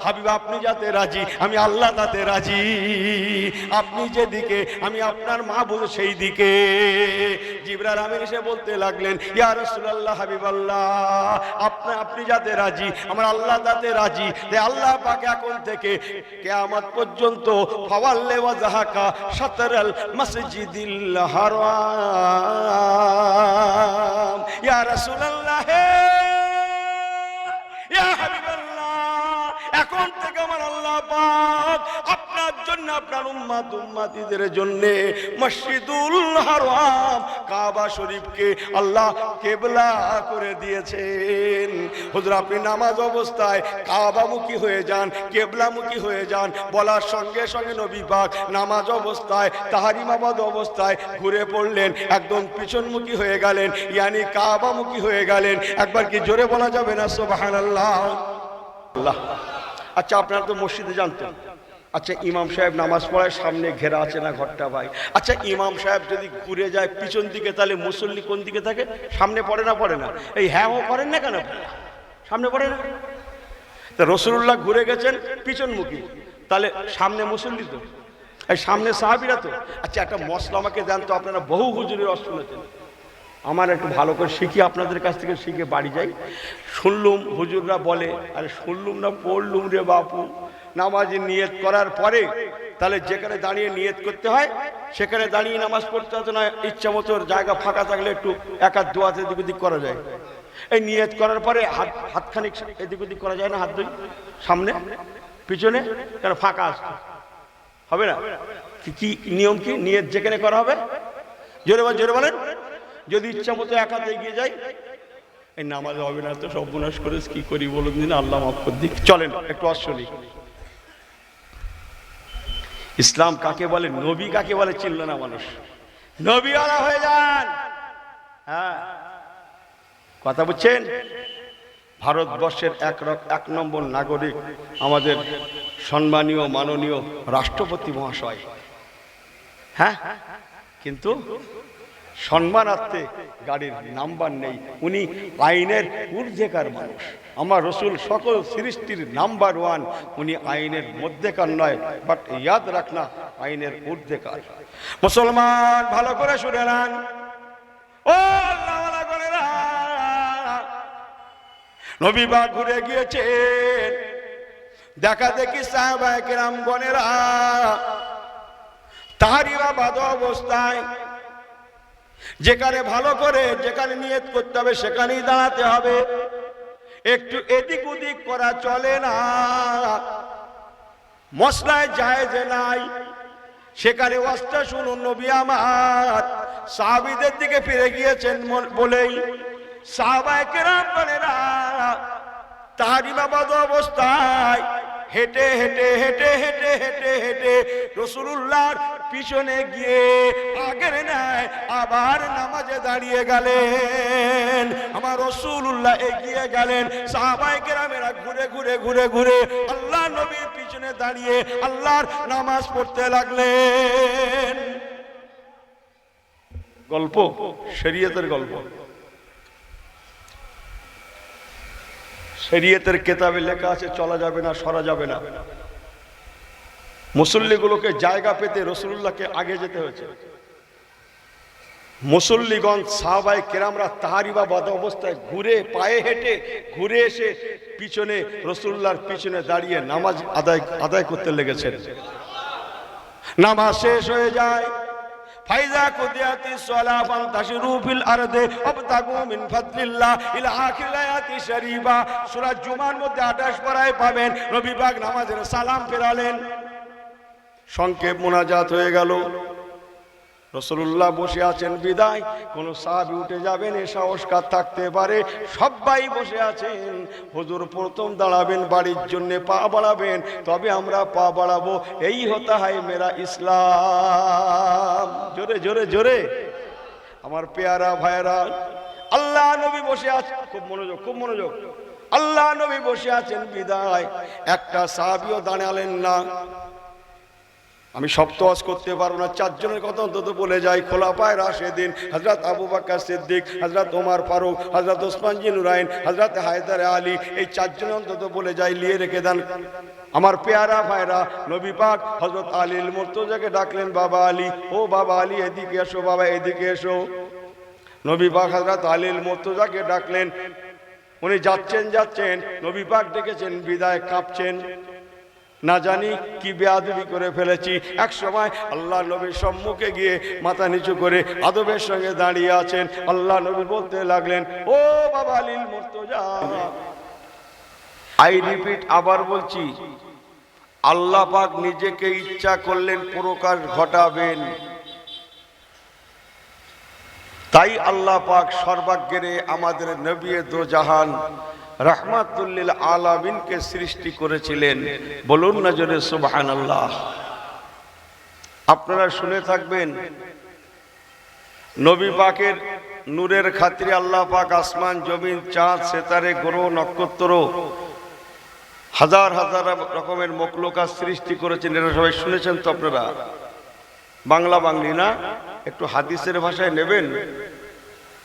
হাবিব আপনি যাতে রাজি, আমি আল্লাহ তাতে রাজি। আপনি যেদিকে আমি আপনার মাহবুব সেই দিকে। জিবরাইল আমিন এসে বলতে লাগলেন, ইয়া রাসূলুল্লাহ, হাবিবাল্লাহ, আপনি যাতে রাজি, আমার আল্লাহ তাতে রাজি। তাই আল্লাহ পাক এখন থেকে কিয়ামত পর্যন্ত ফাওয়াল্লি ওয়াজহাকা শাতরাল মসজিদিল হারাম, ইয়া রাসূলুল্লাহ, ইয়া হাবিবাল্লাহ, এখন থেকে আমার আল্লাহ পাক আপনার জন্য, আপনার উম্মতিদের জন্য মসজিদুল হারাম কাবা শরীফকে আল্লাহ কিবলা করে দিয়েছেন। হুজুর আপনি নামাজ অবস্থায় কাবামুখী হয়ে যান, কিবলামুখী হয়ে যান। বলার সঙ্গে সঙ্গে নবী পাক নামাজ অবস্থায়, তাহরিমাবাদ অবস্থায় ঘুরে পড়লেন, একদম পিছনমুখী হয়ে গেলেন, ইয়ানি কাবামুখী হয়ে গেলেন। একবার কি জোরে বলা যাবে না সুবহানাল্লাহ? আল্লাহ। আচ্ছা, আপনারা তো মসজিদে জানতেন, আচ্ছা ইমাম সাহেব নামাজ পড়ায়, সামনে ঘেরা আছে না ঘরটা ভাই? আচ্ছা ইমাম সাহেব যদি ঘুরে যায় পিছন দিকে, তাহলে মুসল্লি কোন দিকে থাকে? সামনে পড়ে না? পড়ে না? এই হ্যাঁ ও করেন না কেন? সামনে পড়ে না? তা রাসূলুল্লাহ ঘুরে গেছেন পিছনমুখী, তাহলে সামনে মুসল্লি তো, এই সামনে সাহাবীরা তো। আচ্ছা একটা মশলা আমাকে দেন তো, আপনারা বহু হুজুরের ওয়াজ শুনেছেন, আমার একটু ভালো করে শিখি, আপনাদের কাছ থেকে শিখে বাড়ি যাই। শুনলুম হুজুররা বলে, আরে শুনলুম না, পড়লুম রে বাপু। নামাজে নিয়ত করার পরে তাহলে যেখানে দাঁড়িয়ে নিয়ত করতে হয় সেখানে দাঁড়িয়ে নামাজ পড়তে হতো না, ইচ্ছা মতো জায়গা ফাঁকা থাকলে একটু এক হাত দু হাত এদিক ওদিক করা যায়। এই নিয়ত করার পরে হাতখানিক এদিক ওদিক করা যায় না, হাত দুই সামনে পিছনে, কেন ফাঁকা আসতো হবে না? কি নিয়ম, কি নিয়ত যেখানে করা হবে? জোরে বলেন। যদি ইচ্ছা মতো এক হাতে এগিয়ে যায়, এই নামাজ হবে না তো, সর্বনাশ করে কি করি বলুন দিন, আল্লাহ মাফ করে দিক। চলেন একটু অশ্বলি ইসলাম কাকে বলে, নবী কাকে বলে চিনল না মানুষ, নবীওয়ালা হয়ে যান। হ্যাঁ কথা বুঝছেন? ভারতবর্ষের এক নম্বর নাগরিক আমাদের সম্মানীয় মাননীয় রাষ্ট্রপতি মহাশয়। হ্যাঁ, কিন্তু সম্মানার্থে গাড়ির নাম্বার নেই, উনি আইনের ঊর্ধ্বেকার মানুষ। আমার রসুল সকল সৃষ্টির নাম্বার ওয়ান, উনি আইনের মধ্যেকার নয়, বাট ইয়াদ রাখনা আইনের ঊর্ধ্বেকার। মুসলমান ভালো করে শুনে নেন, ও আল্লাহওয়ালা গণেরা, নবী পাক ঘুরে গিয়েছেন, দেখা দেখি সাহাবায়ে কেরাম গণেরা তাহরিমাবাদ অবস্থায়, যেখানে ভালো করে যেখানে নিয়ত করতে হবে সেখানেই দাঁড়াতে হবে, একটু এদিক ওদিক করা চলে না, মসলায় জায়েজ নাই। সেখানে ওয়াজটা শুনুন, নবী আমার সাহাবীদের দিকে ফিরে গিয়েছেন বলেই সাহাবায়ে কেরাম বলেরা তাহরিমাবাদ অবস্থায় হেঁটে হেঁটে হেঁটে হেঁটে হেঁটে হেঁটে রাসূলুল্লাহর পিছনে গিয়ে আগের নেয় আবার নামাজে দাঁড়িয়ে গেলেন। আমার রাসূলুল্লাহ এগিয়ে গেলেন, সাহাবায়ে কেরামেরা ঘুরে ঘুরে ঘুরে ঘুরে আল্লাহ নবীর পিছনে দাঁড়িয়ে আল্লাহর নামাজ পড়তে লাগলেন। গল্প, শরীয়তের গল্প, শরীয়তের কিতাবে লেখা আছে, চলা যাবে না, সরা যাবে না। মুসল্লিগুলোকে জায়গা পেতে রাসূলুল্লাহকে আগে যেতে হয়েছে। মুসল্লিগণ সাহাবায়ে কেরামরা তাহরিমাবাদ অবস্থায় ঘুরে পায়ে হেঁটে ঘুরে এসে পিছনে রাসূলুল্লাহর পিছনে দাঁড়িয়ে নামাজ আদায় করতে লেগেছেন। নামাজ শেষ হয়ে যায়, ফাইজা কুদিয়াতিস সালাহ ফান্তাশিরু ফিল আরদি ওয়াবতাগু মিন ফাদলিল্লাহ ইলা আখির আয়াতি শরীফা। সূরা জুমার মধ্যে 28 পারায় পাবেন। নবী পাক নামাজের সালাম ফেরালেন, সংক্ষেপ মুনাজাত হয়ে গেল। রাসূলুল্লাহ বসে আছেন বিদায়, কোন সাহাবী উঠে যাবেন এ সাহস কার থাকতে পারে? সবাই বসে আছেন। হুজুর প্রথম দাঁড়াবেন, বাড়ির জন্য পা বাড়াবেন, তবে আমরা পা বাড়াবো। এই হতা হয় মেরা ইসলাম। জোরে জোরে জোরে আমার পেয়ারা ভাইরা, আল্লাহ নবী বসে আছেন, খুব মনোযোগ খুব মনোযোগ। আল্লাহ নবী বসে আছেন বিদায়, একটা সাহাবীও দাঁড়ালেন না। আমি সব তো ওয়াজ করতে পারবো না, চারজনের কথা অন্তত বলে যাই। খোলাফায়ে রাশেদিন হযরত আবু বকর সিদ্দিক, হযরত ওমর ফারুক, হযরত ওসমান জিন্নুরাইন, হযরত হায়দার আলী, এই চারজন অন্তত বলে যাই, লিয়ে রেখে দেন। আমার পেয়ারা ভাইরা, নবী পাক হযরত আলীল মুর্তজাকে ডাকলেন, বাবা আলী, ও বাবা আলী এদিকে এসো, বাবা এদিকে এসো। নবী পাক হযরত আলীল মুর্তজাকে ডাকলেন, উনি যাচ্ছেন, নবী পাক ডেকেছেন, বিদায় কাঁপছেন, না জানি কি বেয়াদবি করে ফেলেছি। এক সময় আল্লাহ নবীর সম্মুখে গিয়ে মাথা নিচু করে আদবের সঙ্গে দাঁড়িয়ে আছেন। আল্লাহ নবী বলতে লাগলেন, ও বাবা আলীল মুর্তজা, আই রিপিট, আবার বলছি, আল্লাহ পাক নিজেকে ইচ্ছা করলেন প্রকাশ ঘটাবেন, তাই আল্লাহ পাক সর্বাগ্রে আমাদের নবী দো জাহান রাহমাতুল লিল আলামিনকে সৃষ্টি করেছিলেন। বলুন না জোরে সুবহানাল্লাহ। আপনারা শুনে থাকবেন, নবী পাকের নূরের খাতিরে আল্লাহ পাক আসমান জমিন চাঁদ সেতারে গ্রহ নক্ষত্র হাজার হাজার রকমের মখলুকাত সৃষ্টি করেছেন। এরা সবাই শুনেছেন তো আপনারা? বাংলা বাংলি না, একটু হাদিসের ভাষায় নেবেন।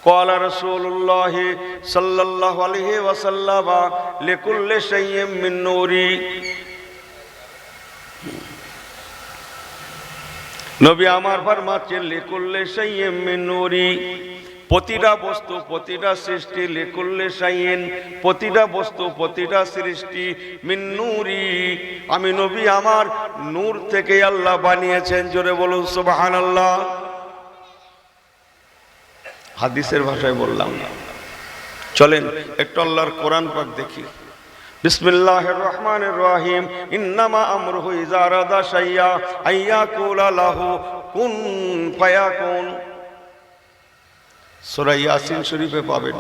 ক্বালা রাসূলুল্লাহ সাল্লাল্লাহু আলাইহি ওয়াসাল্লাম লিকুল্লি শাইইন মিন নূরি, নবী আমার ফরমাচ্ছেন, লিকুল্লি শাইইন মিন নূরি, প্রতিটা বস্তু প্রতিটা সৃষ্টি, লিকুল্লি শাইইন প্রতিটা বস্তু প্রতিটা সৃষ্টি, মিন নূরি আমি নবী আমার নূর থেকে আল্লাহ বানিয়েছেন। জোরে বলুন সুবহানাল্লাহ। হাদিসের ভাষায় বললাম। চলেন একটু আল্লাহর কোরআন পাক দেখি। বিসমিল্লাহির রহমানির রহিম, ইন্নামা আমরুহু ইযা আরাদা শাইআ আইয়াকুলা লাহু কুন ফায়াকুন। সূরা ইয়াসিন শরীফে পাবেন,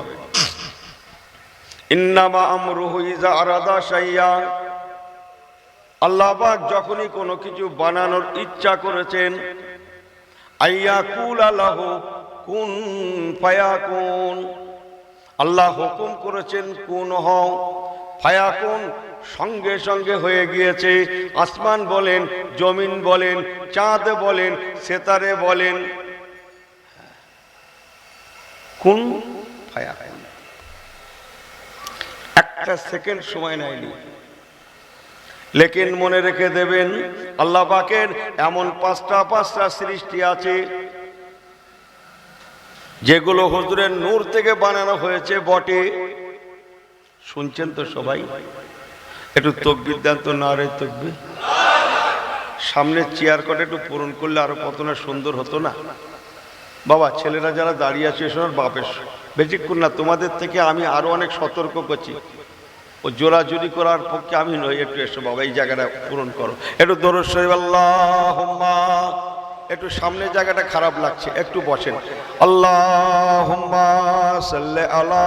ইন্নামা আমরুহু ইযা আরাদা শাইআ, আল্লাহ পাক যখনই কোনো কিছু বানানোর ইচ্ছা করেছেন, আইয়াকুলা লাহু কুন ফায়াকুন, আল্লাহ হুকুম করেছেন কুন হও, ফায়াকুন সঙ্গে সঙ্গে হয়ে গিয়েছে। আসমান বলেন, জমিন বলেন, চাঁদ বলেন, সেতারে বলেন, কুন ফায়াকুন, একটা সেকেন্ড সময় নেয়নি। লেকিন মনে রেখে দেবেন, আল্লাহ পাকের এমন পাঁচটা সৃষ্টি আছে যেগুলো হুজুরের নূর থেকে বানানো হয়েছে বটে। শুনছেন তো সবাই? একটু তাকবীর দেন তো, নারে তাকবীর। সামনে চেয়ার কটা একটু পূরণ করলে আরো কত না সুন্দর হতো না বাবা। ছেলেরা যারা দাঁড়িয়ে আছে শোনার বাপের বেশিক্ষণ না, তোমাদের থেকে আমি আরো অনেক সতর্ক করছি। ও জোরাজুরি করার পক্ষে আমি নই। একটু এসো বাবা, এই জায়গাটা পূরণ করো। একটু দরুদ শরীফ আল্লাহুম্মা, একটু সামনে জায়গাটা খারাপ লাগছে, একটু বসেন। আল্লাহুম্মা সাল্লি আলা,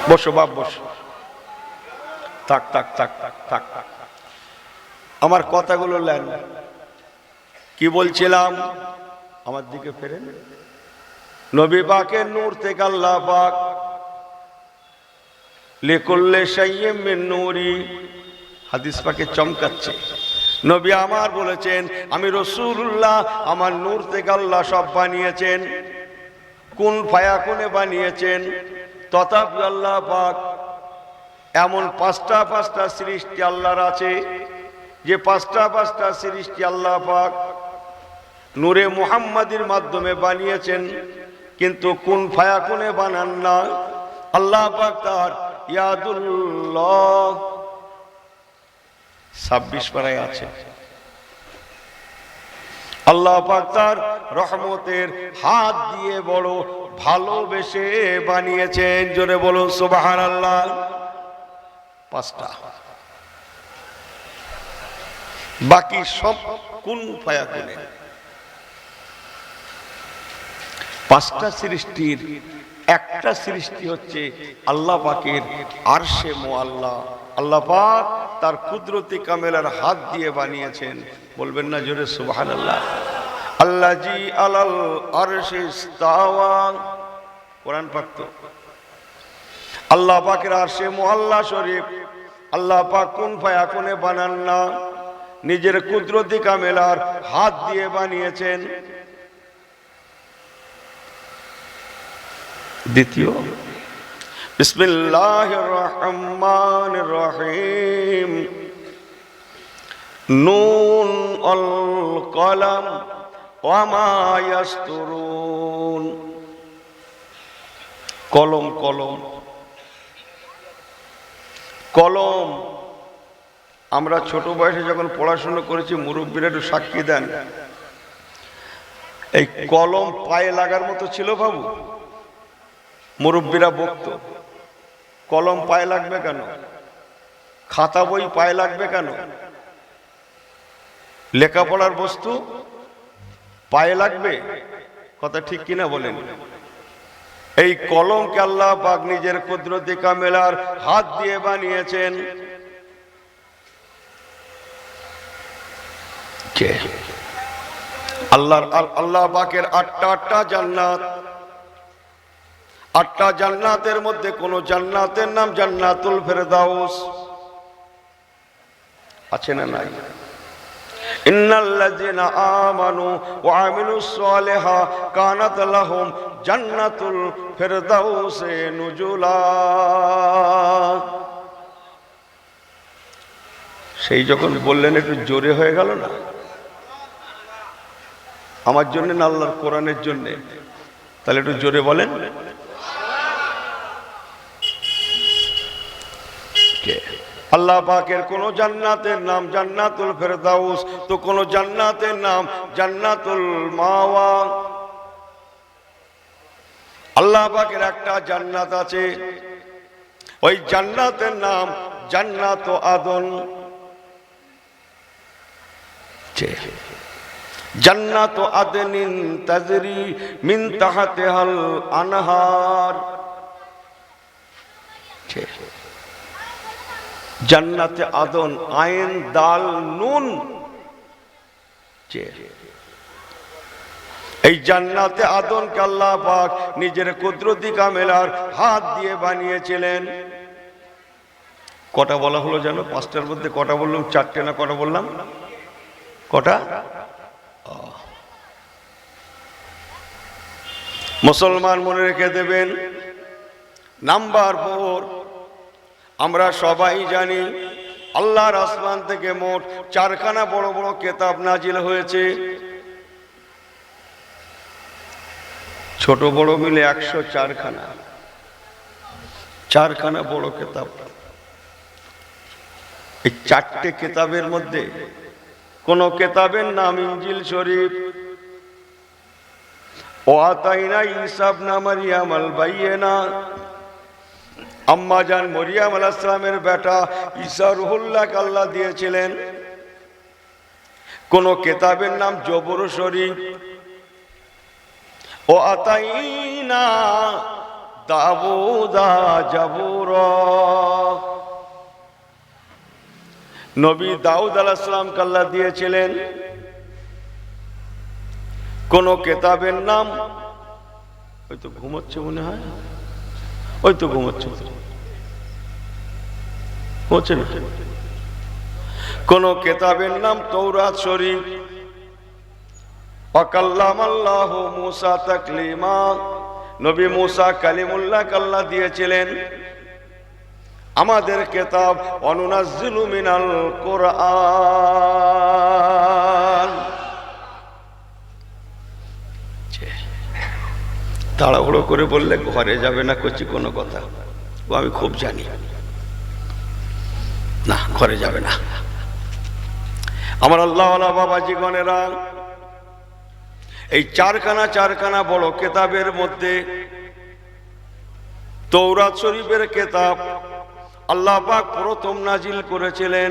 বসো বাপ বসো। থাক থাক থাক থাক থাক, আমার কথাগুলো নেন। কি বলছিলাম? আমার দিকে ফেরেন। নবী পাকের নূর থেকে আল্লাহ পাক লিকুল্লি শাইইন মিন নূরি, হাদিস পাকে চমকাচ্ছে। নবী আমার বলেছেন, আমি রাসূলুল্লাহ, আমার নূর থেকে আল্লাহ সব বানিয়েছেন, কুন ফায়াকুনে বানিয়েছেন। তথাপি আল্লাহ পাক এমন পাঁচটা সৃষ্টি আল্লাহর আছে, যে পাঁচটা সৃষ্টি আল্লাহ পাক নূরে মুহাম্মাদির মাধ্যমে বানিয়েছেন, কিন্তু কুন ফায়াকুনে বানান না। আল্লাহ পাক তার ইয়াদুল্লাহ 26 পারায় আছে। আল্লাহ পাক তার রহমতের হাত দিয়ে বড় ভালোবেসে বানিয়েছেন। জোরে বলুন সুবহানাল্লাহ। পাঁচটা, বাকি সব কুন ফায়াকুনে। পাঁচটা সৃষ্টির একটা সৃষ্টি হচ্ছে আল্লাহ পাকের আরশে মুআল্লা। আল্লাহ পাক তার কুদরতি কামেলার হাত দিয়ে বানিয়েছেন। বলবেন না জোরে সুবহানাল্লাহ। আল্লাজি আলাল আরশি ইস্তাওয়া, কোরআন পাক তো। আল্লাহ পাকের আরশে মুআল্লা শরীফ আল্লাহ পাক কুন ফায়াকুনে বানান না, নিজের কুদরতি কামেলার হাত দিয়ে বানিয়েছেন। দ্বিতীয়, বিসমিল্লাহির রহমানির রহিম, নুন আল কলম ওয়া মা ইয়াসতুরুন। কলম কলম কলম, আমরা ছোট বয়সে যখন পড়াশোনা করেছি মুরব্বীরা একটু সাক্ষী দেন, এই কলম পায়ে লাগার মতো ছিল বাবু। মুরব্বীরা বকতো, কলম পায়ে লাগবে কেন, খাতা বই পায়ে লাগবে কেন, লেখাপড়ার বস্তু পায়ে লাগবে? কথা ঠিক কিনা বলেন? এই কলমকে আল্লাহ পাক নিজের কুদরতি কামেলার হাত দিয়ে বানিয়েছেন। কে? আল্লাহ পাকের আটটা জান্নাত। আটটা জান্নাতের মধ্যে কোন জান্নাতের নাম জান্নাতুল ফেরদাউস আছে না নাই? ইন্নাল্লাযিনা আমানু ওয়া আমিলুস সালিহা কানাত লাহুম জান্নাতুল ফেরদাউসে নুজুলা। সেই যখন বললেন একটু জোরে হয়ে গেল না? আমার জন্য না আল্লাহর কোরআনের জন্য? তাহলে একটু জোরে বলেন। আল্লাহ পাকের কোন জান্নাতের নাম জান্নাতুল ফেরদাউস, তো কোন জান্নাতের নাম জান্নাতুল মাওয়া। আল্লাহ পাকের একটা জান্নাত আছে, ওই জান্নাতের নাম জান্নাত আদন। জান্নাত আদনিন তাজরি মিন তাহতিহাল আনহার। জান্নাতে আদন, আইন দাল নুন। এই জান্নাতে আদনকে আল্লাহ পাক নিজের কুদরতি কামেলার হাত দিয়ে বানিয়েছিলেন। কটা বলা হলো জানো? পাঁচটার মধ্যে কটা বললাম? চারটে না কটা বললাম? কটা? মুসলমান মনে রেখে দেবেন। নাম্বার 4, আমরা সবাই জানি আল্লাহর আসমান থেকে মোট 4খানা বড় বড় কিতাব নাজিল হয়েছে। ছোট বড় মিলে 104খানা। 4খানা বড় কিতাব। এই 4টে কিতাবের মধ্যে কোন কিতাবের নাম ইনজিল শরীফ। ও আতাইনা ঈসা ইবনে মারইয়াম আল বাইয়িনা, আম্মা জান মরিয়ম আলাইহিস সালামের বেটা ঈসা রুহুল্লাহকে আল্লাহ দিয়েছিলেন। কোন কিতাবের নাম জবর শরীফ। ও আতাইনা দাউদা জাবুরা, নবী দাউদ আলাইহিস সালামকে আল্লাহ দিয়েছিলেন। কোন কিতাবের নাম, ওই তো ঘুমোচ্ছে মনে হয়, ওই তো ঘুমোচ্ছে না। কোন কিতাবের নাম তৌরাত শরীফ। ওয়াকাল্লামাল্লাহু মূসা তাকলিমা, নবী মূসা কালিমুল্লাহকে আল্লাহ দিয়েছিলেন। আমাদের কিতাব অনুনাজ্জিলু মিনাল কুরআন। তাড়াহুড়ো করে বললে ঘরে যাবে না করছি কোনো কথা, ও আমি খুব জানি না, ঘরে যাবে না। আমার আল্লাহওয়ালা বাবাজি গণেরা, এই 4খানা বড় কিতাবের মধ্যে তৌরাত শরীফের কিতাব আল্লাহ পাক প্রথম নাজিল করেছিলেন।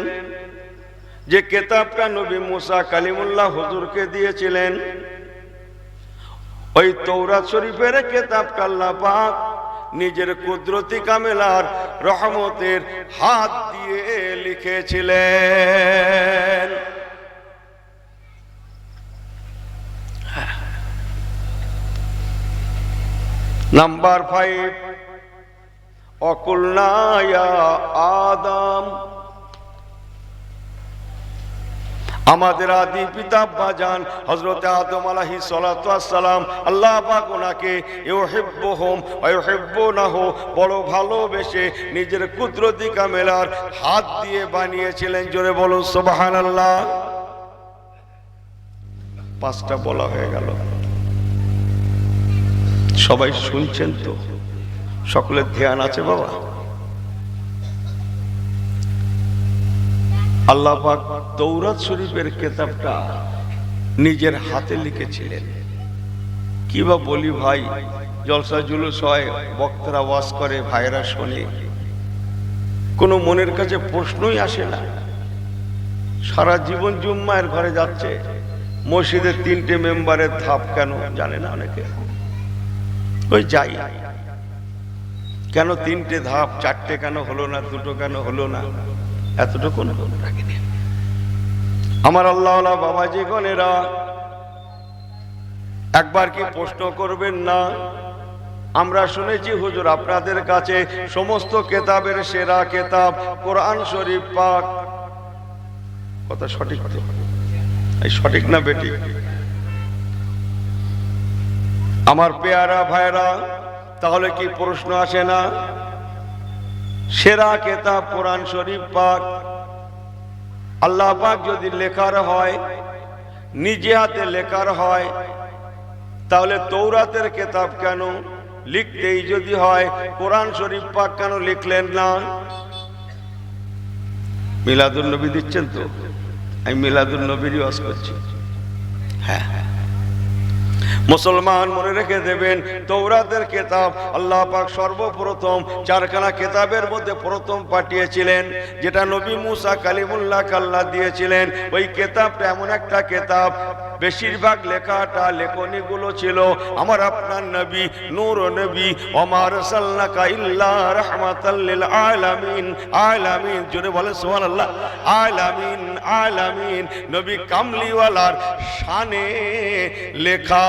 যে কিতাবটা নবী মূসা কালিমুল্লাহ হুজুরকে দিয়েছিলেন, ওই তৌরাত শরীফের কিতাবটা আল্লাহ পাক নিজের কুদরতি কামেলার রহমতের হাত দিয়ে লিখেছিলেন। নাম্বার 5, অকুলনা ইয়া আদম, আমাদের আদি পিতা বাজান হযরত আদম আলাইহিস সালাতু ওয়াস সালাম, আল্লাহ পাক ওনাকে ইউহিব্বুহুম ওয়া ইউহিব্বুনাহু বড় ভালোবেসে নিজের কুদরতি কামেলার হাত দিয়ে বানিয়েছিলেন। জোরে বলুন সুবহানাল্লাহ। পাঁচটা বলা হয়ে গেল, সবাই শুনছেন তো? সকলের ধ্যান আছে বাবা? আল্লাহ পাক তৌরাত শরীফের কিতাবটা নিজের হাতে লিখেছিলেন। কি বা বলি ভাই, জলসা জুলুস হয়, বক্তারা ওয়াজ করে, ভাইরা শোনে, কোনো মনের কাছে প্রশ্নই আসে না। সারা জীবন জুম্মায়ের ঘরে যাচ্ছে, মসজিদের 3টে মেম্বারের ধাপ কেন জানে না অনেকে। ওই যাই, কেন 3টে ধাপ, 4টে কেন হলো না, 2টো কেন হলো না, এতটুকু রাখিনি। আমার আল্লাহওয়ালা বাবাজি গণেরা, একবার কি প্রশ্ন করবেন না? আমরা শুনেছি হুজুর আপনাদের কাছে সমস্ত কেতাবের সেরা কেতাব কোরআন শরীফ পাক। কথা সঠিক তো? এই সঠিক না বেটি? আমার পেয়ারা ভাইরা, তাহলে কি প্রশ্ন আসে না? সেরা কেতাব কোরআন শরীফ পাক, আল্লাহ পাক যদি লেখার হয়, নিজে হাতে লেখার হয়, তাহলে তৌরাতের কেতাব কেন লিখতেই যদি হয়, কোরআন শরীফ পাক কেন লিখলেন না? মিলাদুন নবী দিচ্ছেন তো? আমি মিলাদুন নবীরই ওয়াজ করছি। হ্যাঁ, মুসলমান মনে রেখে দেবেন, তৌরাতের কেতাব আল্লাহ পাক সর্বপ্রথম 4খানা কেতাবের মধ্যে প্রথম পাঠিয়েছিলেন, যেটা নবী মুসা কালিমুল্লাহ আল্লাহ দিয়েছিলেন। ওই কেতাবটা এমন একটা কেতাব, বেশিরভাগ লেখাটা লেখনীগুলো ছিল আমার আপনার নবী, নূর নবী, ওমা আরসালনাকা ইল্লা রাহমাতাল লিল আলামিন। আলামিন জোরে বলে সুবহানাল্লাহ। আলামিন, আলামিন নবী কামলিওয়ালার শানে লেখা।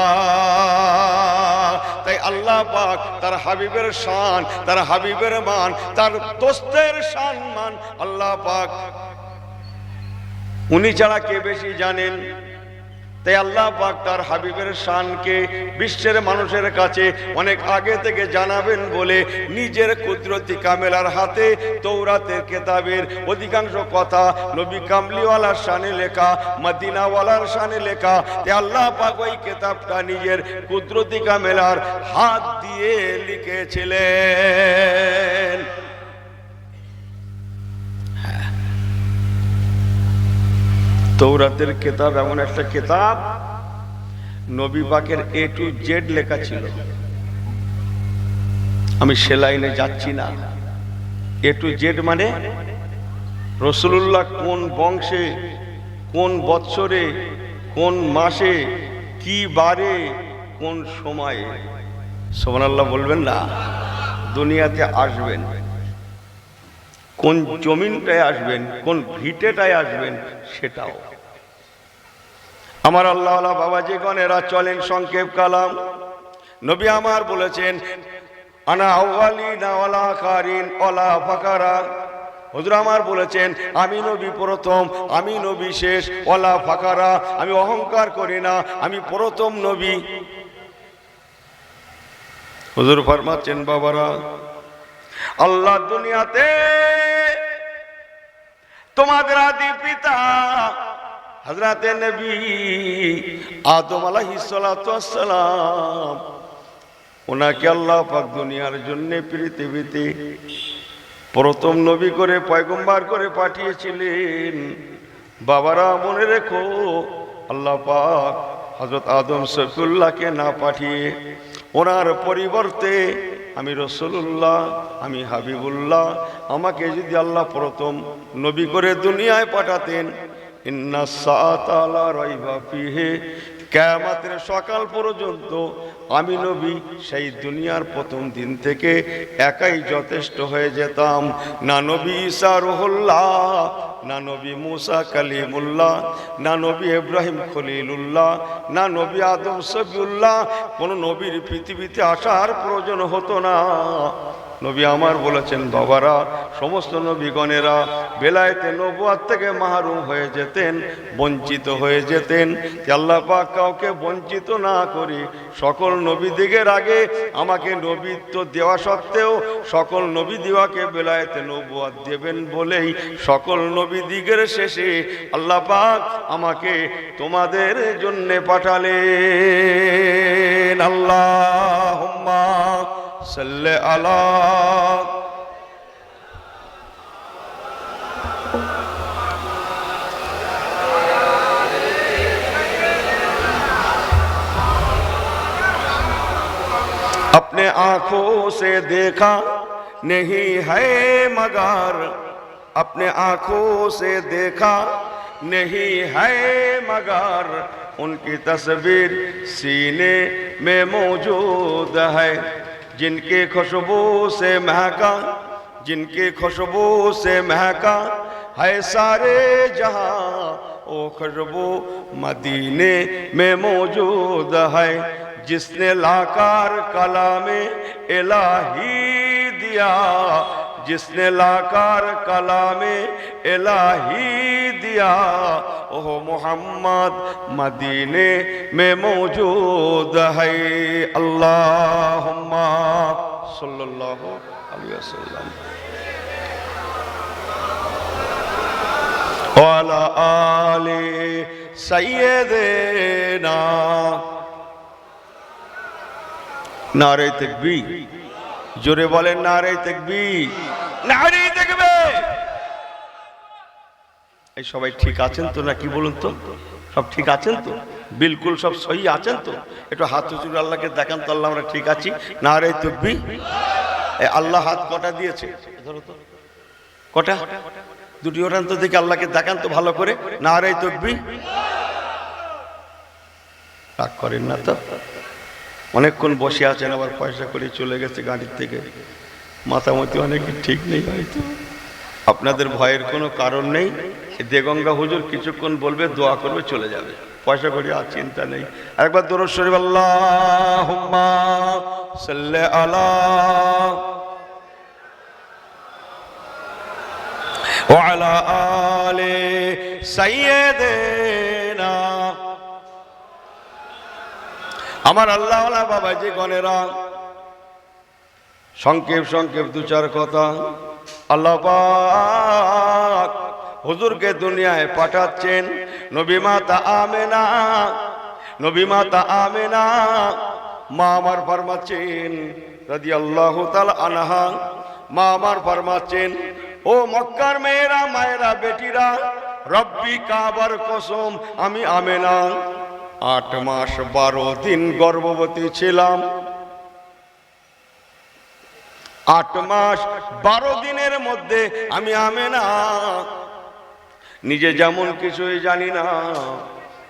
তাই আল্লাহ পাক তার হাবিবের শান, তার হাবিবের মান, তার দোস্তের শান মান আল্লাহ পাক উনি ছাড়া কে বেশি জানেন? তাই আল্লাহ পাক তার হাবিবের শানকে বিশ্বের মানুষের কাছে অনেক আগে থেকে জানাবেন বলে নিজের কুদরতি কামেলার হাতে তৌরাতের কেতাবের অধিকাংশ কথা নবী কামলিওয়ালার শানে লেখা, মদিনাওয়ালার শানে লেখা। তাই আল্লাহ পাক ওই কেতাবটা নিজের কুদরতি কামেলার হাত দিয়ে লিখেছিলেন। তৌরাতের কেতাব এমন একটা কেতাব, নবী পাকের A to Z লেখা ছিল। আমি সে লাইনে যাচ্ছি না। A to Z মানে রাসূলুল্লাহ কোন বংশে, কোন বৎসরে, কোন মাসে, কি বারে, কোন সময়ে, সুবহানাল্লাহ বলবেন না, দুনিয়াতে আসবেন, কোন জমিনটায় আসবেন, কোন ভিটেটায় আসবেন, সেটাও। আমার আল্লাহওয়ালা বাবাজি গণেরা, চলেন সংক্ষেপ কালাম। নবী আমার বলেছেন, আনা আউয়ালিনা ওয়ালা আখিরিন ওয়ালা ফাকারা। হুজুর আমার বলেছেন, আমি নবী প্রথম, আমি নবী শেষ, ওয়ালা ফাকারা, আমি অহংকার করি না, আমি প্রথম নবী। হুজুর ফরমাচ্ছেন, বাবারা, আল্লাহ দুনিয়াতে তোমাদের আদি পিতা হযরতে নবী আদম আলাইহিস সালাতু ওয়াস সালাম, ওনাকে আল্লাহ পাক দুনিয়ার জন্য পৃথিবীতে প্রথম নবী করে, পয়গম্বর করে পাঠিয়েছিলেন। বাবারা মনে রেখো, আল্লাহ পাক হযরত আদম সফিউল্লাহকে না পাঠিয়ে ওনার পরিবর্তে আমি রাসূলুল্লাহ, আমি হাবিবুল্লাহ, আমাকে যদি আল্লাহ প্রথম নবী করে দুনিয়ায় পাঠাতেন, ইন্না সাআতা লা রাইবা ফিহি, কিয়ামতের সকাল পর্যন্ত আমি নবী সেই দুনিয়ার প্রথম দিন থেকে একাই যথেষ্ট হয়ে যেতাম। না নবী ঈসা রুহুল্লাহ, না নবী মুসা কালিমুল্লাহ, না নবী ইব্রাহিম খলিলুল্লাহ, না নবী আদম সফিউল্লাহ, কোন নবীর পৃথিবীতে আসার প্রয়োজন হতো না। নবী আমার বলেছেন, বাবারা, সমস্ত নবীগণেরা বেলায়েতে নবুয়াত থেকে মাহরুম হয়ে যেতেন, বঞ্চিত হয়ে যেতেন। আল্লাহ পাক কাউকে বঞ্চিত না করে সকল নবীদিগের আগে আমাকে নবীত্ব দেওয়া সত্ত্বেও সকল নবীদিওয়াকে বেলায়েতে নবুয়াত দেবেন বলেই সকল নবীদিগের শেষে আল্লাহ পাক আমাকে তোমাদের জন্য পাঠালেন। আল্লাহুম্মা সাল্লি আলা अपने आंखों से देखा नहीं है मगर, अपने आंखों से देखा नहीं है मगर, उनकी तस्वीर सीने में मौजूद है। जिनकी खुशबू से महका, जिनकी खुशबू से महका है सारे जहां, वो खुशबू मदीने में मौजूद है। जिसने लाकार कलामे इलाही दिया, जिसने लाकार कलामे इलाही दिया, ओह मोहम्मद मदीने में मौजूद है। अल्लाहुम्मा सल्लल्लाहु अलैहि वसल्लम वाला आले सय्यदना। नारे तकबीर, जोरे बोले नारे तकबीर, नारे तकबीर। এই সবাই ঠিক আছেন তো নাকি বলুন তো? সব ঠিক আছেন তো? বিলকুল সব সহি আছেন তো? একটু হাত উঁচু আল্লাহকে দেখান তো, আল্লাহ আমরা ঠিক আছি। নারে তাকবীর। আল্লাহ হাত কটা দিয়েছে? ধরো তো কটা? দুটি ওঠান তো দেখি, আল্লাহকে দেখান তো ভালো করে। নারে তাকবীর। রাগ করেন না তো? অনেকক্ষণ বসে আছেন, আবার পয়সা করে চলে গেছে গাড়ির থেকে, মাথামতি অনেকে ঠিক নেই হয়তো। আপনাদের ভয়ের কোনো কারণ নেই। দেগঙ্গা হুজুর কিছুক্ষণ বলবে, দোয়া করবে, চলে যাবে। পয়সা করে আর চিন্তা নেই। একবার দরুদ শরীফ আল্লাহুম্মা সাল্লি আলা ওয়া আলা আলি সাইয়্যিদিনা। আমার আল্লাহওয়ালা বাবাজি গণেরা, সংক্ষেপ সংক্ষেপ দু চার কথা। আল্লাহ পাক হুজুরকে দুনিয়ায় পাঠাচ্ছেন। নবী মাতা আমেনা, নবী মাতা আমেনা মা আমার ফরমাচ্ছেন রাদিয়াল্লাহু তাআলা আনহা, মা আমার ফরমাচ্ছেন, ও মক্কার মেয়েরা, মায়েরা, বেটিরা, রব্বি কাবার কসম, আমি আমেনা 8 মাস 12 দিন গর্ভবতী ছিলাম। 8 মাস 12 দিনের মধ্যে আমি আমেনা নিজে যেমন কিছুই জানি না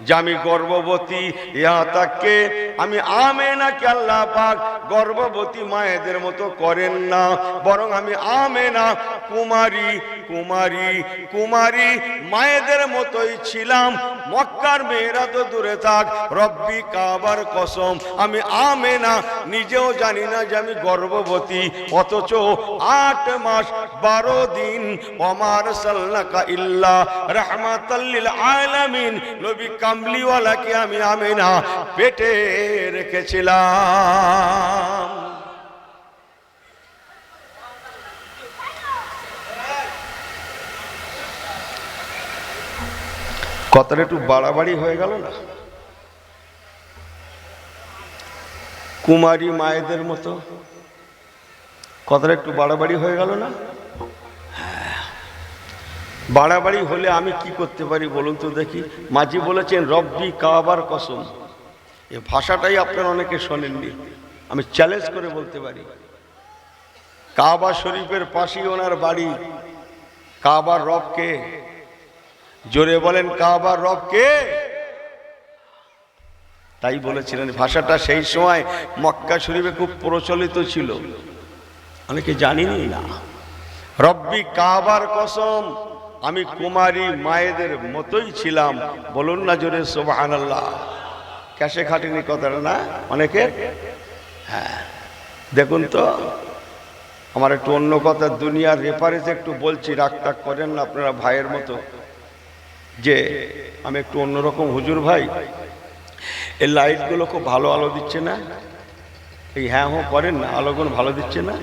যে আমি গর্ভবতী। ইহা তাকে আমি আমেনাকে আল্লাহ পাক গর্ভবতী মায়েদের মতো করেন না, বরং আমি আমেনা কুমারী কুমারী কুমারী মায়েদের মতোই ছিলাম। মক্কার মেয়েরা তো দূরে থাক, রব্বি কাবার কসম, আমি আমেনা নিজেও জানি না যে আমি গর্ভবতী। অথচ 8 মাস 12 দিন ওমার সাল্লাকা ইল্লা রাহমাতাল লিল আলামিন, নবী কামলিওয়ালাকে আমি আমেনা পেটে রেখেছিলাম। কথাটা একটু বাড়াবাড়ি হয়ে গেল না? কুমারী মায়েদের মতো কথাটা একটু বাড়াবাড়ি হয়ে গেল না? বাড়াবাড়ি হলে আমি কি করতে পারি বলুন তো দেখি? মাঝি বলেছেন রব্বি কাবার কসম, এই ভাষাটাই আপনারা অনেকে শোনেননি, আমি চ্যালেঞ্জ করে বলতে পারি। কাবা শরীফের পাশেই ওনার বাড়ি। কাবার রব কে? জোরে বলেন, কাবার রব কে? তাই বলেছিলেন। ভাষাটা সেই সময় মক্কা শরীফে খুব প্রচলিত ছিল, অনেকে জানেনি না। রব্বি কাবার কসম, আমি কুমারী মায়েদের মতোই ছিলাম। বলুন না জোরে সুবহানাল্লাহ। ক্যাশে খাটেনি কথাটা না অনেকে? হ্যাঁ, দেখুন তো আমার একটু অন্য কথা, দুনিয়ার রেফারেন্সে একটু বলছি, রাগ টাগ করেন না আপনারা ভাইয়ের মতো, যে আমি একটু অন্যরকম হুজুর ভাই, এই লাইটগুলো খুব ভালো আলো দিচ্ছে না, এই হ্যাঁ হো করেন না, আলোগুলো ভালো দিচ্ছে না,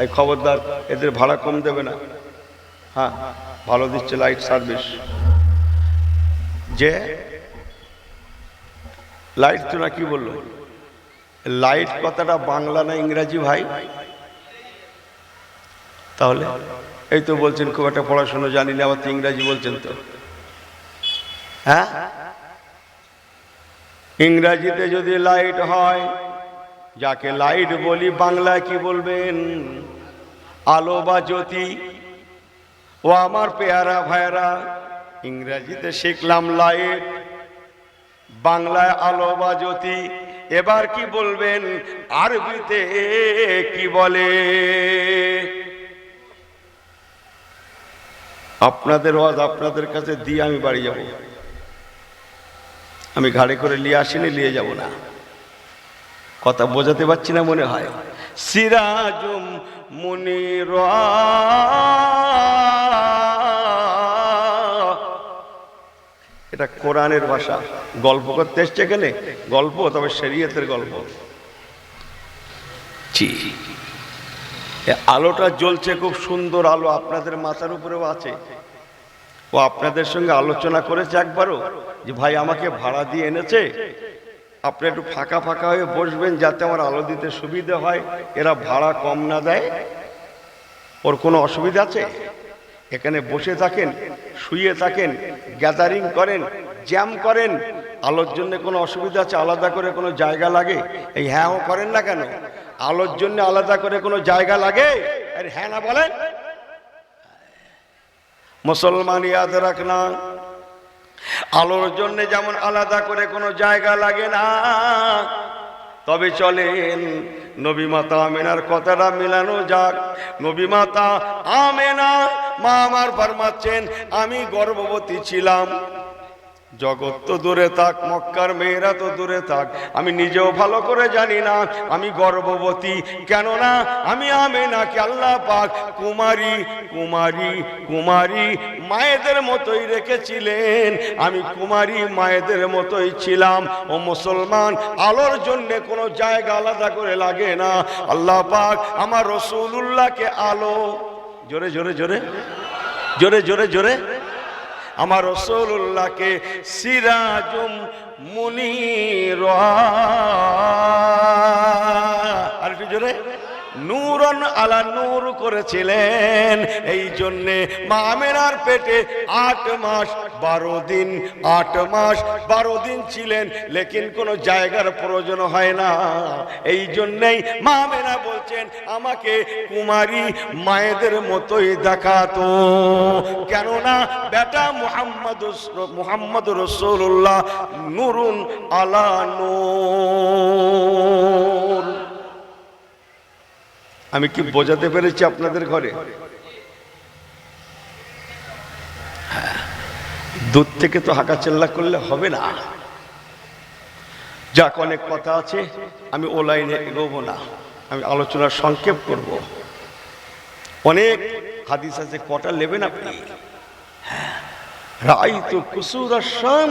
এই খবরদার এদের ভাড়া কম দেবে না, হ্যাঁ ভালো দিচ্ছে লাইট সার্ভিস। যে লাইট তো না কি বললো, লাইট কথাটা বাংলা না ইংরাজি ভাই? তাহলে এই তো বলছেন খুব একটা পড়াশোনা জানি না, আবার তো ইংরাজি বলছেন তো, হ্যাঁ ইংরাজিতে যদি লাইট হয়, যাকে লাইট বলি বাংলায় কি বলবেন? আলো বা জ্যোতি। ও আমার পেয়ারা ভাইরা, ইংরাজিতে শিখলাম লাইট, বাংলায় আলো বা জ্যোতি। এবার কি বলবেন আরবিতে কি বলে? আপনাদের ওয়াজ আপনাদের কাছে দিয়ে আমি বাড়ি যাব, আমি গাড়ি করে নিয়ে আসিনি, নিয়ে যাব না। কথা বোঝাতে পারছি না মনে হয়। সিরাজুম মুনিরা, এটা কোরআনের ভাষা। গল্প করতে এসছে এখানে, গল্প তবে শরীয়তের গল্প। আলোটা জ্বলছে, খুব সুন্দর আলো, আপনাদের মাথার উপরেও আছে। ও আপনাদের সঙ্গে আলোচনা করেছে একবারও যে ভাই আমাকে ভাড়া দিয়ে এনেছে, আপনি একটু ফাঁকা ফাঁকা হয়ে বসবেন যাতে আমার আলো দিতে সুবিধা হয়, এরা ভাড়া কম না দেয়। ওর কোনো অসুবিধা আছে? এখানে বসে থাকেন, শুয়ে থাকেন, গ্যাদারিং করেন, জ্যাম করেন, আলোর জন্য কোনো অসুবিধা আছে? আলাদা করে কোনো জায়গা লাগে? এই হ্যাঁ ও করেন না কেন? আলোর জন্য আলাদা করে কোনো জায়গা লাগে? আরে হ্যাঁ না বলেন। মুসলমান ইয়াদ রাখনা, আলোর জন্য যেমন আলাদা করে কোনো জায়গা লাগে না, তবে চলেন নবী মাতা আমেনার কথাটা মেলানো যাক। নবী মাতা আমেনা মা আমার ফরমাচ্ছেন, আমি গর্ভবতী ছিলাম। জগৎ তো দূরে থাক, মক্কার মেয়েরা তো দূরে থাক, আমি নিজেও ভালো করে জানি না আমি গর্ভবতী। কেননা আমি আমেনাকে আল্লাহ পাক কুমারী কুমারী কুমারী মায়েদের মতোই রেখেছিলেন, আমি কুমারী মায়েদের মতোই ছিলাম। ও মুসলমান, আলোর জন্য কোনো জায়গা আলাদা করে লাগে না। আল্লাহ পাক আমার রাসূলুল্লাহকে আলো, জোরে জোরে জোরে জোরে জোরে জোরে, আমার রাসূলুল্লাহকে সিরাজুম মুনিরা, আর একটু জোরে, নূরন আলা নূর করেছিলেন। এই জন্যে মা আমেনার পেটে 8 মাস 12 দিন 8 মাস 12 দিন ছিলেন, লেকিন কোনো জায়গার প্রয়োজন হয় না। এই জন্যেই মা আমেনা বলছেন আমাকে কুমারী মায়েদের মতোই দেখাতো। কেননা বেটা মুহাম্মদ রাসূলুল্লাহ নূরুন আলা নূর। আমি কি বোঝাতে পেরেছি আপনাদের ঘরে? দূর থেকে তো হাঁকা চেল্লা করলে হবে না। যাক, অনেক কথা আছে, আমি ও লাইনে এগোবো না, আমি আলোচনার সংক্ষেপ করব। অনেক হাদিস আছে, কটা নেবেন আপনি? রাআইতু কুসুর শাম,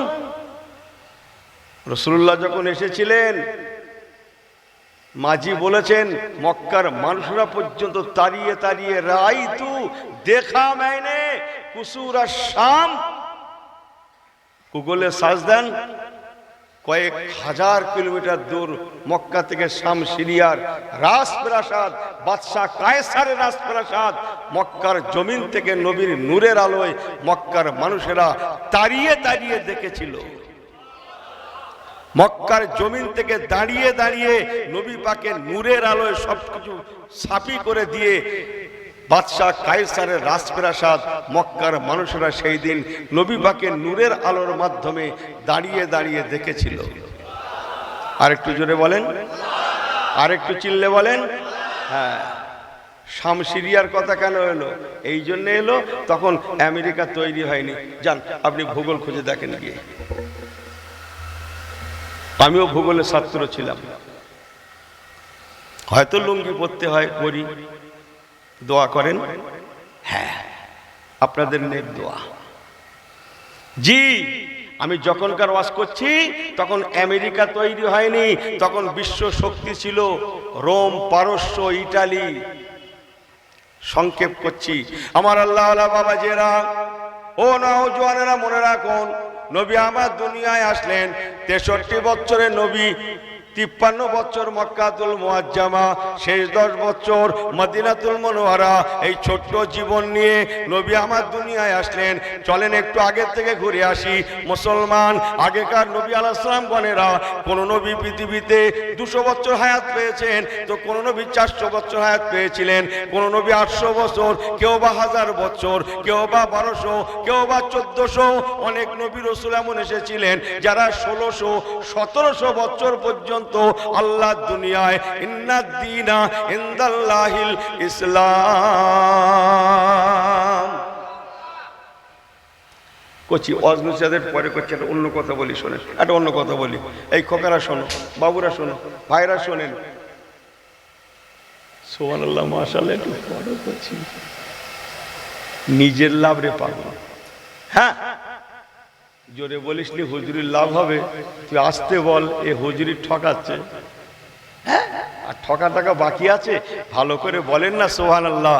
রাসূলুল্লাহ যখন এসেছিলেন, মাঝি বলেছেন মক্কার মানুষরা পর্যন্ত তাড়িয়ে তাড়িয়ে, রাআইতু দেখা मैंने কুসুর শাম। গুগলে সার্চ দেন, কয়েক হাজার কিলোমিটার দূর মক্কা থেকে শাম সিরিয়ার রাজপ্রাসাদ, বাদশাহ কায়সারের রাজপ্রাসাদ, মক্কার জমিন থেকে নবীর নূরের আলোয় মক্কার মানুষেরা তাড়িয়ে তাড়িয়ে দেখেছিল। মক্কার জমিন থেকে দাঁড়িয়ে দাঁড়িয়ে নবী পাকের নূরের আলোয় সবকিছু সাফি করে দিয়ে বাদশাহ কায়সারের রাজপ্রাসাদ মক্কার মানুষেরা সেই দিন নবী পাকের নূরের আলোর মাধ্যমে দাঁড়িয়ে দাঁড়িয়ে দেখেছিল। আরেকটু জোরে বলেন, আরেকটু চিল্লে বলেন। হ্যাঁ, শাম সিরিয়ার কথা কেন এলো? এই জন্য এলো, তখন আমেরিকা তৈরি হয়নি। যান আপনি ভূগোল খুঁজে দেখেন গিয়ে। আমিও ভূগোলের ছাত্র ছিলাম, হয়তো লুঙ্গি পরতে হয়, করি, দোয়া করেন? হ্যাঁ, আপনাদের নেক দোয়া। জি, আমি যখনকার ওয়াজ করছি তখন আমেরিকা তৈরি হয়নি, তখন বিশ্ব শক্তি ছিল রোম, পারস্য, ইটালি। সংক্ষেপ করছি, আমার আল্লাহ বাবাজেরা ও নওজওয়ানেরা, মনে রাখুন, নবী আমার দুনিয়ায় আসলেন 63 বছরের নবী, 53 বছর মক্কাতুল মুআজ্জামা, শেষ 10 বছর মদিনাতুল মুনাওয়ারা। এই ছোট্ট জীবন নিয়ে নবী আমার দুনিয়ায় আসলেন। চলেন একটু আগের থেকে ঘুরে আসি। মুসলমান, আগেকার নবী আলাইহিস সালাম গণেরা, কোন নবী পৃথিবীতে 200 বছর হায়াত পেয়েছেন, তো কোন নবী 400 বছর হায়াত পেয়েছিলেন, কোন নবী 800 বছর, কেউ বা 1000 বছর, কেউ বা 1200, কেউ বা 1400। অনেক নবী রাসূল এমন এসেছিলেন যারা 1600, 1700 বছর পর্যন্ত আল্লাহ দুনিয়ায় ইন্নাদ দীনা ইনদাল্লাহিল ইসলাম করছি। অজনুসাদের পরে করছে, অন্য কথা বলি, শোনেন একটা অন্য কথা বলি। এই খোকারা শোনো, বাবুরা শোনো, ভাইরা শোনেন। সুবহানাল্লাহ, মাশাআল্লাহ, একটু বড় করছি, নিজের লাভ রে পাগল। হ্যাঁ, জোরে বলিস নি হুজুরির লাভ হবে, তুই আসতে বল, এ হুজুরি ঠকাচ্ছে। হ্যাঁ, আর ঠকা টাকা বাকি আছে, ভালো করে বলেন না সুবহানাল্লাহ।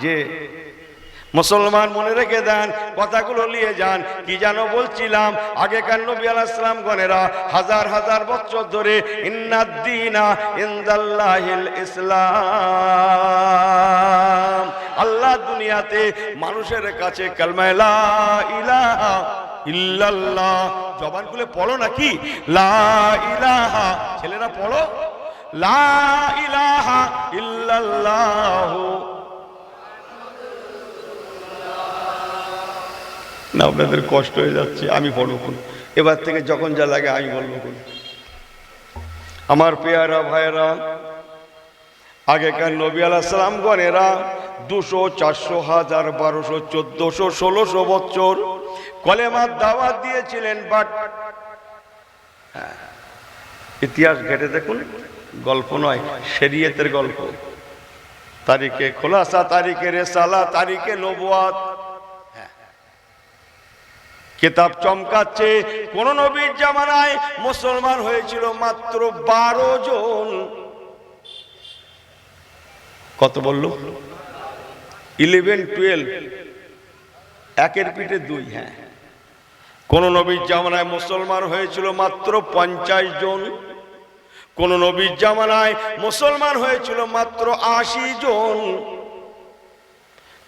যে মুসলমান মনে রেখে দেন, কথাগুলো নিয়ে যান। কি যেন বলছিলাম, আগেকার নবী আলাইহিস সালাম গণেরা হাজার হাজার বছর ধরে ইন্নাদ দীনা ইনদাল্লাহিল ইসলাম, আল্লাহ দুনিয়াতে মানুষের কাছে কালেমা লা ইলাহা ইল্লাল্লাহ, জবান খুলে পড়ো নাকি, লা ইলাহা, ছেলেরা পড়ো, লা ইলাহা ইল্লাল্লাহ। না, আপনাদের কষ্ট হয়ে যাচ্ছে, আমি পড়ব কোন, এবার থেকে যখন যা লাগে আমি বলবো কোন। আমার পেয়ারা ভাইয়েরা, আগেকার নবী আলাইহিস সালাম গণেরা 200, 400, 1000, 1200, 1400, 1600 বছর কলেমার দাওয়াত দিয়েছিলেন। বাট ইতিহাস ঘেটে দেখুন, গল্প নয়, শরীয়তের গল্প। তারিখে খোলাসা, তারিখে রেসালা, তারিখে নবুয়াত, কিতাব চমকাচ্ছে। কোন নবীর জামানায় মুসলমান হয়েছিল মাত্র 12 জন। কত বললো? 11, 12, একের পিঠে 2। হ্যাঁ, কোন নবীর জামানায় মুসলমান হয়েছিল মাত্র 50 জন। কোন নবীর জামানায় মুসলমান হয়েছিল মাত্র 80 জন।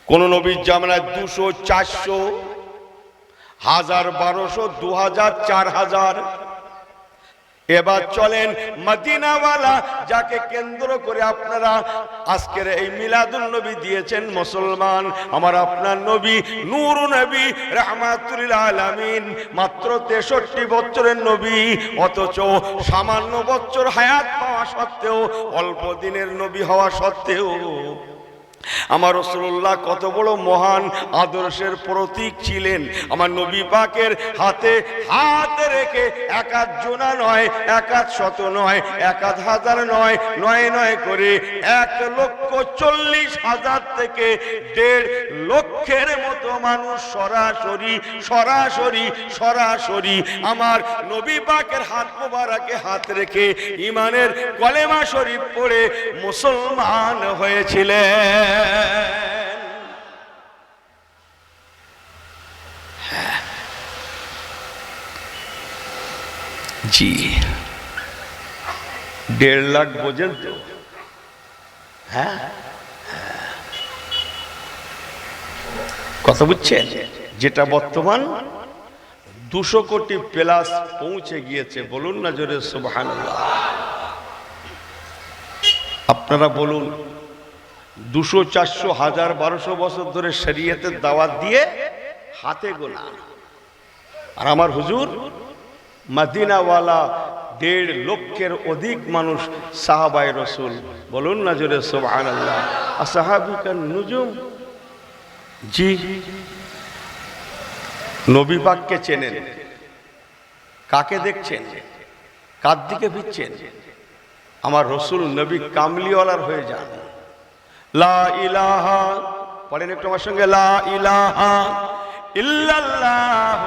কোন নবীর জামানায় 200, 400, 1000, 1200, 2000, 4000। এবার চলেন মদিনাওয়ালা, যাকে কেন্দ্র করে আপনারা আজকের এই মিলাদুন নবী দিয়েছেন মুসলমান, আমার আপনার নবী নূর নবী রাহমাতুল লিল আলামিন, মাত্র 63 বছরের নবী, অথচ সামান্য বছর হায়াত পাওয়া সত্ত্বেও, অল্প দিনের নবী হওয়া সত্ত্বেও আমার রাসূলুল্লাহ কত বড় মহান আদর্শের প্রতীক ছিলেন। আমার নবী পাকের হাতে হাত রেখে একাধ জোনা নয়, একাধ শত নয়, একাধ হাজার নয়, নয় নয় করে 1,40,000 থেকে 1.5 লক্ষের মতো মানুষ সরাসরি সরাসরি সরাসরি আমার নবী পাকের হাত মোবারকে হাত রেখে ঈমানের কলেমা শরীফ পড়ে মুসলমান হয়েছিলেন। জি, 1.5 লাখ বোঝেন তো? হ্যাঁ, কথা বুঝছেন? যেটা বর্তমান 200 কোটি প্লাস পৌঁছে গিয়েছে। বলুন না জোরে সুবহানাল্লাহ। আপনারা বলুন, 200, 400, 1000, 1200 বছর ধরে শরীয়তের দাওয়াত দিয়ে হাতে গোনা, আর আমার হুজুর মদিনাওয়ালা 1.5 লক্ষের অধিক মানুষ সাহাবায়ে রাসূল। বলুন না জোরে সুবহানাল্লাহ। আসহাবিকান নুজুম। জি, নবী পাককে চেনেন, কাকে দেখছেন, কার দিকে ফিরছেন? আমার রাসূল নবী কামলিওয়ালার হয়ে যান। লা ইলাহা, পড়েন একটু আমার সঙ্গে, লা ইলাহা ইল্লাল্লাহ।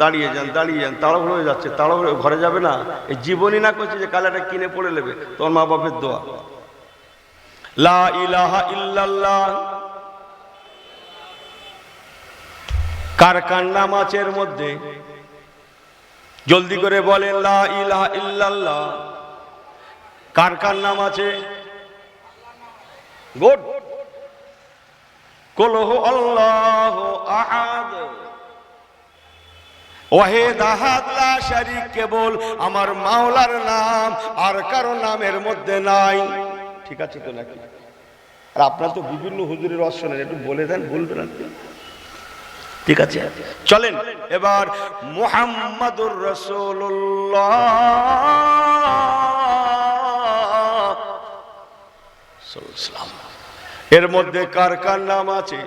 দাঁড়িয়ে যান, দাঁড়িয়ে যান, তাড়াহুড়ো হয়ে যাচ্ছে, তাড়াহুড়ো ঘরে যাবে না। এই জীবনই না করছে যে কালাটা কিনে পড়ে নেবে, তোমার মা বাপের দোয়া। লা ইলাহা ইল্লাল্লাহ। কার কার নাম আছে এর মধ্যে? জলদি করে বলেন লা ইলাহা ইল্লাল্লাহ। কার কার নাম আছে? গুড। কুল হু আল্লাহু আহাদ ওয়াহিদ আহাদ লা শারীক, কেবল আমার মাওলার নাম, আর কারো নামের মধ্যে নাই। ঠিক আছে তো নাকি? আর আপনারা তো বিভিন্ন হুজুরের ওয়াজ শোনেন, একটু বলে দেন, বলবেন না? ঠিক আছে, চলেন এবার মুহাম্মাদুর রাসূলুল্লাহ এর মধ্যে কার কার নাম আছে?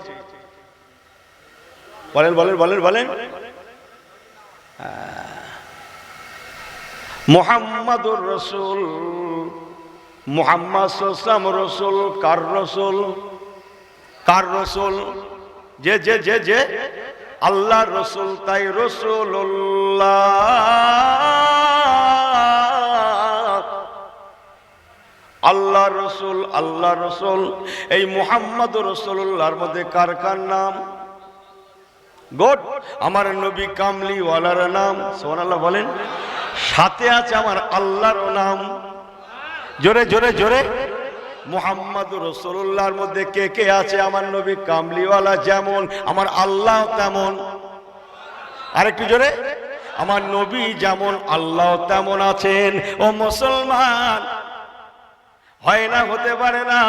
বলেন বলেন বলেন বলেন। মুহাম্মাদুর রাসূল, মুহাম্মদ সাল্লাল্লাহু আলাইহি রাসূল। কার রাসূল? কার রাসূল? যে যে যে যে আল্লাহর রাসূল, তাই রাসূলুল্লাহ, আল্লাহর রাসূল, আল্লাহর রাসূল। এই মুহাম্মদুর রাসূলুল্লাহর মধ্যে কার কার নাম? গুড। আমার নবী কামলিওয়ালার নাম, সুবহানাল্লাহ বলেন। সাথে আছে আমার আল্লাহর নাম। জোরে জোরে জোরে। মুহাম্মাদুর রাসূলুল্লাহর মধ্যে কে কে আছে? আমার নবী কামলিওয়ালা যেমন, আমার আল্লাহ তেমন। আরেকটু জোরে। আমার নবী যেমন, আল্লাহ তেমন আছেন। ও মুসলমান, হয় না, হতে পারে না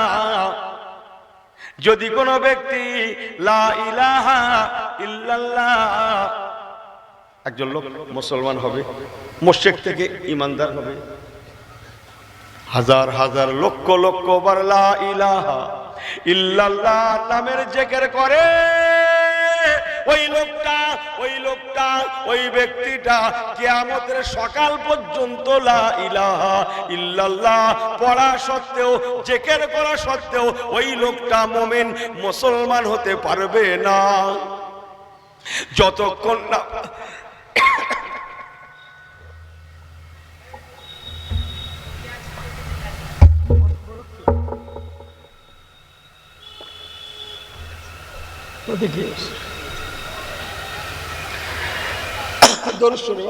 যদি কোনো ব্যক্তি লা ইলাহা ইল্লাল্লাহ, একজন লোক মুসলমান হবে, মুশরিক থেকে ঈমানদার হবে, হাজার হাজার লক্ষ লক্ষ বার লা ইলাহা ইল্লাল্লাহ নামের জিকির করে, ওই লোকটা ওই ব্যক্তিটা কিয়ামতের সকাল পর্যন্ত লা ইলাহা ইল্লাল্লাহ পড়া সত্ত্বেও, জিকির করা সত্ত্বেও ওই লোকটা মুমিন, মুসলমান হতে পারবে না যতক্ষণ না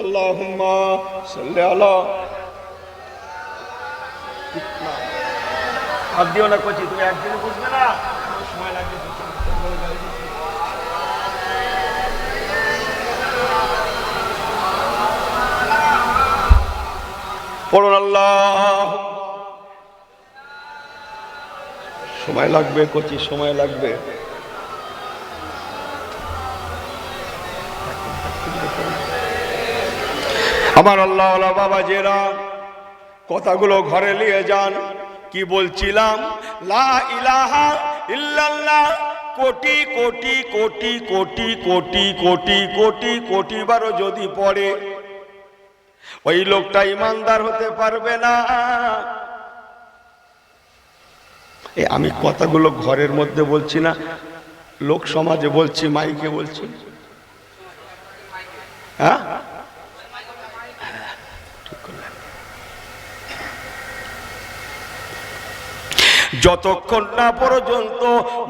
আল্লাহুম্মা সাল্লি আলা। হাত দিও না কচি, তুমি একদিনে বুঝবে না, সময় লাগবে। পড়ুন আল্লাহ। সময় লাগবে কচি, সময় লাগবে। আমার আল্লাহ বাবা জেরা, কথাগুলো ঘরে নিয়ে যান। কি বলছিলাম? লা ইলাহা ইল্লাল্লাহ কোটি কোটি কোটি কোটি কোটি কোটি কোটি কোটি বারও যদি পড়ে, ওই লোকটা ঈমানদার হতে পারবে না। আমি কথাগুলো ঘরের মধ্যে বলছি না, লোক সমাজে বলছি, মাইকে বলছি। হ্যাঁ, যতক্ষণ না পর্যন্ত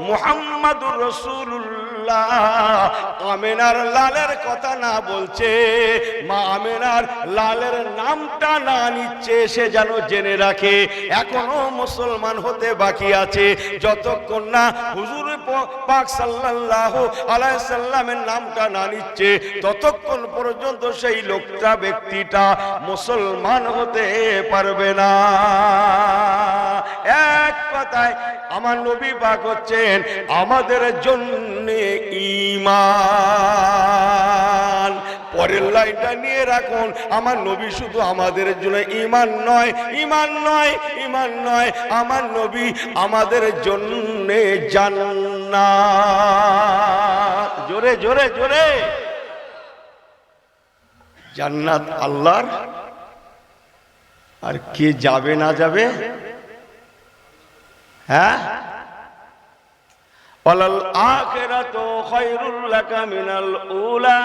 মুহাম্মাদুর রাসূলুল্লাহ আমেনার লালের কথা না বলছে, মা আমেনার লালের নামটা না নিচ্ছে, সে যেন জেনে রাখে এখনো মুসলমান হতে বাকি আছে। যতক্ষণ না হুজুর পাক সাল্লাল্লাহু আলাইহি সাল্লামের নামটা না নিচ্ছে, ততক্ষণ পর্যন্ত সেই লোকটা, ব্যক্তিটা মুসলমান হতে পারবে না। এক কথায় আমার নবী পাক হচ্ছেন আমাদের জন্য ঈমান। পরের লাইনটা নিয়ে রাখুন, আমার নবী শুধু আমাদের জন্য ঈমান নয়, ঈমান নয়, ঈমান নয়, আমার নবী আমাদের জন্য জান্নাত। জোরে জোরে জোরে। জান্নাত আল্লাহর, আর কে যাবে না যাবে হ্যাঁ, ওয়ালাল আখিরাতু খায়রুল লাকা মিনাল উলা।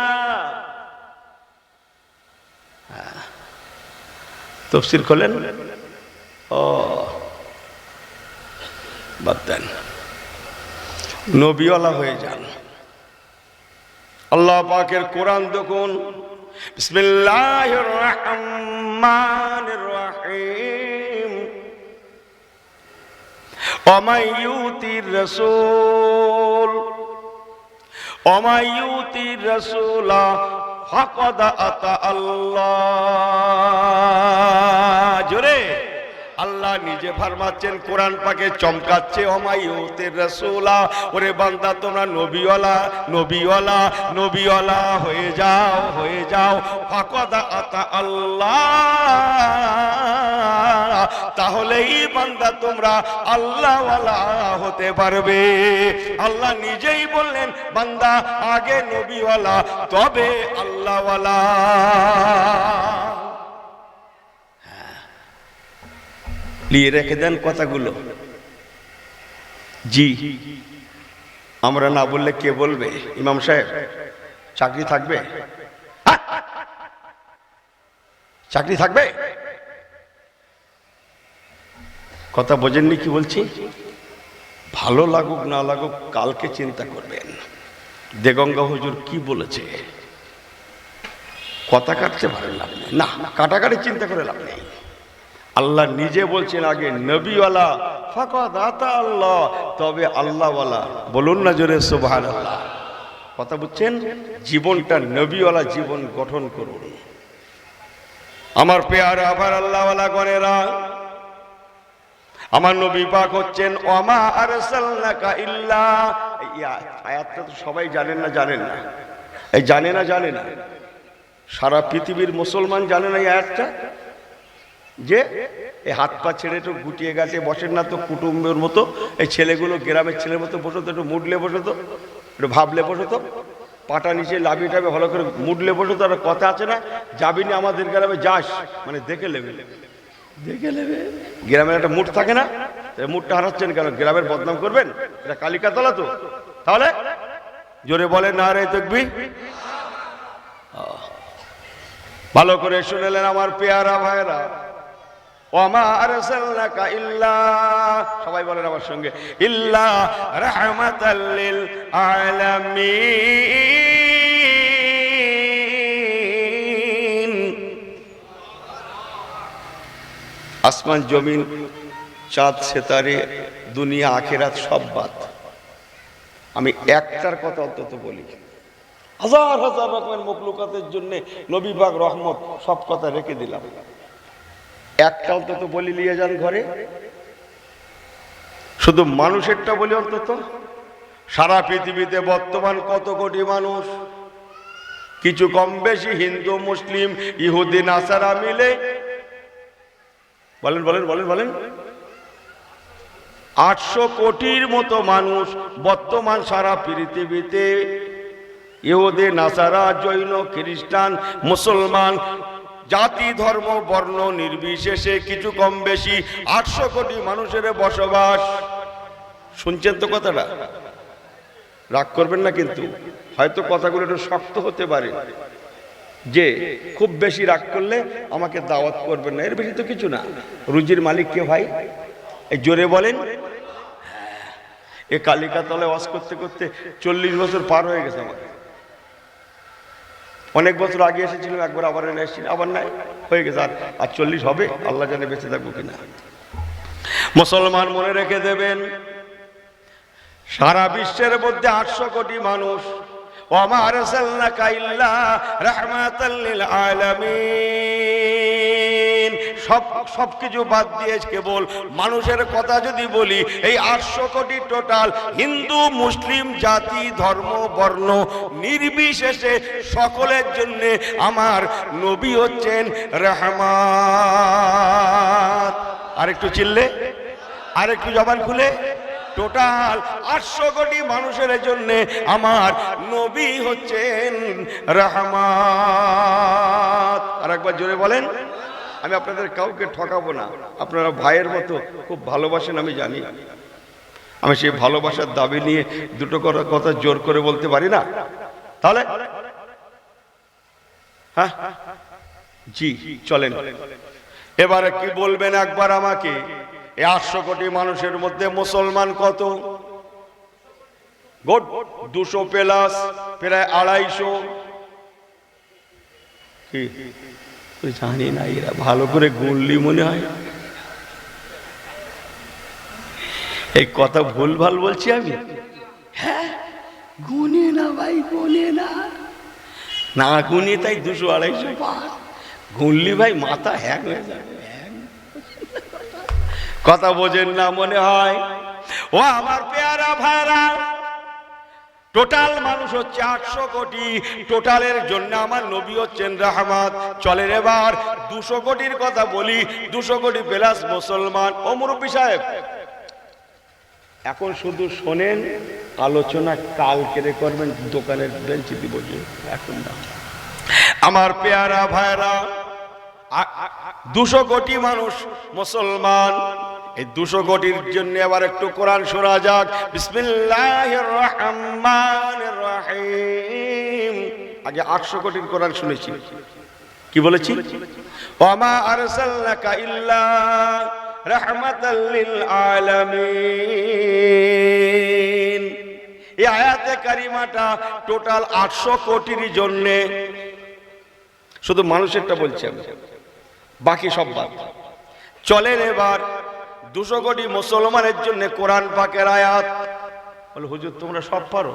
তাফসীর করলেন, ও বাদ দেন, নবীওয়ালা হয়ে যান। আল্লাহ পাকের কোরআন দেখুন, বিসমিল্লাহির রহমানির রহিম, ওয়ামান ইউতির রাসূলা ফাকাদ আতা আল্লাহ। জোরে আল্লাহ নিজে ফরমাচ্ছেন, কোরআন পাকে চমকাচ্ছে, ওমাইউতির রাসূলা, ওরে বান্দা তোমরা নবীওয়ালা হয়ে যাও, ফাকাদ আতা আল্লাহ, তাহলেই বান্দা তোমরা আল্লাহওয়ালা হতে পারবে। আল্লাহ নিজেই বললেন, বান্দা আগে নবীওয়ালা তবে আল্লাহওয়ালা। লিয়ে রেখে দেন কথাগুলো। জি, আমরা না বললে কে বলবে? ইমাম সাহেব, চাকরি থাকবে? চাকরি থাকবে? কথা বোঝেননি কি বলছি? ভালো লাগুক না লাগুক কালকে চিন্তা করবেন দেগঙ্গা হুজুর কি বলেছে। কথা কাটতে পারেন লাভ নেই, না কাটাকাটি চিন্তা করে লাভ নেই। আল্লাহ নিজে বলছেন আগে নবীওয়ালা ফাকাদ আতা আল্লাহ, তবে আল্লাহওয়ালা। বলুন না জোরে সুবহানাল্লাহ। কথা বুঝছেন? জীবনটা নবীওয়ালা জীবন গঠন করুন। আমার পেয়ারা আবার আল্লাহওয়ালা গণেরা, আমার নবী পাক হচ্ছেন ওয়ামা আরসালনাকা ইল্লা, এই আয়াতটা তো সবাই জানেন না? এই জানে না সারা পৃথিবীর মুসলমান জানে না এই আয়াতটা, যে এই হাত পা ছেড়ে একটু গুটিয়ে গাছে বসেন না তো কুটুম্বের মতো। এই ছেলেগুলো গ্রামের ছেলের মতো বসতো, একটু মুডলে বসতো, একটু ভাবলে বসতো, পাটা নিচে লাভিয়ে টাবে ভালো করে মুডলে বসতো। আর কথা আছে না, যাবি না আমাদের গ্রামে, যাস মানে দেখে নেবে। গ্রামের একটা মুড থাকে না, মুডটা হারাচ্ছেন কেন? গ্রামের বদনাম করবেন? এটা কালিকাতলা তো। তাহলে জোরে বলেন নারে তাকবীর। ভালো করে শুনেলেন আমার পেয়ারা ভাইরা, ওয়ামা আরসালনাকা ইল্লা, সবাই বলেন আমার সঙ্গে, ইল্লা রাহমাতাল লিল আলামিন। আসমান জমিন, চাঁদ সেতারে, দুনিয়া আখিরাত সব বাদ, আমি একটার কথা অন্তত বলি। হাজার হাজার রকমের মখলুকাতের জন্য নবী পাক রহমত, সব কথা রেখে দিলাম, একটা অন্তত বলি নিয়ে যান ঘরে। শুধু মানুষেরটা বলি অন্তত। সারা পৃথিবীতে বর্তমান কত কোটি মানুষ? কিছু কম বেশি হিন্দু, মুসলিম, ইহুদি, নাসারা মিলে বলেন 800 কোটির মতো মানুষ বর্তমান সারা পৃথিবীতে। ইহুদি, নাসারা, জৈন, খ্রিস্টান, মুসলমান, জাতি, ধর্ম, বর্ণ নির্বিশেষে কিছু কম বেশি 800 কোটি মানুষের বসবাস। শুনছেন তো কথাটা? রাগ করবেন না কিন্তু, হয়তো কথাগুলো একটু শক্ত হতে পারে, যে খুব বেশি রাগ করলে আমাকে দাওয়াত করবেন না, এর বেশি তো কিছু না। রুজির মালিক কে ভাই? এই জোরে বলেন। এ কালিকাতলায় ওয়াজ করতে করতে 40 বছর পার হয়ে গেছে আমার। অনেক বছর আগে এসেছিলাম একবার, আবার এসেছি, আবার নাই, হয়ে গেছে। আর 40 হবে, আল্লাহ জানে বেঁচে থাকবো কিনা। মুসলমান মনে রেখে দেবেন, সারা বিশ্বের মধ্যে 800 কোটি মানুষ। ওয়ামা আরসালনাকা ইল্লা রাহমাতাল লিল আলামিন। সবকিছু বাদ দিয়ে কেবল মানুষের কথা যদি বলি, এই 800 কোটি টোটাল হিন্দু, মুসলিম, জাতি, ধর্ম, বর্ণ নির্বিশেষে সকলের জন্য আমার নবী হচ্ছেন রহমত। আরেকটু চিল্লে, আরেকটু জবান খুলে, টোটাল 800 কোটি মানুষের জন্য আমার নবী হচ্ছেন রহমত। আর একবার জোরে বলেন। আমি আপনাদের কাউকে ঠকাবো না, আপনারা ভাইয়ের মতো খুব ভালোবাসেন আমি জানি, আমি সেই ভালোবাসার দাবি নিয়ে দুটো কথা জোর করে বলতে পারি না? তাহলে হ্যাঁ, জি চলেন। এবারে কি বলবেন একবার আমাকে, এই 800 কোটি মানুষের মধ্যে মুসলমান কত? 200 প্লাস, প্রায় 250। কি জানি না, এরা ভালো করে গুনলি মনে হয়। এই কথা ভুল ভাল বলছি আমি? হ্যাঁ, গুনে না ভাই, গুনে না, না গুনে তাই 200-250 পার গুনলি ভাই মাথা হ্যাং হয়ে যাবে। কথা বোঝেন না মনে হয়। ও আমার পেয়ারা ভাইরা, টোটাল মানুষ হচ্ছে 800 কোটি। টোটালের জন্য আমার নবী হচ্ছেন রহমত। চলেন এবার 200 কোটির কথা বলি। 200 কোটি প্লাস মুসলমান। ও মুরব্বী সাহেব, এখন শুধু শোনেন, আলোচনা কালকে করবেন, দোকানের বেঞ্চিতে বসে, এখন না। আমার পেয়ারা ভাইরা, 200 কোটি মানুষ মুসলমান। এই 200 কোটির জন্য আবার একটু কোরআন শোনা যাক। বিসমিল্লাহির রহমানির রহিম। আগে 800 কোটির কোরআন শুনেছি, কি বলেছি? ওয়ামা আরসালনাকা ইল্লা রাহমাতাল লিল আলামিন। এই আয়াতে কারিমাটা টোটাল 800 কোটির জন্য। শুধু মানুষেরটা বলছি আমি, বাকি সব বাদ। চলেন এবার 200 কোটি মুসলমানের জন্য কোরআন পাকের আয়াত। বলে হুজুর তোমরা সব পারো,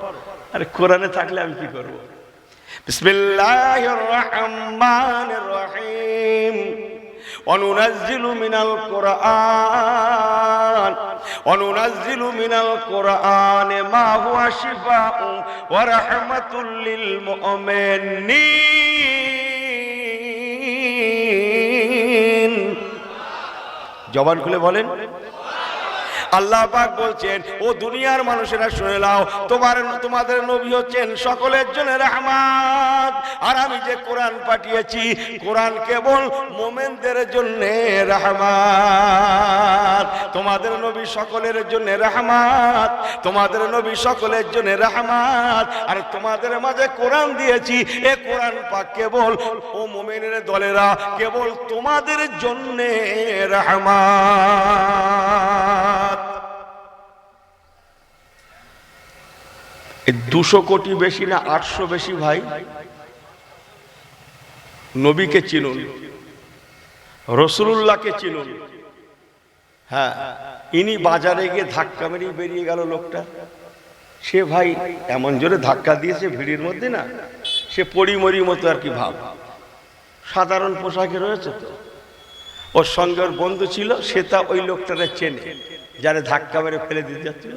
আরে কোরআনে থাকলে আমি কি করব? বিসমিল্লাহির রহমানির রহিম। অনুনাজ্জিলু মিনাল কুরআন, অনুনাজ্জিলু মিনাল কুরআনে মা হুয়া শিফাউ ওয়া রাহমাতুল লিল মুমিনিন। জবান খুলে বলেন। আল্লাহ পাক বলছেন, ও দুনিয়ার মানুষেরা শুনে নাও, তোমাদের নবী হচ্ছেন সকলের জন্য রহমত। আর আমি যে কোরআন পাঠিয়েছি, কোরআন কেবল মুমিনদের জন্য রহমত। তোমাদের নবী সকলের জন্য রহমত, তোমাদের নবী সকলের জন্য রহমত। আর তোমাদের মাঝে কোরআন দিয়েছি, এ কোরআন পাক কেবল ও মুমিনের দলেরা, কেবল তোমাদের জন্য রহমত। 200 কোটি বেশি না 800 বেশি ভাই? নবীকে চিনুন, রাসূলুল্লাহকে চিনুন। হ্যাঁ, ইনি বাজারে গিয়ে ধাক্কা মেরে বেরিয়ে গেল লোকটা। সে ভাই এমন জোরে ধাক্কা দিয়েছে ভিড়ের মধ্যে, না সে পরিমরি মতো আর কি ভাব, সাধারণ পোশাকে রয়েছে তো। ওর সঙ্গে ওর বন্ধু ছিল, সে তা ওই লোকটারে চেনে, যারে ধাক্কা মেরে ফেলে দিতে যাচ্ছে।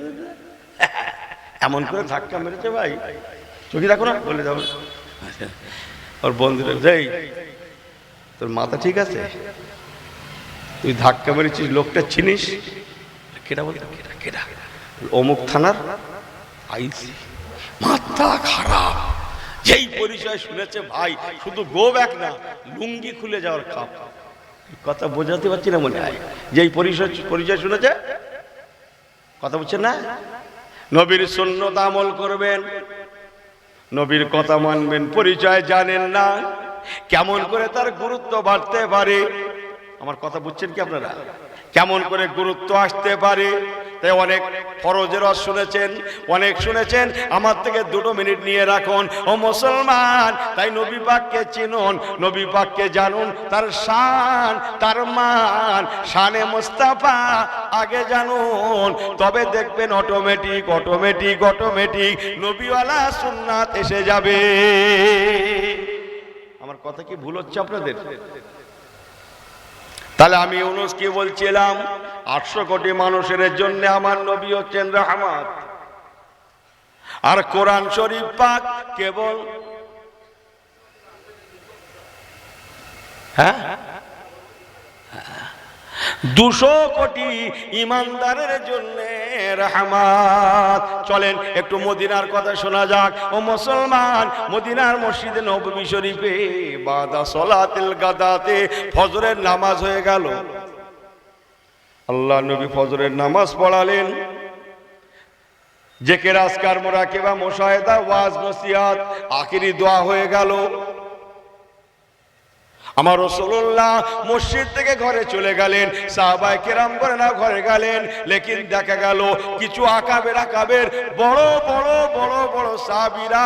এমন করে ধাক্কা মেরেছে ভাই, চোখে দেখো না, বলে যাবো। ওর বন্ধুরা, যাই তোর মাথা ঠিক আছে? তুই ধাক্কা মেরেছিস, লোকটা চিনিস? কেডা বলতো? কেডা? অমুক থানার আইসি। মাথা খারাপ। যেই পরিচয় শুনেছে ভাই, শুধু গো ব্যাক না, লুঙ্গি খুলে যাওয়ার খাপ। কথা বোঝাতে পারছি না মনে হয়। যেই পরিচয় শুনেছে, কথা বুঝছেন না? নবীর সুন্নাত আমল করবেন, নবীর কথা মানবেন। পরিচয় জানেন না, কেমন করে তার গুরুত্ব বাড়তে পারে। আমার কথা বুঝছেন কি আপনারা? কেমন করে গুরুত্ব আসতে পারে। তাই অনেক ফরজের ওয়াজ শুনেছেন, অনেক শুনেছেন। আমার থেকে 2 মিনিট নিয়ে রাখুন। ও মুসলমান, তাই নবী পাককে চিনুন, নবী পাককে জানুন, তার শান, তার মান, শানে মুস্তাফা আগে জানুন। তবে দেখবেন অটোমেটিক নবীওয়ালা সুন্নাত এসে যাবে। আমার কথা কি ভুল হচ্ছে আপনাদের? তাহলে আমি ইউনূস কি বলছিলাম? 800 কোটি মানুষের জন্য আমার নবী হচ্ছেন রহমত। আর কোরআন শরীফ পাক কেবল 200 কোটি ইমানদারের জন্য রহমত। চলেন একটু মদিনার কথা শোনা যাক। ও মুসলমান, মদিনার মসজিদে নববী শরীফে বাদা সলাতিল গাদাতে ফজরের নামাজ হয়ে গেল। আল্লাহ নবী ফজরের নামাজ পড়ালেন। জেকের, আজকার, মুরাকিবা, মুশাহেদা, ওয়াজ, নসিহত, আখিরি দোয়া হয়ে গেল। আমার রাসূলুল্লাহ মসজিদ থেকে ঘরে চলে গেলেন, সাহাবায়ে কেরাম করে না ঘরে গেলেন। লেকিন দেখা গেল কিছু আকাবের বড় বড় বড় বড় সাহাবীরা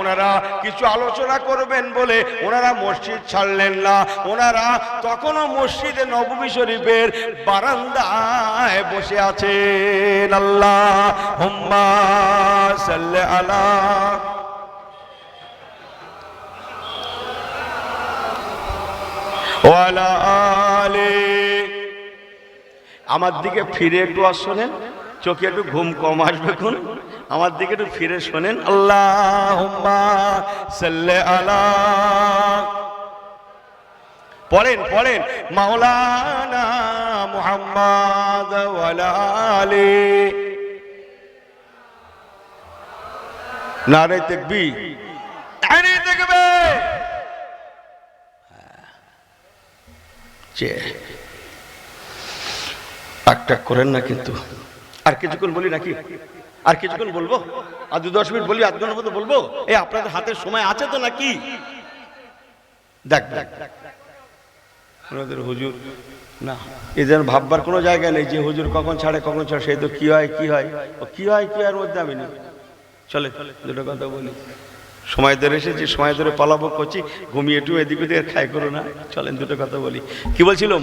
ওনারা কিছু আলোচনা করবেন বলে ওনারা মসজিদ ছাড়লেন না। ওনারা তখনও মসজিদে নববী শরীফের বারান্দায় বসে আছেন। আল্লাহুম্মা সাল্লি আলা ওয়ালা আলে। আমার দিকে ফিরে একটু শোনেন, চোখে একটু ঘুম কম আসবে কোন, আমার দিকে একটু ফিরে শোনেন। আল্লাহুম্মা সাল্লি আলা, পড়েন পড়েন, মাওলানা মুহাম্মদ ওয়ালা আলে। নারে তাকবীর, নারে তাকবীর। টাক করেন না কিন্তু। আর কিছুক্ষণ বলি নাকি? আর কিছুক্ষণ বলবো? আর 2-10 মিনিট বলি, আধ ঘন্টার মতো বলবো? এই আপনাদের হাতের সময় আছে তো নাকি? দেখ দেখ আপনাদের হুজুর না, এদের ভাববার কোনো জায়গা নেই যে হুজুর কখন ছাড়ে কখন ছাড়ে, সেই তো কি হয় কি হয় ও কি হয় কি হয় মধ্যে আমি নেই। চলে দুটো কথা বলি, সময় ধরে এসেছি, সময় ধরে পালাবো করছি, ঘুমিয়ে একটু এদিক ওদিকে খাই করো না। চলেন দুটো কথা বলি। কি বলছিলাম?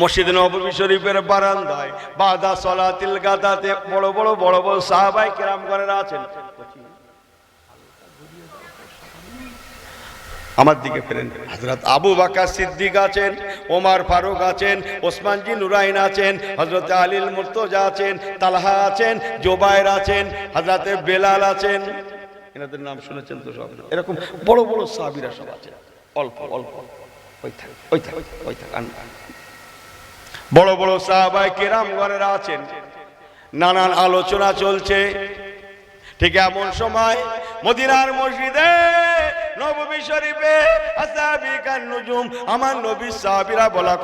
মসজিদ নববী শরীফের বারান্দায় বাদা সলাতিল গাদাতে বড় বড় বড় বড় সাহাবায়ে কেরাম গণেরা আছেন। আমার দিকে ফেরেন। হযরত আবু বকর সিদ্দিক আছেন, ওমর ফারুক আছেন, ওসমান জি নুরাইন আছেন, হযরত আলীল মুর্তজা আছেন, তালহা আছেন, জুবায়ের আছেন, হযরত বেলাল আছেন। এনাদের নাম শুনেছেন তো সব। এরকম বড় বড় সাহাবীরা সব আছেন। অল্প অল্প ওই থাক বড় বড় সাহাবায়ে কেরাম গণেরা আছেন। নানান আলোচনা চলছে। ঠিক এমন সময় মদিনার মসজিদে নববী শরীফে আসহাবিকান নুজুম, আমার নবী সাহাবীরা বলা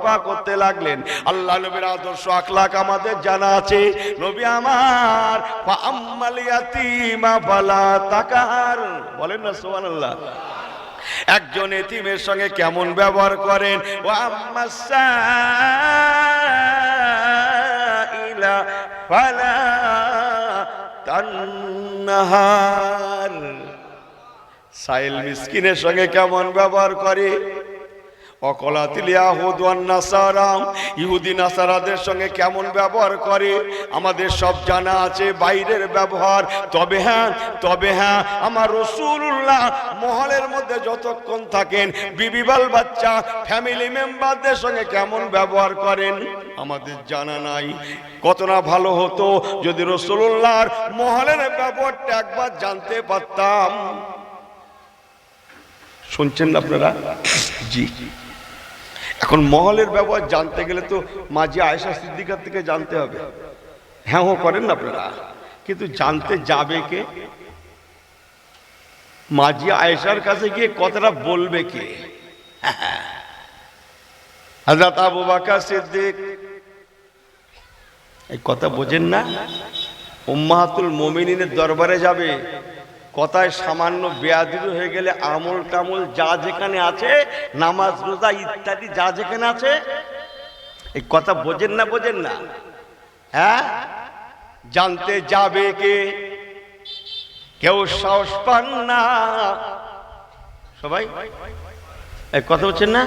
কয়া করতে লাগলেন। আল্লাহ নবীর আদর্শ আখলাক আমাদের জানা আছে। নবী আমার ফা আম্মাল ইয়াতীমা ফালা তাকাহার, বলেন না সুবহানাল্লাহ। একজন এতিমের সঙ্গে কেমন ব্যবহার করেন। ওয়া আম্মাস সাইলা ফালা তানহার, সাইল মিসকিনের সঙ্গে কেমন ব্যবহার করে। অকলাতিল ইয়াহুদ ওয়ান নাসারা, ইহুদি নাসারাদের সঙ্গে কেমন ব্যবহার করে আমাদের সব জানা আছে, বাইরের ব্যবহার। তবে হ্যাঁ আমার রাসূলুল্লাহ মহলের মধ্যে যতক্ষণ থাকেন বিবি বাল বাচ্চা ফ্যামিলি মেম্বারদের সঙ্গে কেমন ব্যবহার করেন আমাদের জানা নাই। কত না ভালো হতো যদি রাসূলুল্লাহর মহলের ব্যবহারটা একবার জানতে পারতাম। শুনছেন না আপনারা? জি। এখন মহলের ব্যবহার জানতে গেলে তো মাঝি আয়েশা সিদ্দিকার থেকে জানতে হবে। হ্যাঁ হো করেন না আপনারা, কিন্তু জানতে যাবে কে? মাঝি আয়েশার কাছে গিয়ে কথাটা বলবে কে? হযরত আবু বকর সিদ্দিক। এই কথা বোঝেন না? উম্মাহাতুল মুমিনিনের দরবারে যাবে, কথায় সামান্য বেয়াদবি হয়ে গেলে আমল টামল যা যেখানে আছে, নামাজ রোজা ইত্যাদি যা যেখানে আছে, এই কথা বোঝেন না? হ্যাঁ, জানতে যাবে কে? কেউ সাহস পান না সবাই। এই কথা হচ্ছেন না?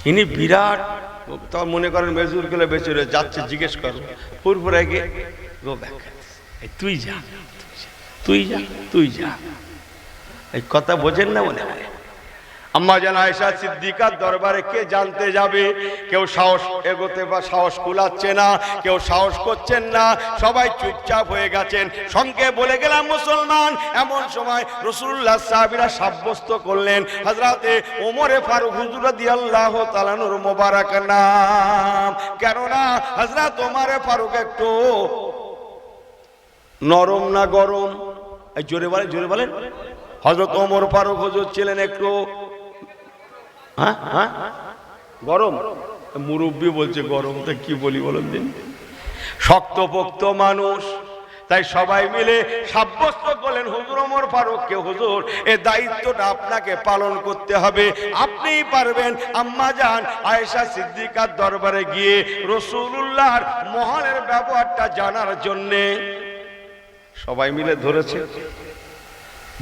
ইনি বিরাট, তখন মনে করেন মেজুর গেলে বেচুরে যাচ্ছে, জিজ্ঞেস করো ফুরফুরে গিয়ে গো ব্যাক, তুই যা এই কথা বোঝেন না মনে হয়। আম্মা জান আয়েশা সিদ্দিকার দরবারে কে জানতে যাবে? কেউ সাহস এগোতে বা সাহস কুলাচ্ছে না, কেউ সাহস করছেন না, সবাই চুপচাপ হয়ে গেছেন। সঙ্গে বলে গেলাম মুসলমান। এমন সময় রাসূলুল্লাহ সাহাবীরা সাব্যস্ত করলেন হযরতে ওমরে ফারুক হুজুর রাদিয়াল্লাহু তাআলা নূর মোবারক নাম। কেননা হযরত ওমরে ফারুক একটু নরম না গরম? এই জোরে বলেন। হযরত ওমর ফারুক হুজুর ছিলেন একটু গরম। মুরব্বী বলছে গরম, তা কি বলি বলেন দিন। শক্তপোক্ত মানুষ। তাই সবাই মিলে সাব্যস্ত করলেন হুজুর ওমর ফারুককে, হুজুর এই দায়িত্বটা আপনাকে পালন করতে হবে, আপনিই পারবেন। আম্মা জান আয়েশা সিদ্দিকার দরবারে গিয়ে রাসূলুল্লাহর মহলের ব্যবহারটা জানার জন্যে সবাই মিলে ধরেছে।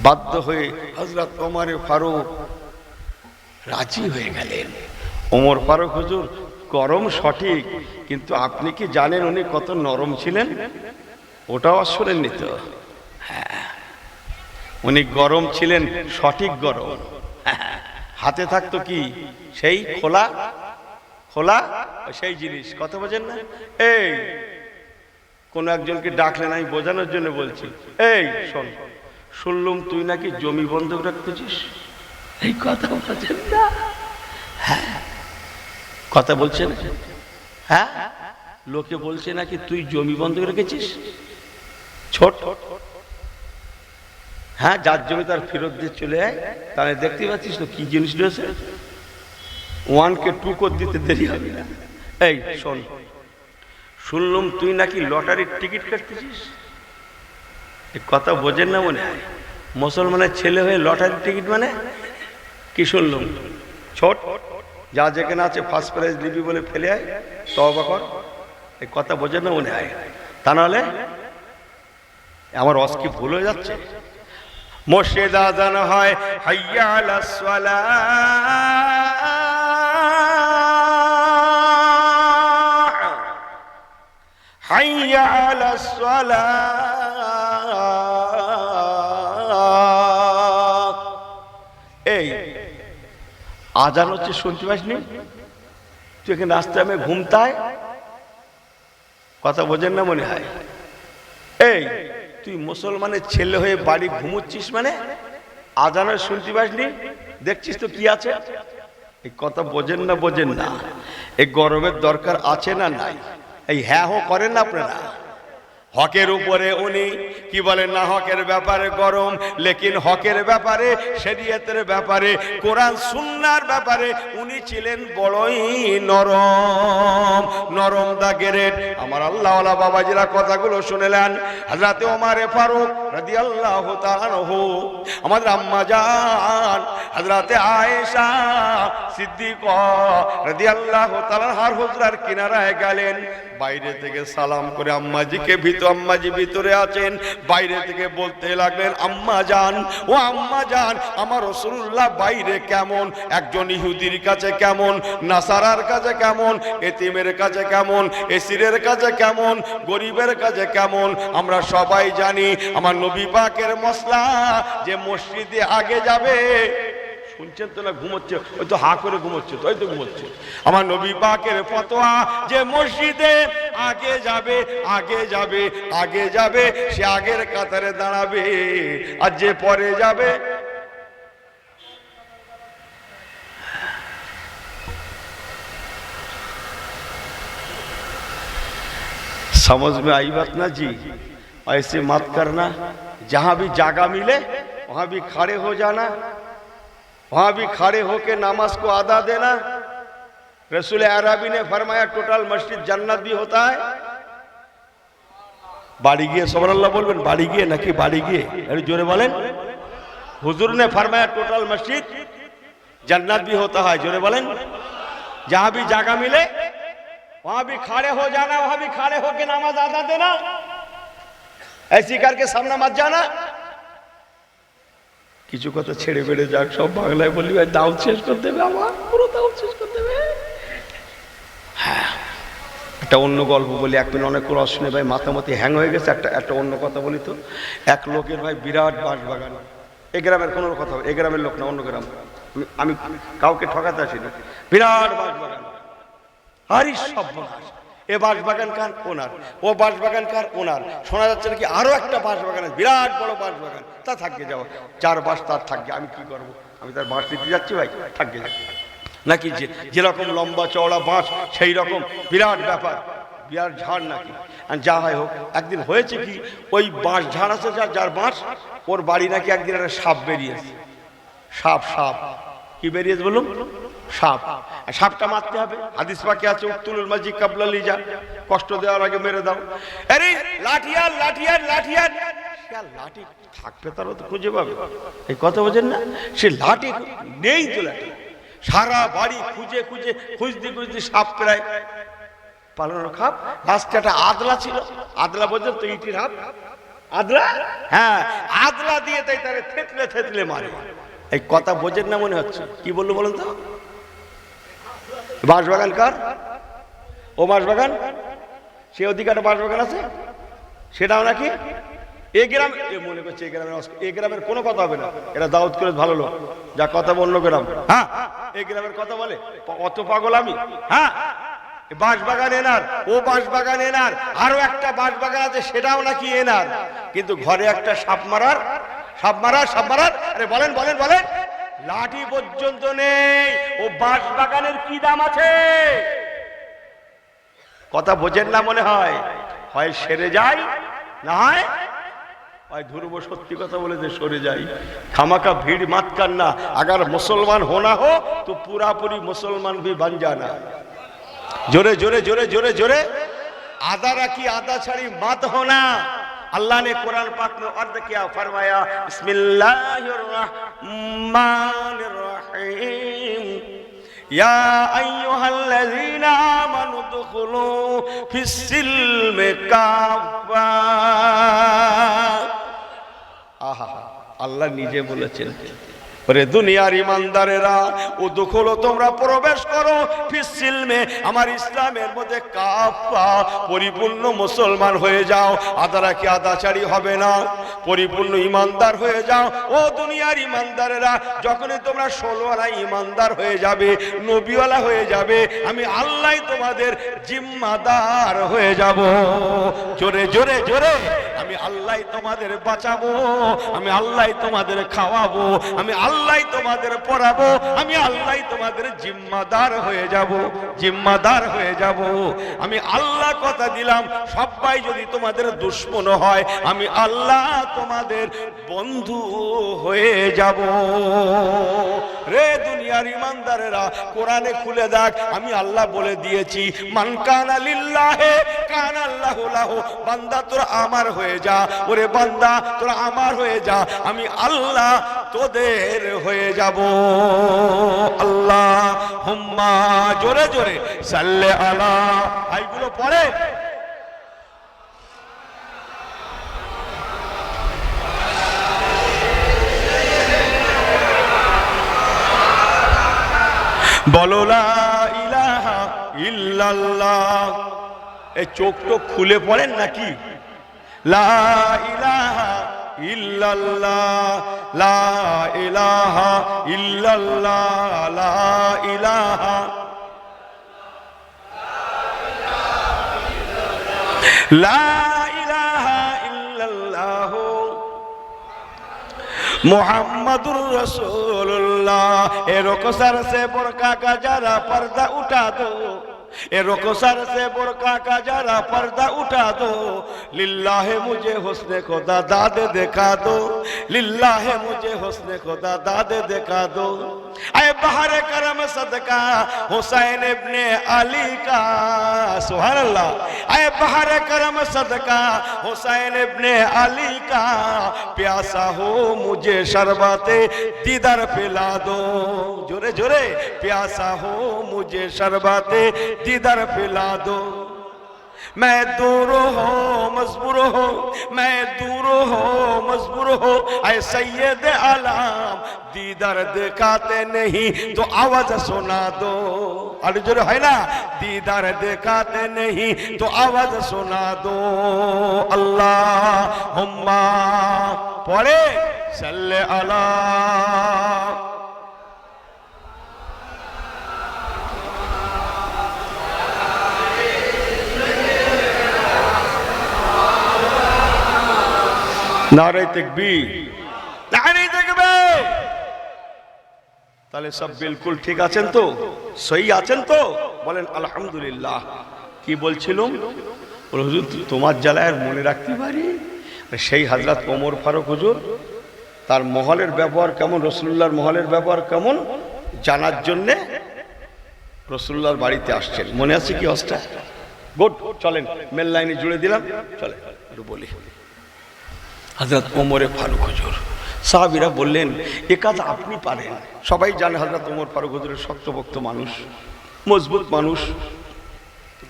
বাধ্য হয়ে হযরত ওমর ফারুক রাজি হয়ে গেলেন। ওমর ফারুক, হুজুর গরম সঠিক, কিন্তু আপনি কি জানেন উনি কত নরম ছিলেন? ওটাও শোনেননি তো? হ্যাঁ, উনি গরম ছিলেন, সঠিক গরম। হাতে থাকতো কি সেই খোলা খোলা সেই জিনিস, কথা বোঝেন না? এই কোন একজনকে ডাকলেন, আমি বোঝানোর জন্য বলছি, এই শোন, শুনলুম তুই নাকি জমি বন্ধক রাখতেছিস। এই কথা বোঝেন না? হ্যাঁ, কথা বলছেন? হ্যাঁ, লোকে বলছে নাকি তুই জমি বন্ধক রেখেছিস। ছোট, হ্যাঁ, যার জমি তার ফেরত দিয়ে চলে আয়। তাহলে দেখতে পাচ্ছিস তো কি জিনিস রয়েছে, 1কে 2 করে দিতে দেরি হবে না। এই শোন, শুনলাম তুই নাকি লটারির টিকিট কাটতেছিস। এই কথা বোঝেন না মনে হয়? মুসলমানের ছেলে হয়ে লটারির টিকিট মানে কি শুনলাম? ছোট, যা যেখানে আছে ফার্স্ট প্রাইজ নিবি বলে ফেলে আয়, তওবা কর। এই কথা বোঝেন না মনে হয়? তা নাহলে আমার অস্কি ভুল হয়ে যাচ্ছে। মসজিদ আযান হয়, হাইয়া আলাস সালাহ, হাইয়া আলাস সালাহ। এই আজান হচ্ছে, শুনতে পাসনি? তুই এখানে রাস্তায় আমি ঘুমতায়, কথা বোঝেন না মনে হয়? এই তুই মুসলমানের ছেলে হয়ে বাড়ি ঘুমুচ্ছিস মানে আজানের শুনতে পাসনি? দেখছিস তো কি আছে। এই কথা বোঝেন না, বোঝেন না? এই গরমের দরকার আছে না নাই? এই হ্যাঁ হো করেন না আপনারা? হকের উপরে উনি কি বলেন না, হকের ব্যাপারে গরম, লেকিন হকের ব্যাপারে, শরীয়তের ব্যাপারে, কোরআন সুন্নাহর ব্যাপারে উনি ছিলেন বড়ই নরম, নরম দাগের। আমার আল্লাহওয়ালা বাবাজিরা কথাগুলো শুনেলেন। হযরত ওমর ফারুক রাদিয়াল্লাহু তাআলা আনহু, আমাদের আম্মা জান হযরত আয়েশা সিদ্দিকা রাদিয়াল্লাহু তাআলা আনহার হুজরার কিনারায় গেলেন। বাইরে থেকে সালাম করে আম্মাজিকে, আম্মাজি ভিতরে আছেন, বাইরে থেকে বলতে লাগলেন, আম্মা জান, ও আম্মা জান, আমার রাসূলুল্লাহ বাইরে কেমন, একজন ইহুদির কাছে কেমন, নাসারার কাছে কেমন, এতিমের কাছে কেমন, এসিরের কাছে কেমন, গরিবের কাছে কেমন, আমরা সবাই জানি। আমার নবী পাকের মসলা যে মসজিদে আগে যাবে, শুনছেন তো না? ঘুমোচ্ছে, ওই তো হা করে ঘুমোচ্ছে, তো ওই তো ঘুমোচ্ছে। আমার নবী পাকের ফতোয়া যে মসজিদে আগে যাবে, আগে যাবে, আগে যাবে, সে আগের কাতারে দাঁড়াবে, আর যে পরে যাবে। समझ में आई बात ना जी? ऐसे मत करना, जहां भी जगह मिले वहां भी खड़े हो जाना, वहां भी खड़े होके नमाज को अदा देना। रसूल अरबी ने फरमाया टोटल मस्जिद जन्नत भी होता है। बाड़ी गए सुबहानअल्लाह बोलबेन, बाड़ी गए नाकि बाड़ी गए अरे जोरे बोलें। हुजूर ने फरमाया टोटल मस्जिद जन्नत भी होता है, जोरे बोलें। जहां भी जगह मिले वहां भी खड़े हो जाना, वहां भी खड़े होके नमाज अदा देना, ऐसी करके सामने मत जाना। কিছু কথা ছেড়ে বেড়ে যাক, সব বাংলায় বলি, ভাই দাও শেষ করে দেবে, আমার পুরো দাও শেষ করে দেবে। হ্যাঁ, একটা অন্য গল্প বলি, এক মিনিট, অনেক করে শুনে ভাই মাথামতি হ্যাং হয়ে গেছে। একটা অন্য কথা বলি তো। এক লোকের ভাই বিরাট বাঁশ বাগান, এ গ্রামের কোনো কথা, এ গ্রামের লোক না, অন্য গ্রাম, আমি কাউকে ঠকাতে আসিনি। বিরাট বাঁশ বাগান, আরে সর্বনাশ, এ বাঁশ বাগান কার? ওনার। ও বাঁশ বাগান কার? ওনার। শোনা যাচ্ছে নাকি আরো একটা বাঁশ বাগান আছে, বিরাট বড় বাঁশ বাগান, তা থাকবে যাওয়া, চার বাঁশ তার থাকবে। আমি কি করবো? আমি তার বাঁশ দিতে যাচ্ছি ভাই, থাকবে যাবে নাকি? যেরকম লম্বা চওড়া বাঁশ সেই রকম বিরাট ব্যাপার, বিরাট ঝাড় নাকি। আর যা হয় হোক, একদিন হয়েছে কি, ওই বাঁশ ঝাড় আছে যার বাঁশ, ওর বাড়ি নাকি একদিন একটা সাপ বেরিয়েছে। সাপ কি বেরিয়েছে বলুন? সাপ, সাপটা মারতে হবে। হাদিস পাকে আছে উক্তুলুল মাজি কাবলা লিজা, কষ্ট দেওয়ার আগে মেরে দাও। আরে লাঠিয়ার লাঠিয়ার লাঠিয়ার, লাঠি থাকবে তারও তো খুঁজে পাবে, এই কথা বোঝেন না? সে লাঠি নেই তো, লাঠি সারা বাড়ি খুঁজে খুঁজে খুঁজতে খুঁজতে সাপ প্রায় পালানোর খাপ। লাস্টে একটা আদলা ছিল, আদলা বোঝেন তো, ইটির হাত আদলা, হ্যাঁ আদলা দিয়ে তাই তারে থেতলে থেতলে মারে। এই কথা বোঝেন না মনে হচ্ছে? কি বললো বলুন তো? বাঁশবাগান কার? ও বাঁশবাগান, সে অধিকারে বাঁশবাগান আছে, সেটাও নাকি এ গ্রাম। মনে করছে এ গ্রামের কোনো কথা হবে না, এরা দাউদ করে ভালো লোক, যা কথা বললো গ্রাম, হ্যাঁ এই গ্রামের কথা বলে, অত পাগল আমি? হ্যাঁ বাঁশবাগান এনার, ও বাঁশবাগান এনার, আরো একটা বাঁশবাগান আছে সেটাও নাকি এনার, কিন্তু ঘরে একটা সাপ মারার, সাপ মারার, সাপ মারার, আরে বলেন বলেন বলেন, লাঠি পর্যন্ত নেই। ও বাঁশবাগানের কি দাম আছে? কথা বোঝেন না মনে হয়? হয় সেরে যায়, না হয় ধ্রুব সত্যি কথা বলে যে সরে যাই। খামাকা ভিড় मत करना, अगर मुसलमान होना हो तो पूरा पूरी मुसलमान भी बन जाना। जोरे जोरे जोरे जोरे जोरे, आधा रखी आधा छड़ी मत होना। अल्लाह ने कुरान पाक में अर्ज किया, फरमाया बिस्मिल्लाहिर्रहमानिर्रहीम, या अय्युहल्लज़ीना आमनू दुखुलू फिस्सिल्मि काफ़ा। आहा, अल्लाह নিজে বলেছেন, ওরে দুনিয়ার ইমানদারেরা, ও দুখলো তোমরা প্রবেশ করো ফিসিলমে, আমার ইসলামের মধ্যে কাফা, পরিপূর্ণ মুসলমান হয়ে যাও। আদারা কি আদাচারী হবে না, পরিপূর্ণ ইমানদার হয়ে যাও। ও দুনিয়ার ইমানদারেরা, যখনই তোমরা 16 আনা ইমানদার হয়ে যাবে, নবীওয়ালা হয়ে যাবে, আমি আল্লাহ তোমাদের জিম্মাদার হয়ে যাব। জোরে জোরে জোরে, আমি আল্লাহ তোমাদের বাঁচাবো, আমি আল্লাহ তোমাদের খাওয়াবো, আমি আল্লাহ তোমাদের পড়াবো, আমি আল্লাহ তোমাদের জিম্মাদার হয়ে যাব, জিম্মাদার হয়ে যাব। আমি আল্লাহ কথা দিলাম, সবাই যদি তোমাদের দুশমন হয়, আমি আল্লাহ তোমাদের বন্ধু হয়ে যাব। রে দুনিয়ার ইমানদারেরা, কোরআনে খুলে দেখ, আমি আল্লাহ বলে দিয়েছি, মান কানা লিল্লাহে কানা আল্লাহু লাহু। বান্দা তোরা আমার হয়ে যা, ওরে বান্দা তোরা আমার হয়ে যা, আমি আল্লাহ তোদের হয়ে যাব। আল্লাহুম্মা, জোরে জোরে সাল্লি আলা, এইগুলো পড়ে। বলো লা ইলাহা ইল্লাল্লাহ। এই চোখ টোক খুলে পড়েন নাকি? লা ইলাহা ইল্লাল্লাহ, লা ইলাহা ইল্লাল্লাহ, লা ইলাহা, লা ইলাহা ইল্লাল্লাহ मुहम्मदुर रसूलुल्लाह। ए रुको सर से बुरका का जरा पर्दा उठा दो, ए रुको सर से बुरका का जरा पर्दा उठा दो, लिल्लाह मुझे हुस्ने खुदा दाद दिखा दो, लिल्लाह मुझे हुस्ने खुदा दाद दिखा दो। ऐ बहर करम सदका हुसैन इब्ने अली का, सुभान अल्लाह। ऐ बहर करम सदका हुसैन इब्ने अली का, प्यासा हो मुझे शरबते दीदार पिला दो। जोरे जोरे, प्यासा हो मुझे शरबते दीदार पिला दो। मैं दूर हो मजबूर हो, मैं दूर हो मजबूर हो, ऐ सैयद आलम दीदार दिखाते नहीं तो आवाज सुना दो। अरे जो है ना, दीदार दिखाते नहीं तो आवाज सुना दो। अल्लाहुम्मा, पढ़े सल्ले अला। नारे तकबीर, नारे तकबीर। তাহলে সব বিলকুল ঠিক আছেন তো, সহি আছেন তো? বলেন আলহামদুলিল্লাহ। কি বলছিলাম? হুজুর তোমার জ্বালায় মনে রাখতে পারি সেই হযরত ওমর ফারুক হুজুর, তার মহলের ব্যবহার কেমন, রাসূলুল্লাহর মহলের ব্যবহার কেমন জানার জন্যে রাসূলুল্লাহর বাড়িতে আসছেন, মনে আছে কি অবস্থা? গুড, চলেন মেল লাইনে জুড়ে দিলাম, চলে একটু বলি। হযরত ওমরে ফারুক হুজুর, সাহাবীরা বললেন এ কাজ আপনি পারেন। সবাই জানে হযরত ওমর ফারুক হুজুরের শক্তপোক্ত মানুষ, মজবুত মানুষ।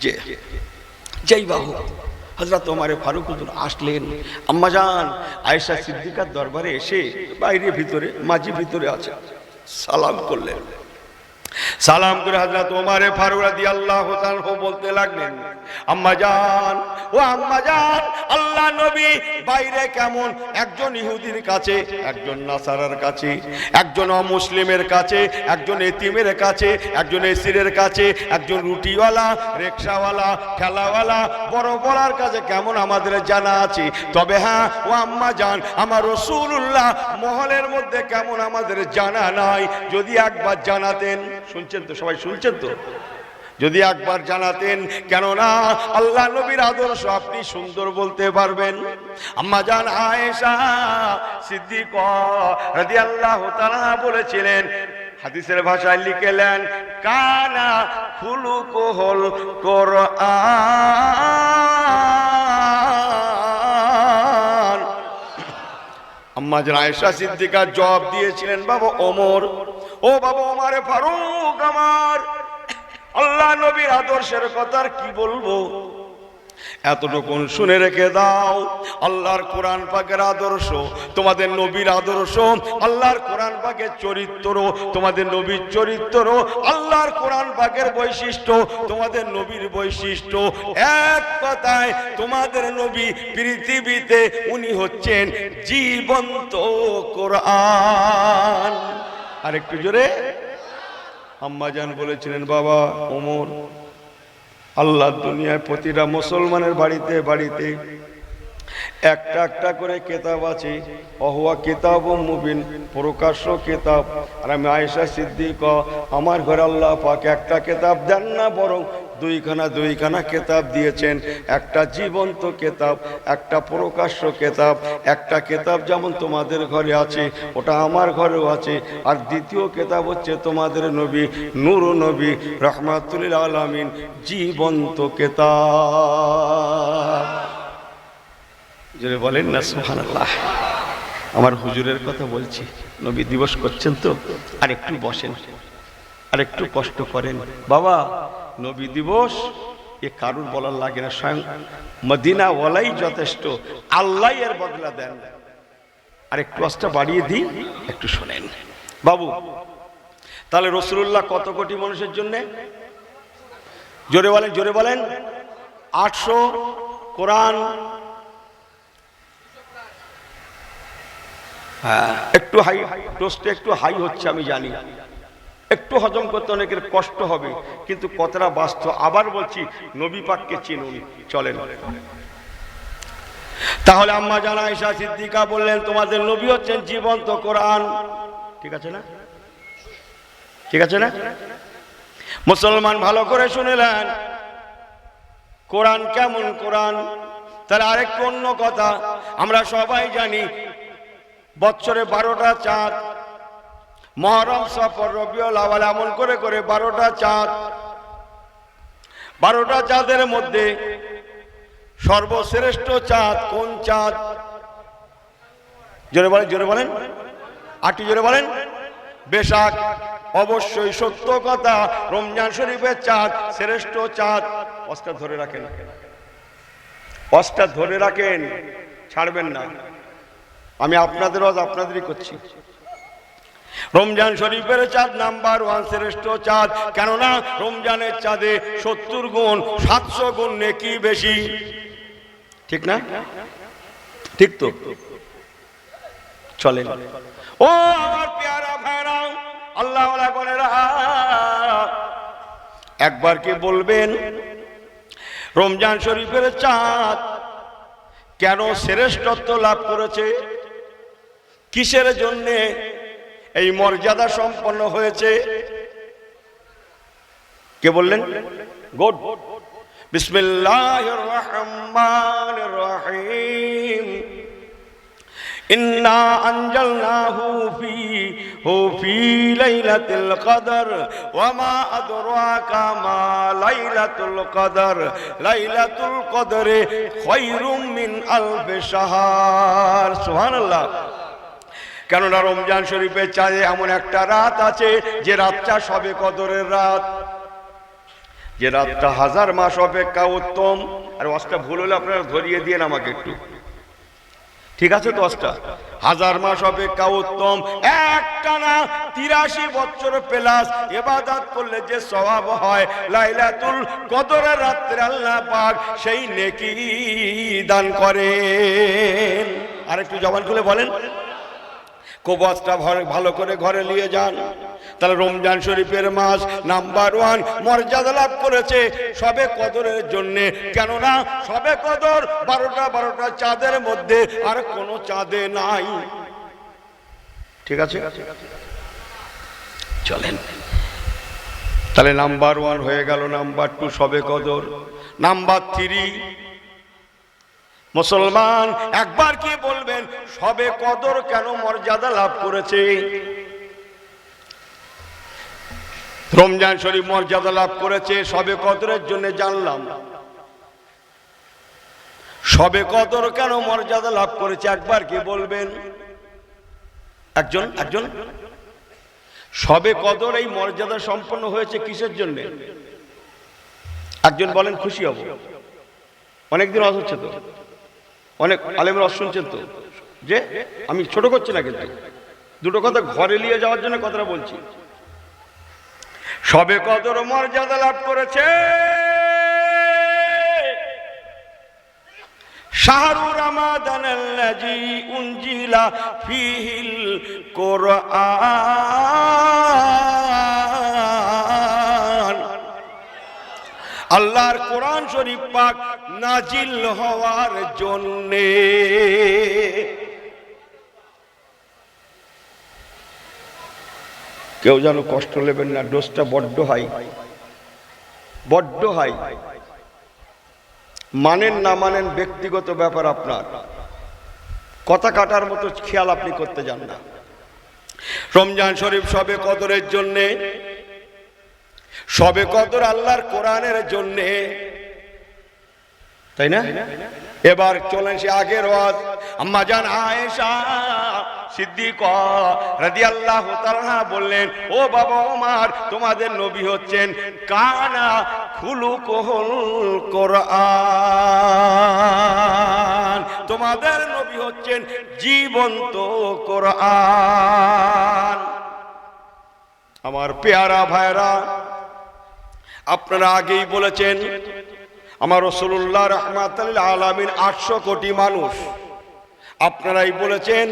যে যেই বাহু হযরত ওমরে ফারুক হুজুর আসলেন, আম্মাজান আয়েশা সিদ্দিকার দরবারে এসে বাইরে ভিতরে মাঝি ভিতরে আছে, সালাম করলেন। সালাম করে হযরত ওমরে ফারুক রাদিয়াল্লাহু তাআলা বলতে লাগলেন, আম্মাজান, ও আম্মাজান, আল্লাহ নবী বাইরে কেমন? একজন ইহুদির কাছে, একজন নাসারার কাছে, একজন অমুসলিমের কাছে, একজন এতিমের কাছে, একজন এসিরের কাছে, একজন রুটিওয়ালা, রিকশাওয়ালা, ঠেলাওয়ালা, বড় বড়ার কাছে কেমন আমাদের জানা আছে। তবে হ্যাঁ ও আম্মাজান, আমার রাসূলুল্লাহ মহলের মধ্যে কেমন আমাদের জানা নাই। যদি একবার জানাতেন, শুনছেন তো সবাই, শুনছেন তো, যদি একবার জানাতেন, কেননা আল্লাহ নবীর আদর্শ আপনি সুন্দর বলতে পারবেন। আম্মাজান আয়েশা সিদ্দিকা রাদিয়াল্লাহু তাআলা বলেছিলেন, হাদিসের ভাষায় লিখলেন, কানা খুলুকুহুল কুরআন। আম্মাজান আয়েশা সিদ্দিকা জবাব দিয়েছিলেন, বাবা ওমর, ও বাবা ওমরে ফারুক আমার, আল্লাহ নবীর আদর্শের কথা কি বলবো, এতটুকুন শুনে রেখে দাও। আল্লাহর কোরআন পাকের আদর্শ, তোমাদের নবীর আদর্শ, আল্লাহর কোরআন পাকের চরিত্র, তোমাদের নবীর চরিত্র, আল্লাহর কোরআন পাকের বৈশিষ্ট্য, তোমাদের নবীর বৈশিষ্ট্য এক কথায়, তোমাদের নবী পৃথিবীতে উনি হচ্ছেন জীবন্ত কোরআন। আর একটু জোরে। আম্মাজান বলেছিলেন, বাবা ওমর, আল্লাহ দুনিয়ায় প্রতিটা মুসলমানের বাড়িতে বাড়িতে একটা একটা করে কিতাব আছে, অহুয়া কিতাবুম মুবিন, প্রকাশ্য কিতাব। আর আমি আয়েশা সিদ্দিকা, আমার ঘরে আল্লাহ পাক একটা কিতাব দেন না, বরং দুইখানা কিতাব দিয়েছেন। একটা জীবন্ত কিতাব, একটা প্রকাশ্য কিতাব। একটা কিতাব যেমন তোমাদের ঘরে আছে, ওটা আমার ঘরেও আছে। আর দ্বিতীয় কিতাব হচ্ছে তোমাদের নবী, নূর নবী রাহমাতুল লিল আলামিন, জীবন্ত কিতাব। যারা বলেন না সুবহানাল্লাহ। আমার হুজুরের কথা বলছি, নবী দিবস করছেন তো, আর একটু বসেন, আর একটু কষ্ট করেন। বাবা নবী দিবস এ কারুর বলার লাগে না, স্বয়ং মদিনা ওয়ালাই যথেষ্ট, আল্লাহ এর বদলা দেন। আর একটু আস্তে বাড়িয়ে দিই, একটু শোনেন বাবু। তাহলে রাসূলুল্লাহ কত কোটি মানুষের জন্য? জোরে বলেন, জোরে বলেন। 800 কোরআন, হ্যাঁ একটু হাই, টোস্টে একটু হাই হচ্ছে আমি জানি, একটু হজম করতে অনেকের কষ্ট হবে, কিন্তু কতটা বাস্তব। আবার বলছি, নবী পাককে চিনুন, চলেন। তাহলে আম্মা জান আয়েশা সিদ্দিকা বললেন, তোমাদের নবী হচ্ছেন জীবন্ত কোরআন। ঠিক আছে না? ঠিক আছে না? মুসলমান ভালো করে শুনেলেন, কোরআন কেমন কোরআন। তাহলে আরেকটু অন্য কথা, আমরা সবাই জানি বছরে 12টা চাঁদ, মুহররম, সফর, রবিউল আউয়াল, এমন করে করে 12টা চাঁদ। 12টা চাঁদের মধ্যে সর্বশ্রেষ্ঠ চাঁদ কোন চাঁদ? জোরে বলেন, জোরে বলেন, আটটি জোরে বলেন। বেশাক। অবশ্যই সত্য কথা, রমজান শরীফের চাঁদ শ্রেষ্ঠ চাঁদ। অস্কার ধরে রাখেন, অস্কার ধরে রাখেন, ছাড়বেন না। আমি আপনাদের আজ আপনাদেরই করছি। রমজান শরীফের চাঁদ নাম্বার 1, শ্রেষ্ঠ চাঁদ। কেননা রমজানের চাঁদে 70 গুণ, 700 গুণ নেকি বেশি। ঠিক না? ঠিক তো? চলেন। ও আমার পেয়ারা ভাইরা, আল্লাহ ওয়ালা বোনেরা, একবার কি বলবেন রমজান শরীফের চাঁদ কেন শ্রেষ্ঠত্ব লাভ করেছে? কিসের জন্যে এই মর্যাদা সম্পন্ন হয়েছে? কে বললেন? গুড। বিসমিল্লাহির রহমানির রহিম। ইন্না আনজালনাহু ফি লাইলাতুল কদর ওয়া মা আদরাকা মা লাইলাতুল কদর লাইলাতুল কদরে খায়রুম মিন আলফি শাহর। সুবহানাল্লাহ। কেননা রমজান শরীফের চাঁদে এমন একটা রাত আছে যে রাতটা শবে কদরের রাত, যে রাতটা হাজার মাস অপেক্ষা উত্তম। আর ওয়াজটা ভুল হলে আপনারা ধরিয়ে দিয়েন আমাকে একটু, ঠিক আছে? তো ওয়াজটা হাজার মাস অপেক্ষা উত্তম। একটানা 83 বছর প্লাস ইবাদত করলে যে সওয়াব হয়, লাইলাতুল কদরের রাতে আল্লাহ পাক সেই নেকি দান করেন। আর একটু জবান খুলে বলেন, কবজটা ভালো করে ঘরে নিয়ে যান। তাহলে রমজান শরীফের মাস নাম্বার 1 মর্যাদা লাভ করেছে শবে কদরের জন্যে। কেননা শবে কদর 12টা চাঁদের মধ্যে আর কোনো চাঁদে নাই। ঠিক আছে, চলেন। তাহলে নাম্বার 1 হয়ে গেল, নাম্বার 2 শবে কদর, নাম্বার 3 মুসলমান একবার কি বলবেন শবে কদর কেন মর্যাদা লাভ করেছে? রমজান শরীফ মর্যাদা লাভ করেছে শবে কদরের জন্য জানলাম। শবে কদর কেন মর্যাদা লাভ করেছে একবার কি বলবেন? একজন শবে কদর এই মর্যাদা সম্পন্ন হয়েছে কিসের জন্য? একজন বলেন, খুশি হব। অনেকদিন অজ হচ্ছে তো, অনেক আলেমের অজ শুনছেন তো, যে আমি ছোট করছি না, কিন্তু দুটো কথা ঘরে নিয়ে যাওয়ার জন্য কথাটা বলছি। শবে কদর মর্যাদা লাভ করেছে শাহরু রমাদানাল্লাযী উনজিলা ফীহিল কুরআন। আল্লাহর কোরআন শরীফ পাক নাজিল হওয়ার জন্যে। কেউ যেন কষ্ট নেবেন না, ডোজটা বড্ড হাই, বড্ড হাই। মানেন না মানেন ব্যক্তিগত ব্যাপার আপনার, কথা কাটার মতো খেয়াল আপনি করতে যান না। রমজান শরীফ শবে কদরের জন্যে, শবে কদর আল্লাহর কোরআনের জন্যে, তাই না? এবার চলেন সে আগের ওয়াজ। আম্মা জান আয়েশা সিদ্দিকা রাদিয়াল্লাহু তাআলা বললেন, ও বাবা ওমর, তোমাদের নবী হচ্ছেন কানা খুলুকুল কোরআন, তোমাদের নবী হচ্ছেন জীবন্ত কোরআন। আমার পেয়ারা ভাইরা, আপনারা আগেই বলেছেন আমার রাসূলুল্লাহ রাহমাতুল লিল আলামিন 800 কোটি মানুষ। আপনারাই বলেছেন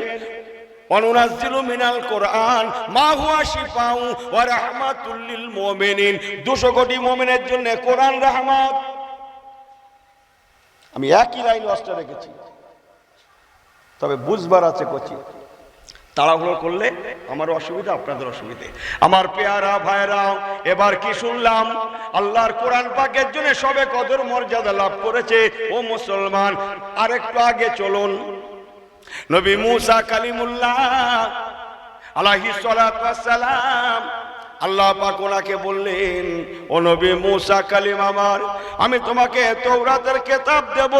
অনুনাজ্জিলু মিনাল কোরআন মা হুয়া শিফাউ ওয়া রাহমাতুল লিল মুমিনিন। 200 কোটি মুমিনের জন্য কোরআন রহমত। আমি একই লাইন ওয়াজটা রেখেছি, তবে বুঝবার আছে কচি। তাড়াহুড়ো করলে আমার অসুবিধা, আপনাদের অসুবিধে। আমার পেয়ারা ভাইরা, এবার কি শুনলাম? আল্লাহর কোরআন পাকের জন্য শবে কদর মর্যাদা লাভ করেছে। ও মুসলমান, আরেকটু আগে চলুন। নবী মুসা কালিমুল্লাহ আলাইহিস সালাতু ওয়াস সালাম, আল্লাহ পাক ওনাকে বললেন, ও নবী মুসা কালিম আমার, আমি তোমাকে তাওরাতের কিতাব দেব,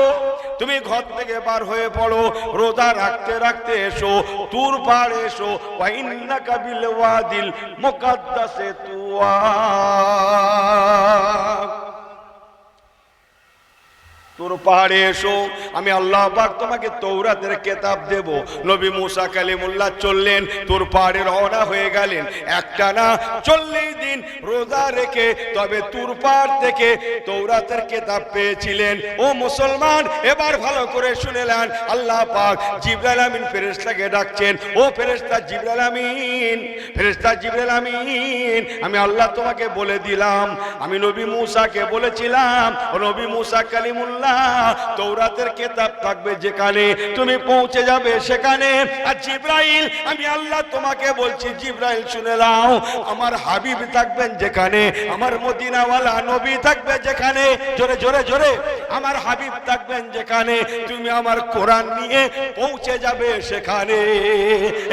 তুমি ঘর থেকে বার হয়ে পড়ো, রোজা রাখতে রাখতে এসো, তুর পাড়ে এসো, ওয়া ইন্নাকা বিল ওয়াদিল মুকাদ্দাসে তুয়া। তোর পাহাড়ে এসো, আমি আল্লাহ পাক তোমাকে তাওরাতের কিতাব দেব। নবী মুসা কালিমুল্লাহ চললেন, তোর পাহাড়ে রওনা হয়ে গেলেন। একটানা 40 দিন রোজা রেখে তবে তুর পাহাড় থেকে তাওরাতের কিতাব পেয়েছিলেন। ও মুসলমান, এবার ভালো করে শুনেলেন, আল্লাহ পাক জিবরাইল আমিন ফেরেশতাকে ডাকছেন, ও ফেরেশতা জিবরাইল আমিন, ফেরেশতা জিবরাইল আমিন, আমি আল্লাহ তোমাকে বলে দিলাম, আমি নবী মুসাকে বলেছিলাম, ও নবী মুসা কালিমুল্লাহ তাওরাতের কিতাব থাকবে যেখানে, তুমি পৌঁছে যাবে সেখানে। আর জিবরাইল, আমি আল্লাহ তোমাকে বলছি, জিবরাইল শুনে নাও, আমার হাবিব থাকবেন যেখানে, আমার মদিনাওয়ালা নবী থাকবে যেখানে। জোরে জোরে জোরে আমার হাবিব থাকবেন যেখানে, তুমি আমার কোরআন নিয়ে পৌঁছে যাবে সেখানে।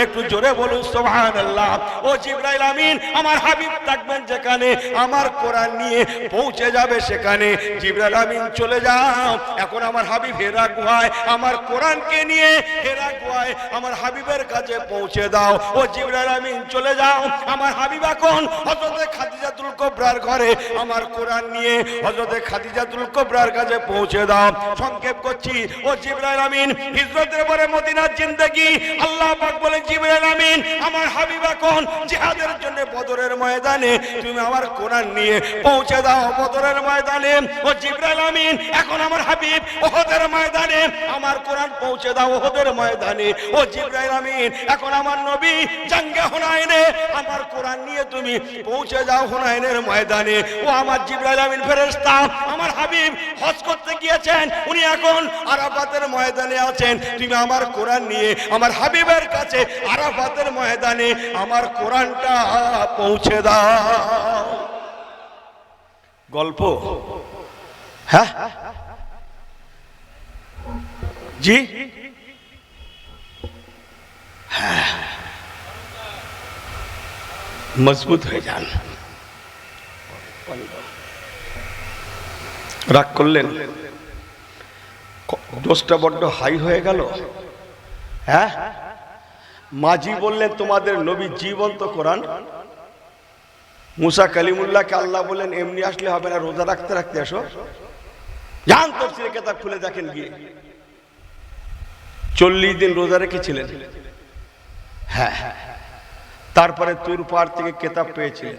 একটু জোরে বলুন সুবহানাল্লাহ। ও জিবরাইল আমিন, আমার হাবিব থাকবেন যেখানে, আমার কোরআন নিয়ে পৌঁছে যাবে সেখানে। জিবরাইল আমিন চলে যাও, এখন আমার হাবিব হেরা গুহায় আমার কোরআনকে নিয়ে হেরা গুহায় আমার হাবিবের কাছে পৌঁছে দাও। ও জিবরাইল আমিন চলে যাও, আমার হাবিব এখন হযরতে খাদিজাতুল কুবরার ঘরে আমার কোরআন নিয়ে হযরতে খাদিজাতুল কুবরার কাছে পৌঁছে দাও। সংক্ষেপ করছি, ও জিবরাইল আমিন হিজরতের পরে মদিনার জিন্দেগি, আল্লাহ পাক বলেন জিবরাইল আমিন আমার হাবিব এখন জিহাদের জন্য বদরের ময়দানে, তুমি আমার কোরআন নিয়ে পৌঁছে দাও বদরের ময়দানে। ও জিবরাইল আমিন এখন আমার হাবিব উহুদের ময়দানে, আমার কোরআন পৌঁছে দাও উহুদের ময়দানে। ও জিবরাইল আমিন এখন আমার নবী জঙ্গে হুনাইনে, আমার কোরআন নিয়ে তুমি পৌঁছে যাও হুনাইনের ময়দানে। ও আমার জিবরাইল আমিন ফেরেশতা, আমার হাবিব হজ করতে গিয়েছেন, উনি এখন আরাফাতের ময়দানে আছেন, তুমি আমার কোরআন নিয়ে আমার হাবিবের কাছে আরাফাতের ময়দানে আমার কোরআনটা পৌঁছে দাও। গল্প? হ্যাঁ জি, হ্যাঁ, মজবুত হয়ে যান। রাগ করলেন? দোষটা বড্ড হাই হয়ে গেল। হ্যাঁ, মাঝি বললেন তোমাদের নবী জীবন্ত কোরআন। মুসা কালিমুল্লাহকে আল্লাহ বললেন এমনি আসলে হবে না, রোজা রাখতে রাখতে আসো। যান তাফসীরে কিতাব খুলে দেখেন গিয়ে, 40 দিন রোজা রেখেছিলেন। হ্যাঁ, তারপরে তুর পাহাড় থেকে কিতাব পেয়েছিলেন।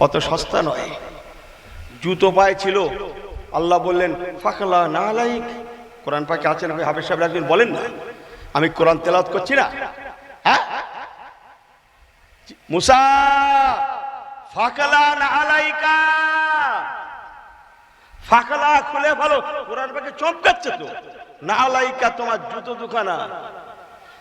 অত সস্তা নয়, জুতো পায়ে ছিল। আল্লাহ বললেন ফাকলা না আলাইক। কোরআন পাকে আছেন, হাফেজ সাহেব একদিন বলেন না আমি কোরআন তেলাওয়াত করছি না। হ্যাঁ, মুসা ফাকলা না আলাইকা, ফাকলা খুলে ভালো, কোরআন পাকে চমকাচ্ছে তো। না আলাইকা তোমার জুতো দুখানা,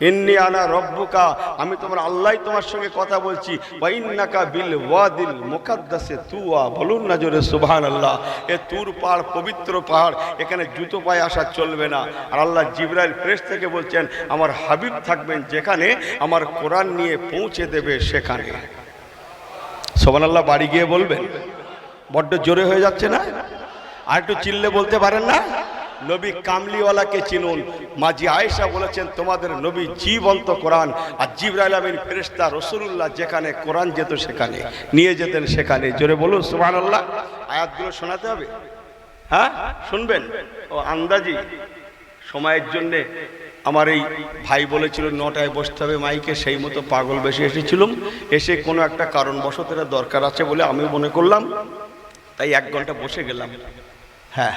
ইন্নী আনা রব্বুকা, আমি তোমার আল্লাহ তোমার সঙ্গে কথা বলছি। ওয়া ইন্নাকা বিল ওয়াদিল মুকাদ্দাসে তুয়া, বলুন না জোরে সুবহানাল্লাহ। এ তুর পাহাড় পবিত্র পাহাড়, এখানে জুতো পায়ে আসা চলবে না। আর আল্লাহ জিবরাইল ফেরেশতাকে বলছেন আমার হাবিব থাকবেন যেখানে, আমার কোরআন নিয়ে পৌঁছে দেবে সেখানে। সুবহানাল্লাহ বাড়ি গিয়ে বলবেন। বড্ড জোরে হয়ে যাচ্ছে না? আর একটু চিল্লে বলতে পারেন না? নবী কামলিওয়ালাকে চিনুন। মাঝি আয়েশা বলেছেন তোমাদের নবী জীবন্ত কোরআন। আর জিবরাইল আমিন ফেরেশতা রাসূলুল্লাহ যেখানে কোরআন যেত সেখানে নিয়ে যেতেন সেখানে। জোরে বলুন সুবহানাল্লাহ। আয়াতগুলো শোনাতে হবে? হ্যাঁ শুনবেন? ও আন্দাজি সময়ের জন্যে আমার এই ভাই বলেছিল 9টায় বসতে হবে মাইকে, সেই মতো পাগল বেশি এসেছিলাম। এসে কোনো একটা কারণবশত এটা দরকার আছে বলে আমি মনে করলাম, তাই 1 ঘন্টা বসে গেলাম। হ্যাঁ,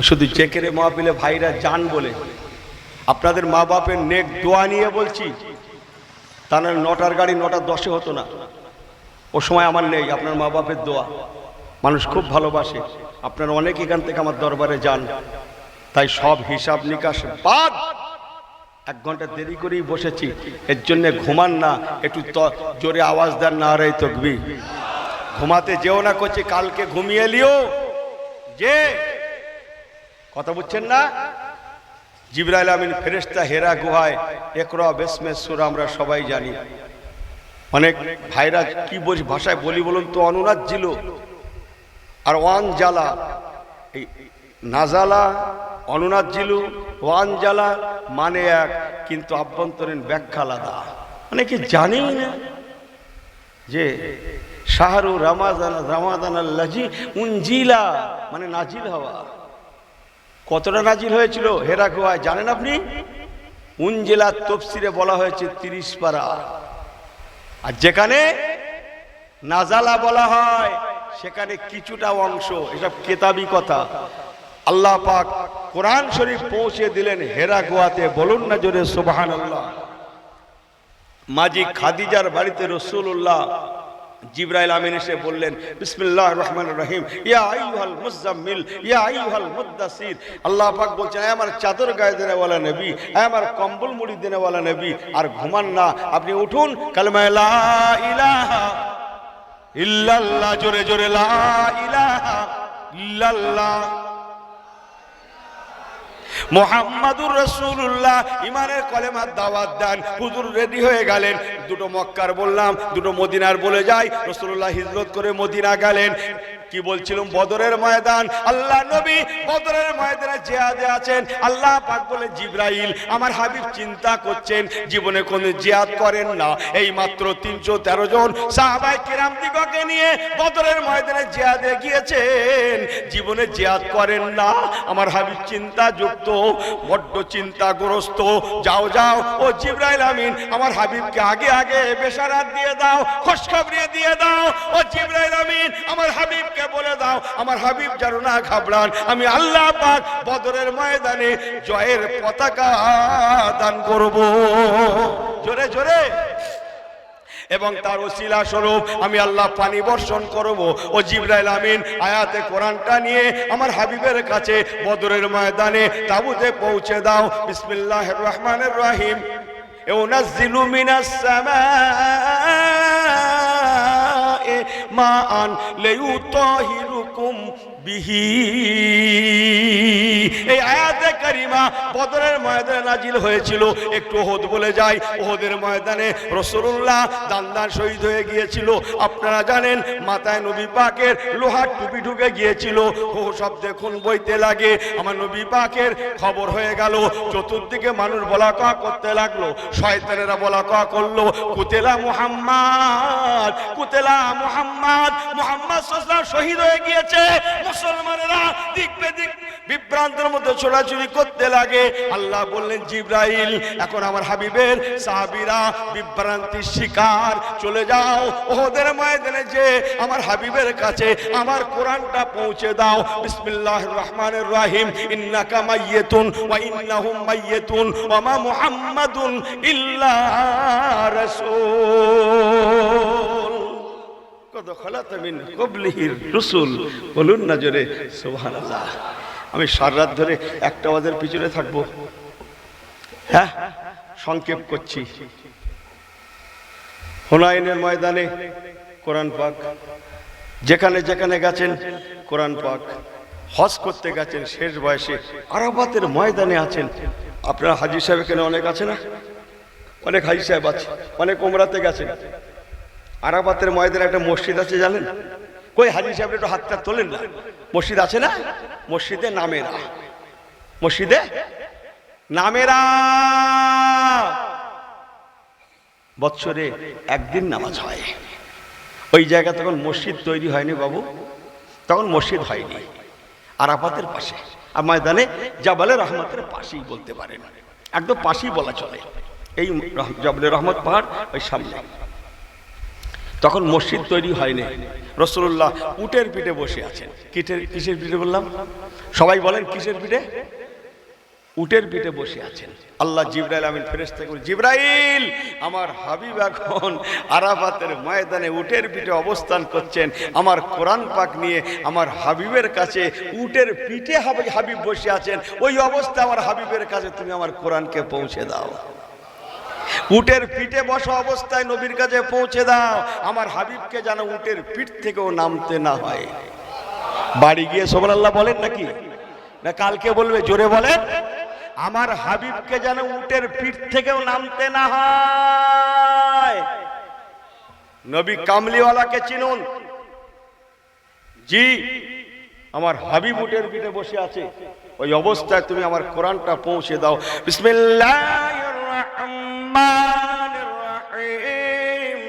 শুধু চেকেরে মাহফিলে ভাইরা যান বলে, আপনাদের মা বাপের নেক দোয়া নিয়ে বলছি। তা না 9টার গাড়ি 9:10 হতো না। ও সময় আমার নেই, আপনার মা বাপের দোয়া। মানুষ খুব ভালোবাসে, আপনারা অনেক এখান থেকে আমার দরবারে যান, তাই সব হিসাব নিকাশ বাদ 1 ঘন্টা দেরি করেই বসেছি। এর জন্য ঘুমান না, একটু জোরে আওয়াজ দেন নারে তাকবীর। ঘুমাতে যেও না, করছে কালকে ঘুমিয়ে লিও যে, কথা বুঝছেন না? জিবরাইল আমিন ফেরেশতা হেরা গুহায় ইকরা বিসমি সূরা আমরা সবাই জানি। অনেক ভাইরা কি ভাষায় বলি বলুন তো, অনুনাজ্জিল আর ওয়ান জালা, এই নাজালা অনুনাজ্জিল ওয়ান জালা মানে এক, কিন্তু আভ্যন্তরীণ ব্যাখ্যা আলাদা। অনেকে জানেই না যে শাহরু রমাদান আল্লাজি উনজিলা মানে নাজিল হওয়া। কতটা নাজিল হয়েছিল হেরা গুহায় জানেন আপনি? উনজিলা তাফসীরে বলা হয়েছে 30 পারা। আর যেখানে নাজালা বলা হয় সেখানে কিছুটা অংশ। এসব কেতাবি কথা। আল্লাহ পাক কোরআন শরীফ পৌঁছে দিলেন হেরা গুহাতে, বলুন না জোরে সুবহানাল্লাহ। মাঝি খাদিজার বাড়িতে রাসূলুল্লাহ জিবরাইল আমিন এসে বললেন বিসমিল্লাহির রহমানির রহিম, ইয়া আইয়ুহাল মুযাম্মিল ইয়া আইয়ুহাল মুদ্দাসির। আল্লাহ পাক বলছেন হে আমার চাদর গায়ে দেনেওয়ালা নবী, হে আমার কম্বল মুড়ি দেনেওয়ালা নবী, আর ঘুমান না, আপনি উঠুন, কালেমা লা ইলাহা ইল্লাল্লাহ, জোরে জোরে লা ইলাহা ইল্লাল্লাহ মুহাম্মাদুর রাসূলুল্লাহ ইমানের কলেমার দাওয়াত দেন। হুজুর রেডি হয়ে গেলেন। দুটো মক্কার বললাম, দুটো মদিনার বলে যাই। রাসূলুল্লাহ হিজরত করে মদিনা গেলেন। কি বলছিলাম, বদরের ময়দান, আল্লাহ নবী বদরের ময়দানে জিহাদে আছেন। আল্লাহ পাক বলে, জিবরাইল আমার হাবিব চিন্তা করছেন, জীবনে কোনো জিহাদ করেন না, এই মাত্র 313 জন সাহাবায়ে কিরাম দিগকে নিয়ে বদরের ময়দানে জিহাদে গিয়েছেন, জীবনে জিহাদ করেন না। আমার হাবিব চিন্তা যুক্ত, বড্ড চিন্তাগ্রস্ত। যাও যাও ও জিবরাইল আমিন, আমার হাবিবকে আগে আগে বেশারাত দিয়ে দাও, খুশখবরি দিয়ে দাও। ও জিবরাইল আমিন, আমার হাবিব বলে দাও, আমার হাবিব যেন না ঘাবড়ান, আমি আল্লাহ পাক বদরের ময়দানে জয়ের পতাকা দান করব। জোরে জোরে। এবং তার ওসিলা স্বরূপ আমি আল্লাহ পানি বর্ষণ করব। ও জিবরাইল আমিন আয়াতে কোরআনটা নিয়ে আমার হাবিবের কাছে বদরের ময়দানে তাবুতে পৌঁছে দাও। বিসমিল্লাহির রহমানির রহিম। ইউনাজ্জিলু মিনাস সামা'i মাআন লিয়ুতাহিরুকুম বিহি। এই আয়াতে কারিমা বদরের ময়দানে নাজিল হয়েছিল। একটু ওহদ বলে যাই, ওহদের ময়দানে রাসূলুল্লাহ দান শহীদ হয়ে গিয়েছিল। আপনারা জানেন মাথায় নবী পাকের লোহার টুপি ঢুকে গিয়েছিল। হো শব্দে খুন বইতে লাগে। আমার নবী পাকের খবর হয়ে গেল। চতুর্দিকে মানুষ বলা কা করতে লাগলো, শয়তানেরা বলা কা করলো, কুতেলা মুহাম্মদ, কুতেলা মুহাম্মদ, মুহাম্মদ সাল্লাল্লাহু আলাইহি ওয়াসাল্লাম শহীদ হয়ে গিয়েছে। মুসলমানেরা দিক বেদিক বিভ্রান্তের মধ্যে ছোড়াছুড়ি করতে লাগে। আল্লাহ বললেন, জিবরাইল এখন আমার হাবিবের সাহাবীরা বিভ্রান্তির শিকার, চলে যাও ওহদের ময়দানে যে আমার হাবিবের কাছে আমার কোরআনটা পৌঁছে দাও। বিসমিল্লাহির রহমানির রহিম। ইন্নাকা মাইয়াতুন ওয়া ইন্নাহুম মাইয়াতুন ওয়া মা মুহাম্মাদুন ইল্লা রাসূল কদ খালাত মিন ক্বাবলিহির রাসূল। বলুন না জোরে সুবহানাল্লাহ। আমি সারা রাত ধরে একটা ওয়াজের পিছনে থাকবো। হ্যাঁ, সংক্ষেপ করছি। হুনাইনের ময়দানে কোরআন পাক, যেখানে যেখানে গেছেন কোরআন পাক, হজ করতে গেছেন শেষ বয়সে, আরাফাতের ময়দানে আছেন। আপনার হাজী সাহেব এখানে অনেক আছে না? অনেক হাজী সাহেব আছে, অনেক ওমরাতে গেছেন। আরাফাতের ময়দানে একটা মসজিদ আছে জানেন? কই হাজী সাহেব একটু হাতটা তোলেন না। মসজিদ আছে না? মসজিদে নামেরা, মসজিদে নামেরা বৎসরে একদিন নামাজ হয়। ওই জায়গা তখন মসজিদ তৈরি হয়নি বাবু, তখন মসজিদ হয়নি। আরাফাতের পাশে আর ময়দানে জাবালে রহমতের পাশেই বলতে পারেন, একদম পাশেই বলা চলে। এই জাবালে রহমত পাহাড় ওই সামনে। তখন মসজিদ তৈরি হয়নি। রাসূলুল্লাহ উটের পিঠে বসে আছেন। কিসের পিঠে বললাম? সবাই বলেন কিসের পিঠে? উটের পিঠে বসে আছেন। আল্লাহ জিবরাইল আমিন ফেরেশতা করে, জিবরাইল আমার হাবিব এখন আরাফাতের ময়দানে উটের পিঠে অবস্থান করছেন, আমার কোরআন পাক নিয়ে আমার হাবিবের কাছে উটের পিঠে হাবিব বসে আছেন। ওই অবস্থা আমার হাবিবের কাছে তুমি আমার কোরআনকে পৌঁছে দাও। উটের পিঠে বসা অবস্থায় নবীর কাছে পৌঁছে দাও। আমার হাবিবকে যেন উটের পিঠ থেকেও নামতে না হয়। বাড়ি গিয়ে সুবহানাল্লাহ বলেন নাকি না কালকে বলবে? জোরে বলেন। আমার হাবিবকে যেন উটের পিঠ থেকেও নামতে না হয়। নবী কামলিওয়ালাকে চিনুন? জি, আমার হাবিব উটের পিঠে বসে আছে। ওই অবস্থায় তুমি আমার কোরআনটা পৌঁছে দাও। বিসমিল্লাহির রহমানির রহিম।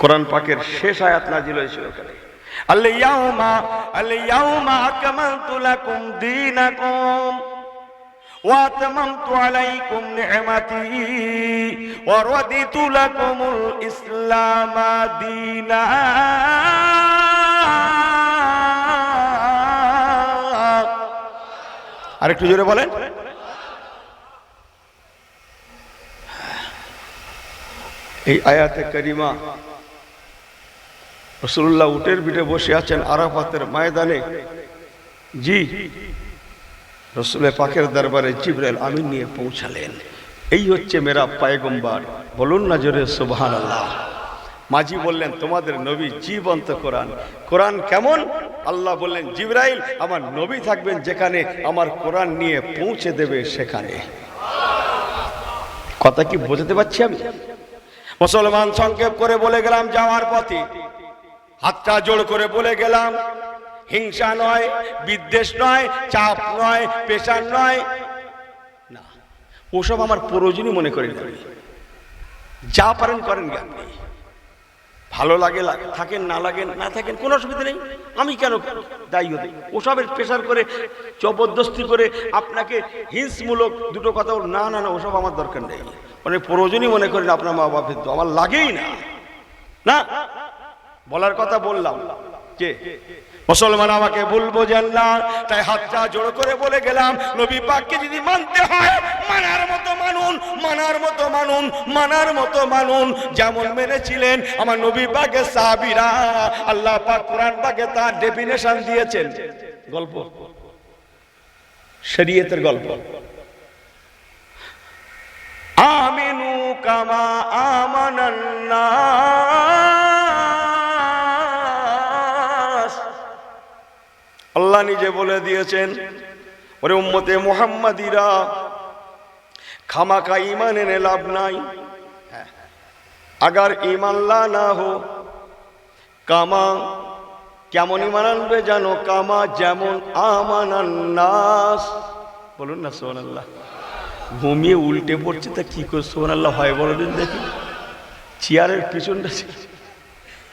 কোরআন পাকের শেষ আয়াত নাজিল হয়েছিল ওখানে। আল-ইয়াউমা আকমালতু লাকুম দীনাকুম ওয়া আতমামতু আলাইকুম নি'মাতি ওয়া রাদিতু লাকুমুল ইসলামা দীনা। আরেকটু জোরে বলেন। এই আয়াতে কারিমা রাসূলুল্লাহ উটের পিঠে বসে আছেন আরাফাতের ময়দানে। জি, রাসূলের পাকের দরবারে জিবরাইল আমিন নিয়ে পৌঁছালেন। এই হচ্ছে মেরা পয়গম্বর। বলুন না জোরে সুবহানাল্লাহ। মাঝি বললেন তোমাদের নবী জীবন্ত কোরআন। কোরআন কেমন? আল্লাহ বললেন জিবরাইল আমার নবী থাকবেন যেখানে, আমার কোরআন নিয়ে পৌঁছে দেবে সেখানে। কথা কি বোঝাতে পারছি আমি? মুসলমান সংক্ষেপ করে বলে গেলাম, যাওয়ার পথে হাতটা জোড় করে বলে গেলাম, হিংসা নয়, বিদ্বেষ নয়, চাপ নয়, পেশার নয়, না, ওসব আমার প্রয়োজনই মনে করি না। যা পারেন করেন, আপনি ভালো লাগে থাকেন, না লাগে না থাকেন, কোনো অসুবিধা নেই। আমি কেন দায়ী হতে ওসবের প্রেশার করে জবরদস্তি করে আপনাকে হিংসমূলক দুটো কথা না না না, ওসব আমার দরকার নেই। মানে প্রয়োজনই মনে করেন আপনার মা বাপের, তো আমার লাগেই না। না বলার কথা বললাম যে মুসলমান আমাকে বলবো যে আল্লাহ, তাই হাতটা জোড় করে বলে গেলাম, নবী পাককে যদি মানতে হয় মানার মতো মানুন, মানার মতো মানুন, মানার মতো মানুন। যেমন মেনেছিলেন আমার নবী পাকের সাহাবীরা। আল্লাহ পাক কোরআন পাকে তার ডেফিনেশন দিয়েছেন, গল্প শরীয়তের গল্প। আমিনু কামা আমানান নাস। আল্লাহ নিজে বলে দিয়েছেন, ওরে উম্মতে মুহাম্মাদিরা, খামাকা ঈমান এনে লাভ নাই। अगर ईमान ला ना हो, कामा কেমন ঈমান আনবে জানো? কামা যেমন আমানান নাস। বলুন না সুবহানাল্লাহ। ঘুমিয়ে উল্টে পড়ছে, তা কি করে সুবহানাল্লাহ হয় বলো দিন দেখি। চেয়ারের পিছনটা,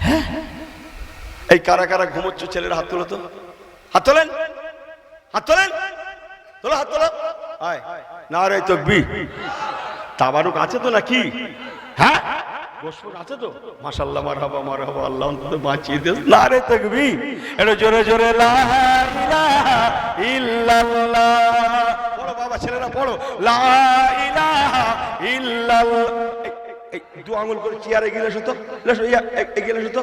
হ্যাঁ, এই কারা কারা ঘুমোচ্ছ ছেলেরা হাত তোলো তো, হাত তোলেন, হাত তোলেন, তোলো হাত তোলো। আয় নারে তাকবীর। তাবারুক আছে তো নাকি? হ্যাঁ গোশত আছে তো? মাশাআল্লাহ, মারহাবা মারহাবা, আল্লাহ অন্তত বাঁচিয়ে দেন। নারে তাকবীর, একটু জোরে জোরে লা ইলাহা ইল্লাল্লাহ পড়ো বাবা, ছেলেরা পড়ো, লা ইলাহা ইল্লাল্লাহ। এই দু আঙ্গুল করে চেয়ারে গিয়ে এসো তো, লেসো, এগিয়ে এসো তো,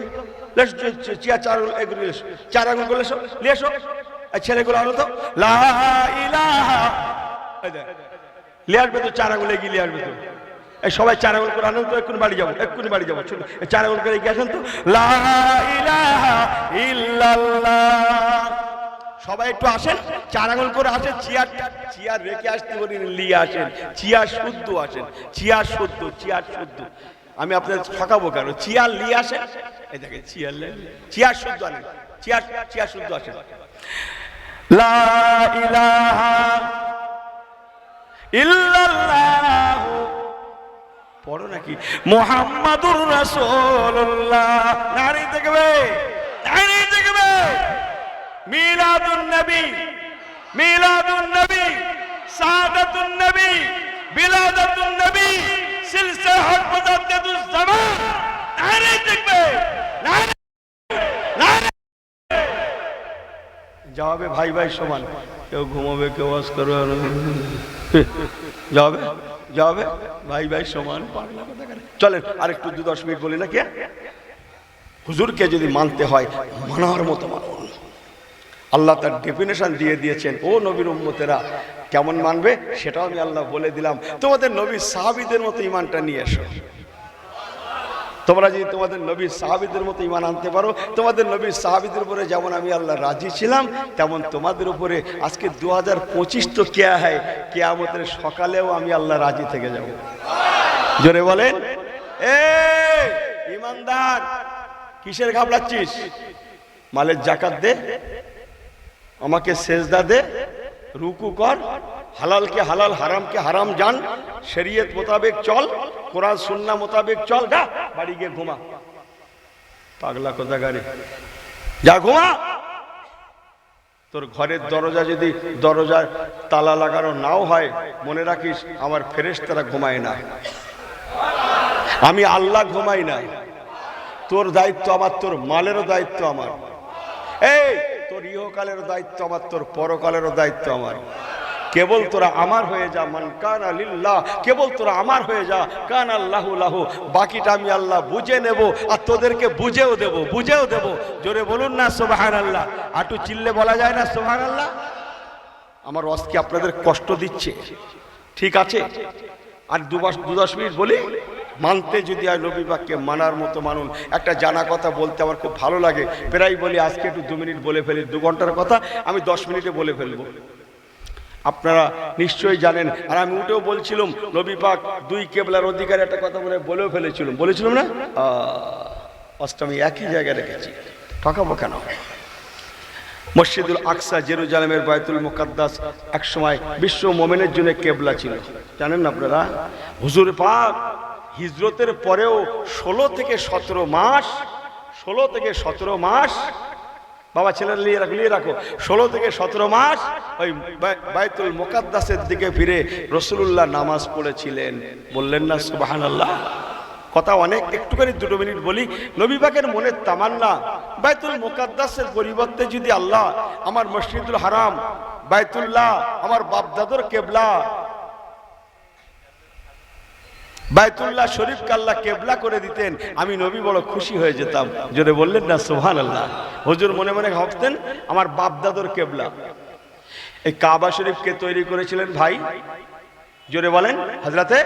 লেসো, চেয়ার চার আঙ্গুল এগিয়ে এসো, চার আঙ্গুল করে লেসো, নিয়ে এসো। ছেলেগুলো আনো তো, লা ইলাহা, লিয়ে আসবে তো, চার আঙ্গুল এগিয়ে লিয়ে আসবে তো। এই সবাই চার আঙ্গুল করে আনেন তো, এক্ষুনি বাড়ি যাবো, এক্ষুনি বাড়ি যাবো। চার আঙ্গুল করে এগিয়ে আসেন তো, লা ইলাহা ইল্লাল্লাহ। সবাই একটু আসেন, চার আঙ্গুল করে আসেন। চেয়ার রেখে আসতে বলি, নিয়ে আসেন। চেয়ার শুদ্ধ আসেন, চেয়ার শুদ্ধ, চেয়ার শুদ্ধ। আমি আপনাদের ঠকাবো কেন? চেয়ার নিয়ে আসেন, এই দেখেন চেয়ার, চেয়ার শুদ্ধ আনেন, চেয়ার শুদ্ধ আসেন। লা ইলাহা ইল্লাল্লাহ পড়ো নাকি? মুহাম্মাদুর রাসূলুল্লাহ। নারী দেখবে, নারী দেখবে। মিলাদুন নবী, মিলাদুন নবী, সাদাতুন নবী, বিলাদাতুন নবী, সিলসিলাতুল মুজাদ্দিদুজ জামান। নারী দেখবে, নারী, নারী। যাবে ভাই ভাই সমান, কেউ ঘুমাবে, কেউ ওয়াজ করবে, যাবে যাবে ভাই ভাই সমান। চলেন আরেকটু 2-10 মিনিট বলি না, কে হুজুরকে যদি মানতে হয় মানার মতো মানুন। আল্লাহ তার ডেফিনেশন দিয়ে দিয়েছেন। ও নবীর উম্মতেরা, কেমন মানবে সেটাও আমি আল্লাহ বলে দিলাম। তোমাদের নবী সাহাবীদের মতো ঈমানটা নিয়ে এসো। তোমরা যদি তোমাদের নবী সাহাবীদের মতো ঈমান আনতে পারো, তোমাদের নবী সাহাবীদের উপরে যেমন আমি আল্লাহ রাজি ছিলাম, তেমন তোমাদের উপরে আজকে 2025 তো কেয়া হয়, কিয়ামতের সকালেও আমি আল্লাহ রাজি থেকে যাব। জোরে বলেন, এ ঈমানদার, কিসের ঘাবড়াচ্ছিস? মালের যাকাত দে, আমাকে সেজদা দে, রুকু কর, হালালকে হালাল, হারামকে হারাম জান, শরীয়ত মোতাবেক চল, কোরআন সুন্নাহ মোতাবেক চল। যা বাড়ি গিয়ে ঘুমা, পাগলা কোথাকারে, যা ঘুমা। তোর ঘরের দরজা যদি দরজার তালা লাগানো নাও হয়, মনে রাখিস আমার ফেরেশতারা ঘুমায় না, আমি আল্লাহ ঘুমাই না। তোর দায়িত্ব আমার, তোর মালেরও দায়িত্ব আমার। এই তোর ইহকালের দায়িত্ব আমার, তোর পরকালেরও দায়িত্ব আমার। কেবল তোরা আমার হয়ে যা, মান কানা লিল্লাহ, কেবল তোরা আমার হয়ে যা, কান আল্লাহু লাহু। বাকিটা আমি আল্লাহ বুঝে নেব, আর তোদেরকে বুঝেও দেব, বুঝেও দেব। জোরে বলুন না সুবহানাল্লাহ। আটু চিল্লে বলা যায় না সুবহানাল্লাহ? আমার ওয়াজ কি আপনাদের কষ্ট দিচ্ছে? ঠিক আছে, আর 2-10 মিনিট বলি, মানতে যদি আর নবী পাককে মানার মতো মানুন। একটা জানা কথা বলতে আমার খুব ভালো লাগে, প্রায় বলি আজকে একটু 2 মিনিট বলে ফেলি, 2 ঘন্টার কথা আমি 10 মিনিটে বলে ফেলবো। আপনারা নিশ্চয়ই জানেন, আর আমি উঠেও বলছিলাম নবী পাক 2 কেবলার অধিকারী একটা কথা বলেও বলেছিলাম না? অষ্টমী একই জায়গায় রেখেছি, ঠকাবো কেন? মসজিদুল আকসা জেরুজালেমের বাইতুল মুকাদ্দাস একসময় বিশ্ব মোমেনের জন্য কেবলা ছিল, জানেন না আপনারা? হুজুর পাক হিজরতের পরেও 16 থেকে 17 মাস বাবা ছেলেরা নিয়ে রাখো 16 থেকে 17 মাস ওই বাইতুল মুকাদ্দাসের দিকে ফিরে রাসূলুল্লাহ নামাজ পড়েছিলেন। বললেন না সুবহানাল্লাহ? কথা অনেক, একটুখানি 2 মিনিট বলি। নবী পাকের মনের তামান্না, বাইতুল মুকাদ্দাসের পরিবর্তে যদি আল্লাহ আমার মসজিদুল হারাম বাইতুল্লাহ আমার বাপদাদর কেবলা বাইতুল্লাহ শরীফকে আল্লাহ কেবলা করে দিতেন, আমি নবী বড় খুশি হয়ে যেতাম। জোরে বললেন না সুবহানাল্লাহ? হুজুর মনে মনে ভাবতেন আমার বাপদাদর কেবলা। এই কাবা শরীফকে তৈরি করেছিলেন ভাই, জোরে বলেন, হযরতে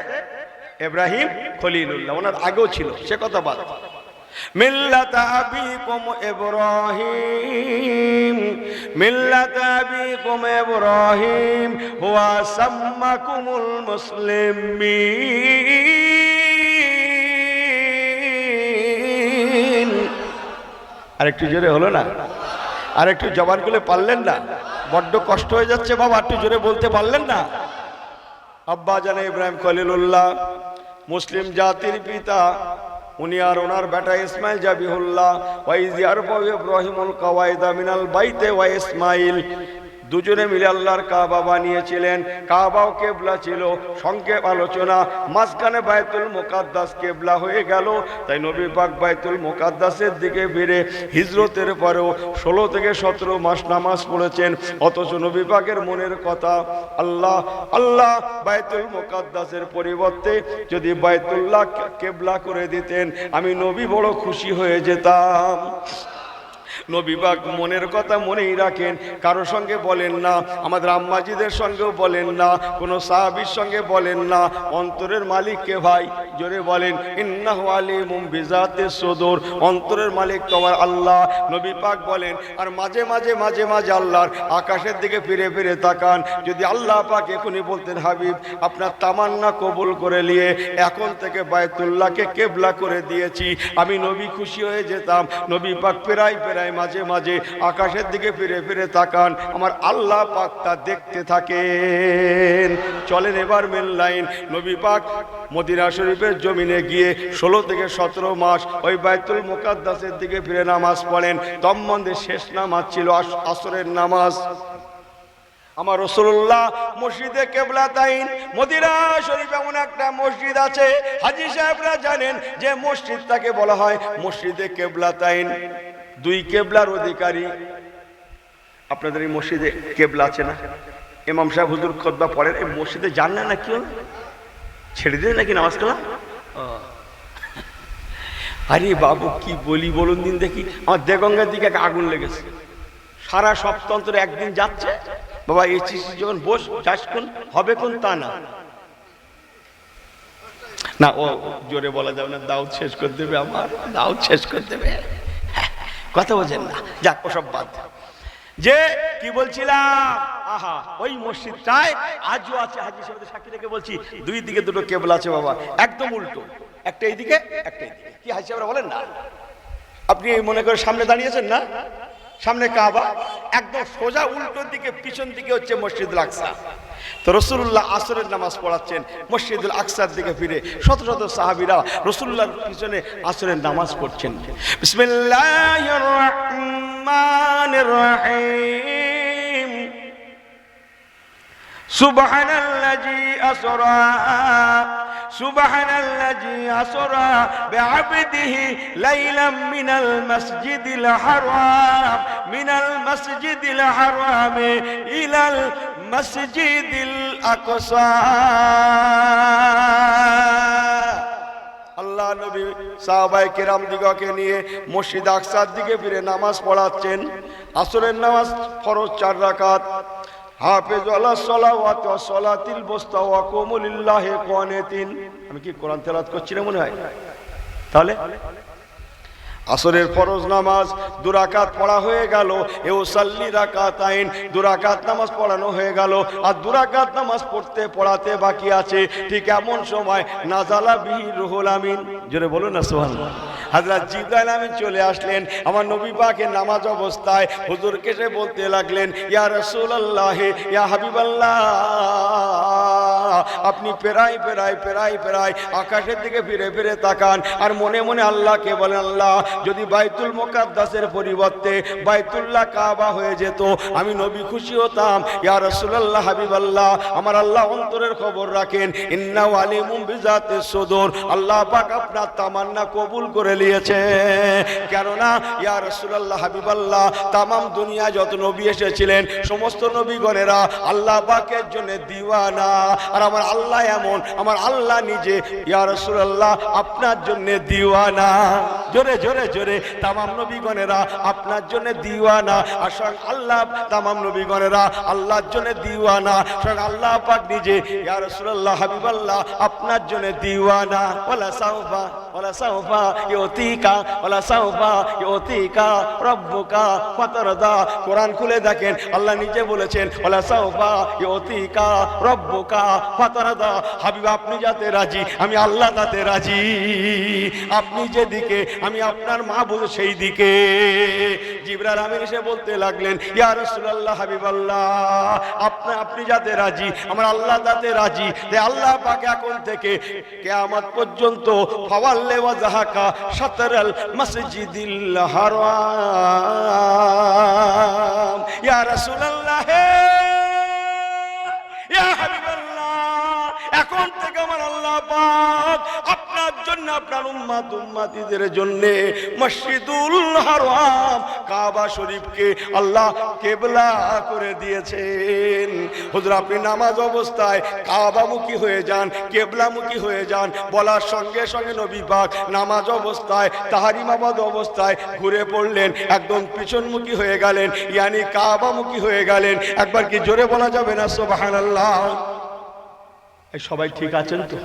ইব্রাহিম খলিলুল্লাহ। ওনার আগেও ছিল, সে কথা বাদ। মিল্লাতা আবিকুম ইব্রাহিম, মিল্লাতা আবিকুম ইব্রাহিম হুয়া সাম্মাকুমুল মুসলিমিন। আরেকটু জোরে হলো না? আরেকটু জবান খুলে পারলেন না? বড্ড কষ্ট হয়ে যাচ্ছে বাবা, একটু জোরে বলতে পারলেন না? আব্বা জানে ইব্রাহিম খলিলুল্লাহ মুসলিম জাতির পিতা, উনি আর ওনার বেটা ইসমাইল জাবিহুল্লাহ ওয়াইজ ইয়ারফাউ ইব্রাহিমুল কাওয়াইদা মিনাল বাইতে ওয়া ইসমাইল, দুজনে মিলে আল্লাহর কাবা বানিয়েছিলেন। কাবাও কেবলা ছিল। সংক্ষেপ আলোচনা, মাঝখানে বাইতুল মুকাদ্দাস কেবলা হয়ে গেল। তাই নবী পাক বাইতুল মুকাদ্দাসের দিকে ফিরে হিজরতের পরেও 16 থেকে 17 মাস নামাজ পড়েছেন। অথচ নবী পাকের মনের কথা, আল্লাহ বাইতুল মুকাদ্দাসের পরিবর্তে যদি বাইতুল্লাহ কেবলা করে দিতেন, আমি নবী বড় খুশি হয়ে যেতাম। নবী পাক মনের কথা মনেই রাখেন, কারো সঙ্গে বলেন না, আমাদের আম্মাজিদের সঙ্গেও বলেন না, কোনো সাহাবীর সঙ্গে বলেন না। অন্তরের মালিক কে ভাই? জোরে বলেন, ইন্নাহু আলিমুম বিজাতিস সুদূর। অন্তরের মালিক তোমার আল্লাহ। নবী পাক বলেন, আর মাঝে মাঝে আল্লাহর আকাশের দিকে ফিরে ফিরে তাকান। যদি আল্লাহ পাক এখনই বলতেন, হাবিব আপনার তামান্না কবুল করে নিয়ে এখন থেকে বাইতুল্লাহকে কেবলা করে দিয়েছি, আমি নবী খুশি হয়ে যেতাম। নবী পাক প্রায় মাঝে মাঝে আকাশের দিকে ফিরে ফিরে তাকান, আমার আল্লাহ পাক তা দেখতে থাকেন। চলেন এবার মেন লাইন। নবী পাক মদিনা শরীফের জমিনে গিয়ে 16 থেকে 17 মাস ওই বাইতুল মুকাদ্দাসের দিকে ফিরে নামাজ পড়েন। তন্মধ্যে শেষ নামাজ ছিল আসরের নামাজ। আমার রাসূলুল্লাহ মসজিদে কেবলাতাইন, মদিনা শরীফে এমন একটা মসজিদ আছে, হাজী সাহেবরা জানেন যে মসজিদটাকে বলা হয় মসজিদে কেবলাতাইন। 2 কেবলার অধিকারী। আপনাদের এই মসজিদে কেবলা আছে না? ইমাম সাহেব হুজুর খুতবা পড়েন, এই মসজিদে যান না নাকি? ছেড়ে দিলেন নাকি নামাজ কালাম? আরে বাবু কি বলি বলুন দিন দেখি। আমার দেগঙ্গার দিকে আগুন লেগেছে, সারা সপ্তাহ অন্তরে একদিন যাচ্ছে বাবা। এই যখন যাস কোন হবে কোন তা না, না ও জোরে বলা যাবে না, দাউদ শেষ করে দেবে, আমার দাউদ শেষ করে দেবে। কথা বোঝেন না, যাক ওসব বাদ। যে কি বলছিলাম, আহা ওই মসজিদটায় আজও আছে। হাজী সাহেবদের সাক্ষী রেখে বলছি, 2 দিকে 2টো কেবলা আছে বাবা, একদম উল্টো, একটা এইদিকে একটা এইদিকে। কি হাজী সাহেবরা বলেন না? আপনি মনে করে সামনে দাঁড়িয়েছেন না, সামনে কাবা, একদম সোজা উল্টোর দিকে পিছন দিকে হচ্ছে মসজিদুল আকসা। তো রাসূলুল্লাহ আসরের নামাজ পড়াচ্ছেন, মসজিদুল আকসার দিকে ফিরে শত শত সাহাবীরা রাসূলুল্লাহর পিছনে আসরের নামাজ পড়ছেন। বিসমিল্লাহির রহমানির রহিম। সুবহানাল্লাযী আসরা সুবহানাল্লাযী আসরা বিআবদিহি লাইলাম মিনাল মাসজিদিল হারাম ইলাল মাসজিদিল আকসা। আল্লাহ নবী সাহাবায়ে কেরাম দিগকে নিয়ে মসজিদ আকসার দিকে ফিরে নামাজ পড়াচ্ছেন। আসরের নামাজ ফরজ 4 রাকাত। হাফেজু আলাস সালাওয়াতি ওয়াস সালাতিল বুসতা ওয়া কুমু লিল্লাহি কানিতিন। আমি কি কোরআন তেলাওয়াত করছি না মনে হয়? তাহলে আসরের ফরজ নামাজ 2 রাকাত পড়া হয়ে গেল, ইউসাল্লি রাকাতাইন 2 রাকাত নামাজ পড়ানো হয়ে গেল, আর 2 রাকাত নামাজ পড়াতে বাকি আছে। ঠিক এমন সময় নাজালা বিহি রুহুল আমিন, জোরে বলুন না সুবহানাল্লাহ। হযরত জিবরাইল আমিন চলে আসলেন আমার নবী পাকের নামাজ অবস্থায়। হুজুরকে সে বলতে লাগলেন, ইয়া রাসূলুল্লাহ, ইয়া হাবিবাল্লাহ, আপনি পেরাই আকাশের দিকে ফিরে ফিরে তাকান আর মনে মনে আল্লাহকে বলেন, আল্লাহ যদি বাইতুল মুকাদ্দাসের পরিবর্তে বাইতুল্লাহ কাবা হয়ে যেত আমি নবী খুশি হতাম। ইয়া রাসূলুল্লাহ, হাবিবাল্লাহ, আমার আল্লাহ অন্তরের খবর রাখেন, ইন্নাহু আলিমুম বিজাতিস সুদূর, আল্লাহ পাক আপনার তামান্না কবুল করে নিয়েছে। কেননা ইয়া রাসূলুল্লাহ, হাবিবাল্লাহ, তামাম দুনিয়া যত নবী এসেছিলেন সমস্ত নবীগণেরা আল্লাহ পাকের জন্য দিওয়ানা, আর আমার আল্লাহ এমন, আমার আল্লাহ নিজে ইয়া রাসূলুল্লাহ আপনার জন্য দিওয়ানা। জোরে জোরে জোরে, তামাম নবীগণেরা আপনার জন্য দিওয়ানা, আর স্বয়ং আল্লাহ তামাম নবীগণেরা আল্লাহর জন্য দিওয়ানা। স্বয়ং আল্লাহ পাক নিজে ইয়া রাসূলুল্লাহ, হাবিবাল্লাহ আপনার জন্য দিওয়ানা। ওয়ালা সাউফা ইউতিকা রাব্বুকা ফাতারদা। কোরআন খুলে দেখেন, আল্লাহ নিজে বলেছেন, ওয়ালা সাউফা ইউতিকা রাব্বুকা ফাতারদা। হাবিব আপনি যাতে রাজি আমি আল্লাহ তাতে রাজি, আপনি যেদিকে আমি আপনার মাহবুব সেই দিকে। জিবরাইল আমিন এসে বলতে লাগলেন, ইয়া রাসূলুল্লাহ, হাবিবাল্লাহ, আপনি যাতে রাজি আমার আল্লাহ তাতে রাজি। তাই আল্লাহ পাক এখন থেকে কিয়ামত পর্যন্ত ফাওয়াল্লি ওয়াজহাকা শাতরাল মসজিদিল হারাম, ইয়া রাসূলুল্লাহ, ইয়া হাবিবাল্লাহ, এখন থেকে আমার আল্লাহ পাক আপনার জন্য, আপনার উম্মতিদের জন্য মসজিদুল হারাম কাবা শরীফকে আল্লাহ কিবলা করে দিয়েছেন। হুজুর আপনি নামাজ অবস্থায় কাবামুখী হয়ে যান, কিবলামুখী হয়ে যান, বলার সঙ্গে সঙ্গে নবী পাক নামাজ অবস্থায় তাহরিমাবাদ অবস্থায় ঘুরে পড়লেন, একদম পিছনমুখী হয়ে গেলেন, ইয়ানি কাবামুখী হয়ে গেলেন। একবার কি জোরে বলা যাবে না সুবহানাল্লাহ? এই সবাই ঠিক আছেন তো?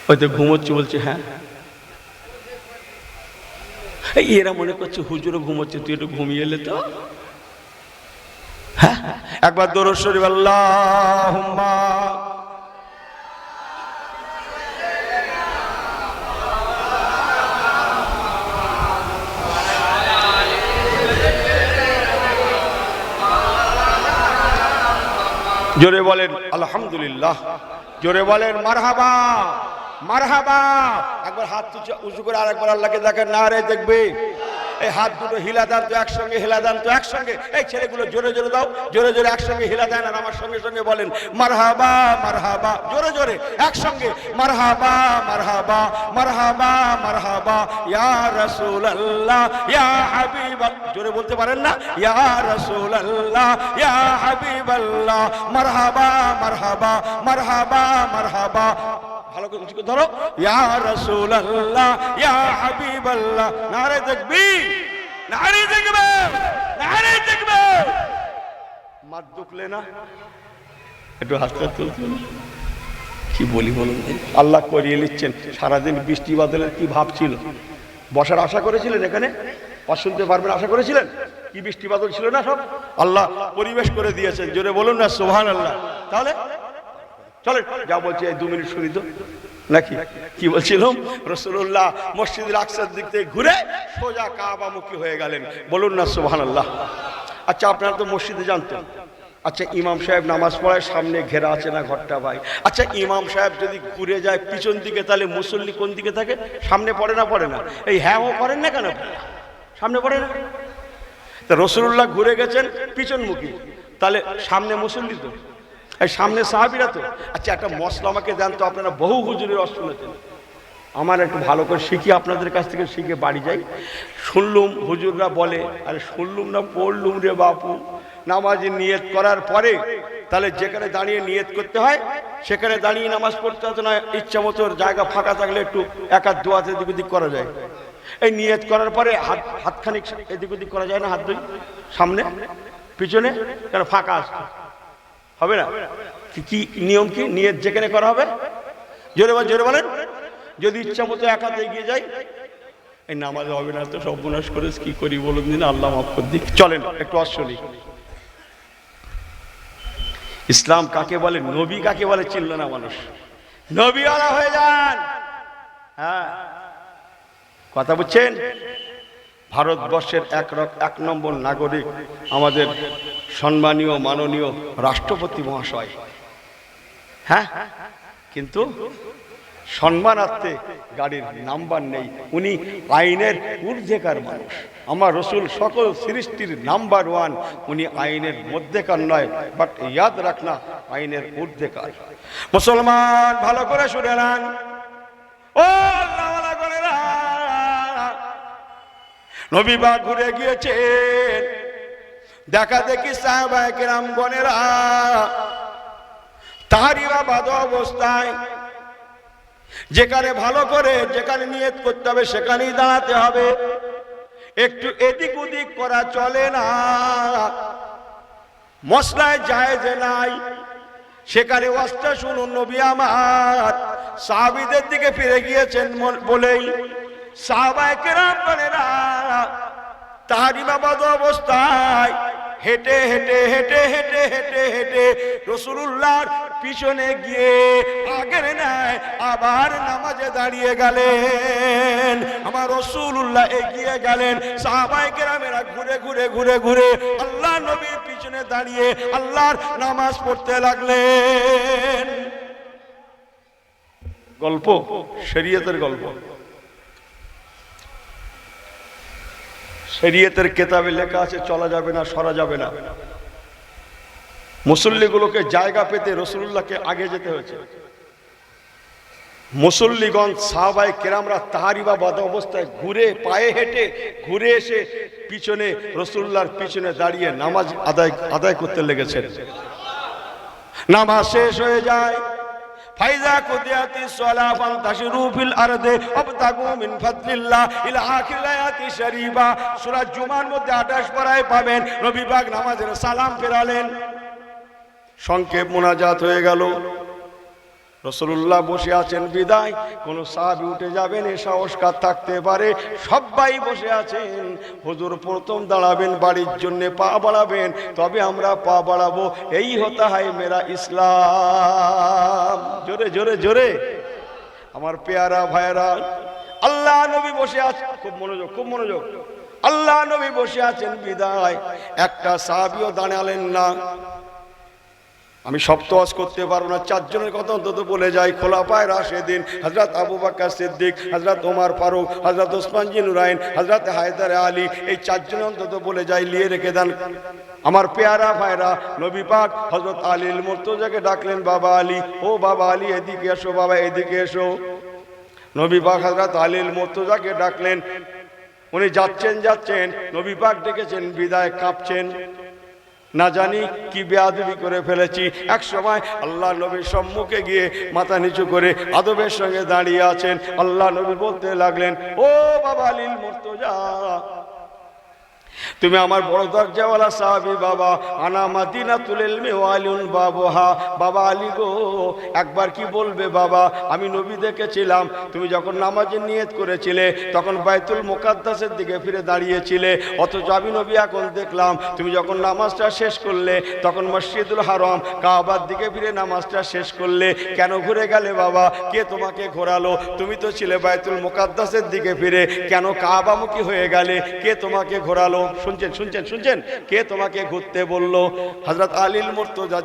হয়তো ঘুমোচ্ছে, বলছে হ্যাঁ। এরা মনে করছে হুজুরও ঘুমোচ্ছে, তুই একটু ঘুমিয়ে এলে তো। হ্যাঁ, একবার দরুদ শরীফ আল্লাহুম্মা জোরে বলেন আলহামদুলিল্লাহ, জোরে বলেন মারহাবা মারহাবা। একবার হাত উঁচু করে আরেকবার আল্লাহকে দেখেন, না রে দেখবে। এই হাত দুটো হিলা দেন তো একসঙ্গে, হিলা দেন তো একসঙ্গে। এই ছেলেগুলো জোরে জোরে দাও, জোরে জোরে একসঙ্গে হিলা দেন আর আমার সঙ্গে সঙ্গে বলেন মারহাবা মারহাবা, জোরে জোরে একসঙ্গে মারহাবা মারহাবা মারহাবা মারহাবা, ইয়া রাসূলুল্লাহ ইয়া হাবিবাল্লাহ। জোরে বলতে পারেন না? ইয়া রাসূলুল্লাহ ইয়া হাবিবাল্লাহ, মারহাবা মারহাবা মারহাবা মারহাবা। ভালো করে উঁচু করে ধরো, ইয়া রাসূলুল্লাহ ইয়া হাবিবাল্লাহ। নারে তাকবীর, নারে তাকবীর, নারে তাকবীর। মাত দুখলে না, একটু হাতটা তুলতে। কি বলি বলুন, আল্লাহ করিয়ে নিচ্ছেন। সারাদিন বৃষ্টি বাদলের কি ভাব ছিল? বসার আশা করেছিলেন এখানে? শুনতে পারবেন আশা করেছিলেন? কি বৃষ্টি বাদল ছিল না? সব আল্লাহ পরিবেশ করে দিয়েছেন। জোরে বলুন না সুবহানাল্লাহ। তাহলে চলেন যা বলছি এই 2 মিনিট শুনি তো নাকি? কি বলছিলাম? রাসূলুল্লাহ মসজিদুল আকসার দিক থেকে ঘুরে সোজা কাবামুখী হয়ে গেলেন। বলুন না সুবহানাল্লাহ। আচ্ছা আপনারা তো মসজিদে জানতেন। আচ্ছা ইমাম সাহেব নামাজ পড়ায়, সামনে ঘেরা আছে না ঘরটা ভাই? আচ্ছা ইমাম সাহেব যদি ঘুরে যায় পিছন দিকে, তাহলে মুসল্লি কোন দিকে থাকে? সামনে পড়ে না? পড়ে না? এই হ্যাঁ ও করেন না কেন? সামনে পড়ে না? তা রাসূলুল্লাহ ঘুরে গেছেন পিছনমুখী, তাহলে সামনে মুসল্লি তো, এই সামনে সাহাবীরা তো। আচ্ছা একটা মশলা আমাকে দেন তো, আপনারা বহু হুজুরের অস্ত্র শুনেছেন, আমার একটু ভালো করে শিখি, আপনাদের কাছ থেকে শিখে বাড়ি যাই। শুনলুম হুজুররা বলে, আরে শুনলুম না পড়লুম রে বাপু, নামাজে নিয়ত করার পরে তাহলে যেখানে দাঁড়িয়ে নিয়ত করতে হয় সেখানে দাঁড়িয়ে নামাজ পড়তে হতো না, ইচ্ছা মতো জায়গা ফাঁকা থাকলে একটু এক হাত দু হাতে এদিক ওদিক করা যায়। এই নিয়ত করার পরে হাতখানিক এদিক ওদিক করা যায় না, হাত দুই সামনে, পিছনে কেন ফাঁকা আসছে, হবে না? কি নিয়ম, কি নিয়ত যেখানে করা হবে? জোরে বলেন। যদি ইচ্ছা মতো এক হাতে এগিয়ে যাই, এই নামাজে হবে না, তো সর্বনাশ করে কি করি বলুন দিন, আল্লাহ মাফ করে দিক। চলেন একটু আসলি ইসলাম কাকে বলে, নবী কাকে বলে চিনল না মানুষ। নবীওয়ালা হয়ে যান। হ্যাঁ, কথা বুঝছেন? ভারতবর্ষের এক নম্বর নাগরিক আমাদের সম্মানীয় মাননীয় রাষ্ট্রপতি মহাশয়। হ্যাঁ, কিন্তু সম্মানার্থে গাড়ির নাম্বার নেই। উনি আইনের ঊর্ধ্বেকার মানুষ। আমার রসুল সকল সৃষ্টির নাম্বার 1, উনি আইনের মধ্যেকার নয়, বাট ইয়াদ রাখনা আইনের ঊর্ধ্বেকার। মুসলমান ভালো করে শুনে নেন, ও আল্লাহওয়ালা গণেরা, নবী পাক ঘুরে গিয়েছেন, দেখা দেখি সাহাবায়ে কেরাম গণেরা তাহরিমা বাঁধা অবস্থায়, যেখানে ভালো করে যেখানে নিয়ত করতে হবে সেখানেই দাঁড়াতে হবে, একটু এদিক ওদিক করা চলে না। মসলায় জায়েজ নাই, সেখানে ওয়াজটা শুনুন। নবী আমার সাহাবীদের দিকে ফিরে গিয়েছেন বলেই সাহাবায়ে কেরামগণেরা তাহরিমা বাঁধা অবস্থায় হেঁটে হেঁটে হেঁটে হেঁটে হেঁটে হেঁটে রাসূলুল্লাহর পিছনে গিয়ে আগের নেয় আবার নামাজে দাঁড়িয়ে গেলেন। আমার রাসূলুল্লাহ এগিয়ে গেলেন, সাহাবায়ে কেরামেরা ঘুরে ঘুরে ঘুরে ঘুরে আল্লাহ নবীর পিছনে দাঁড়িয়ে আল্লাহর নামাজ পড়তে লাগলেন। গল্প, শরীয়তের গল্প, শরীয়তের কিতাবে লেখা আছে চলা যাবে না, সরা যাবে না। মুসল্লিগুলোকে জায়গা পেতে রাসূলুল্লাহকে আগে যেতে হয়েছে। মুসল্লিগণ সাহাবায়ে কেরামরা তাহরিমা বাঁধা অবস্থায় ঘুরে পায়ে হেঁটে ঘুরে এসে পিছনে রাসূলুল্লাহর পিছনে দাঁড়িয়ে নামাজ আদায় করতে লেগেছেন। নামাজ শেষ হয়ে যায়, ফাইজা কুদিয়াতিস সালাহ ফান্তাশিরু ফিল আরদি ওয়াবতাগু মিন ফাদলিল্লাহ ইলা আখির আয়াতি শরীফা। সূরা জুমার মধ্যে 28 পারায় পাবেন। নবী পাক নামাজের সালাম ফেরালেন, সংক্ষেপ মুনাজাত হয়ে গেল। রাসূলুল্লাহ বসে আছেন বিদায়, কোন সাহাবী উঠে যাবেন এ সাহস কার থাকতে পারে? সবাই বসে আছেন। হুজুর প্রথম দাঁড়াবেন, বাড়ির জন্য পা বাড়াবেন, তবে আমরা পা বাড়াবো। এই হতা হয় মেরা ইসলাম। জোরে জোরে জোরে আমার পেয়ারা ভাইরা, আল্লাহ নবী বসে আছেন, খুব মনোযোগ খুব মনোযোগ। আল্লাহ নবী বসে আছেন বিদায়, একটা সাহাবীও দাঁড়ালেন না। আমি সপ্ত ওয়াজ করতে পারবো না, 4 জনের কথা অন্তত বলে যাই। খোলাফায়ে রাশেদিন হযরত আবু বকর সিদ্দিক, হযরত ওমর ফারুক, হযরত ওসমান জিন্নুরাইন, হযরত হায়দার আলী, এই 4 জন অন্তত বলে যাই, লিয়ে রেখে দেন। আমার পেয়ারা ভাইরা, নবী পাক হযরত আলীল মুর্তজাকে ডাকলেন, বাবা আলী, ও বাবা আলী এদিকে এসো, বাবা এদিকে এসো। নবী পাক হযরত আলীল মুর্তজাকে ডাকলেন, উনি যাচ্ছেন, নবী পাক ডেকেছেন, বিদায় কাঁপছেন, না জানি কি বেয়াদবি করে ফেলেছি। এক সময় আল্লাহ নবীর সম্মুখে গিয়ে মাথা নিচু করে আদবের সঙ্গে দাঁড়িয়ে আছেন। আল্লাহ নবী বলতে লাগলেন, ও বাবা আলীল মুর্তজা, তুমি আমার বড় দরজাওয়ালা সাহাবী বাবা, আনা মাদিনাতুল ইলমি ওয়া আলিউন বাবুহা। বাবা আলী গো, একবার কি বলবে বাবা, আমি নবী দেখেছিলাম তুমি যখন নামাজের নিয়ত করেছিলে তখন বাইতুল মুকাদ্দাসের দিকে ফিরে দাঁড়িয়েছিলে, অথচ আমি নবী এখন দেখলাম তুমি যখন নামাজটা শেষ করলে তখন মসজিদুল হারাম কাবার দিকে ফিরে নামাজটা শেষ করলে। কেন ঘুরে গেলে বাবা? কে তোমাকে ঘোরালো? তুমি তো ছিলে বাইতুল মুকাদ্দাসের দিকে ফিরে, কেন কাবামুখী হয়ে গেলে? কে তোমাকে ঘোরালো? শুনছেন, কে তোমাকে ঘুরতে বললো? হযরত আলীল মুর্তজা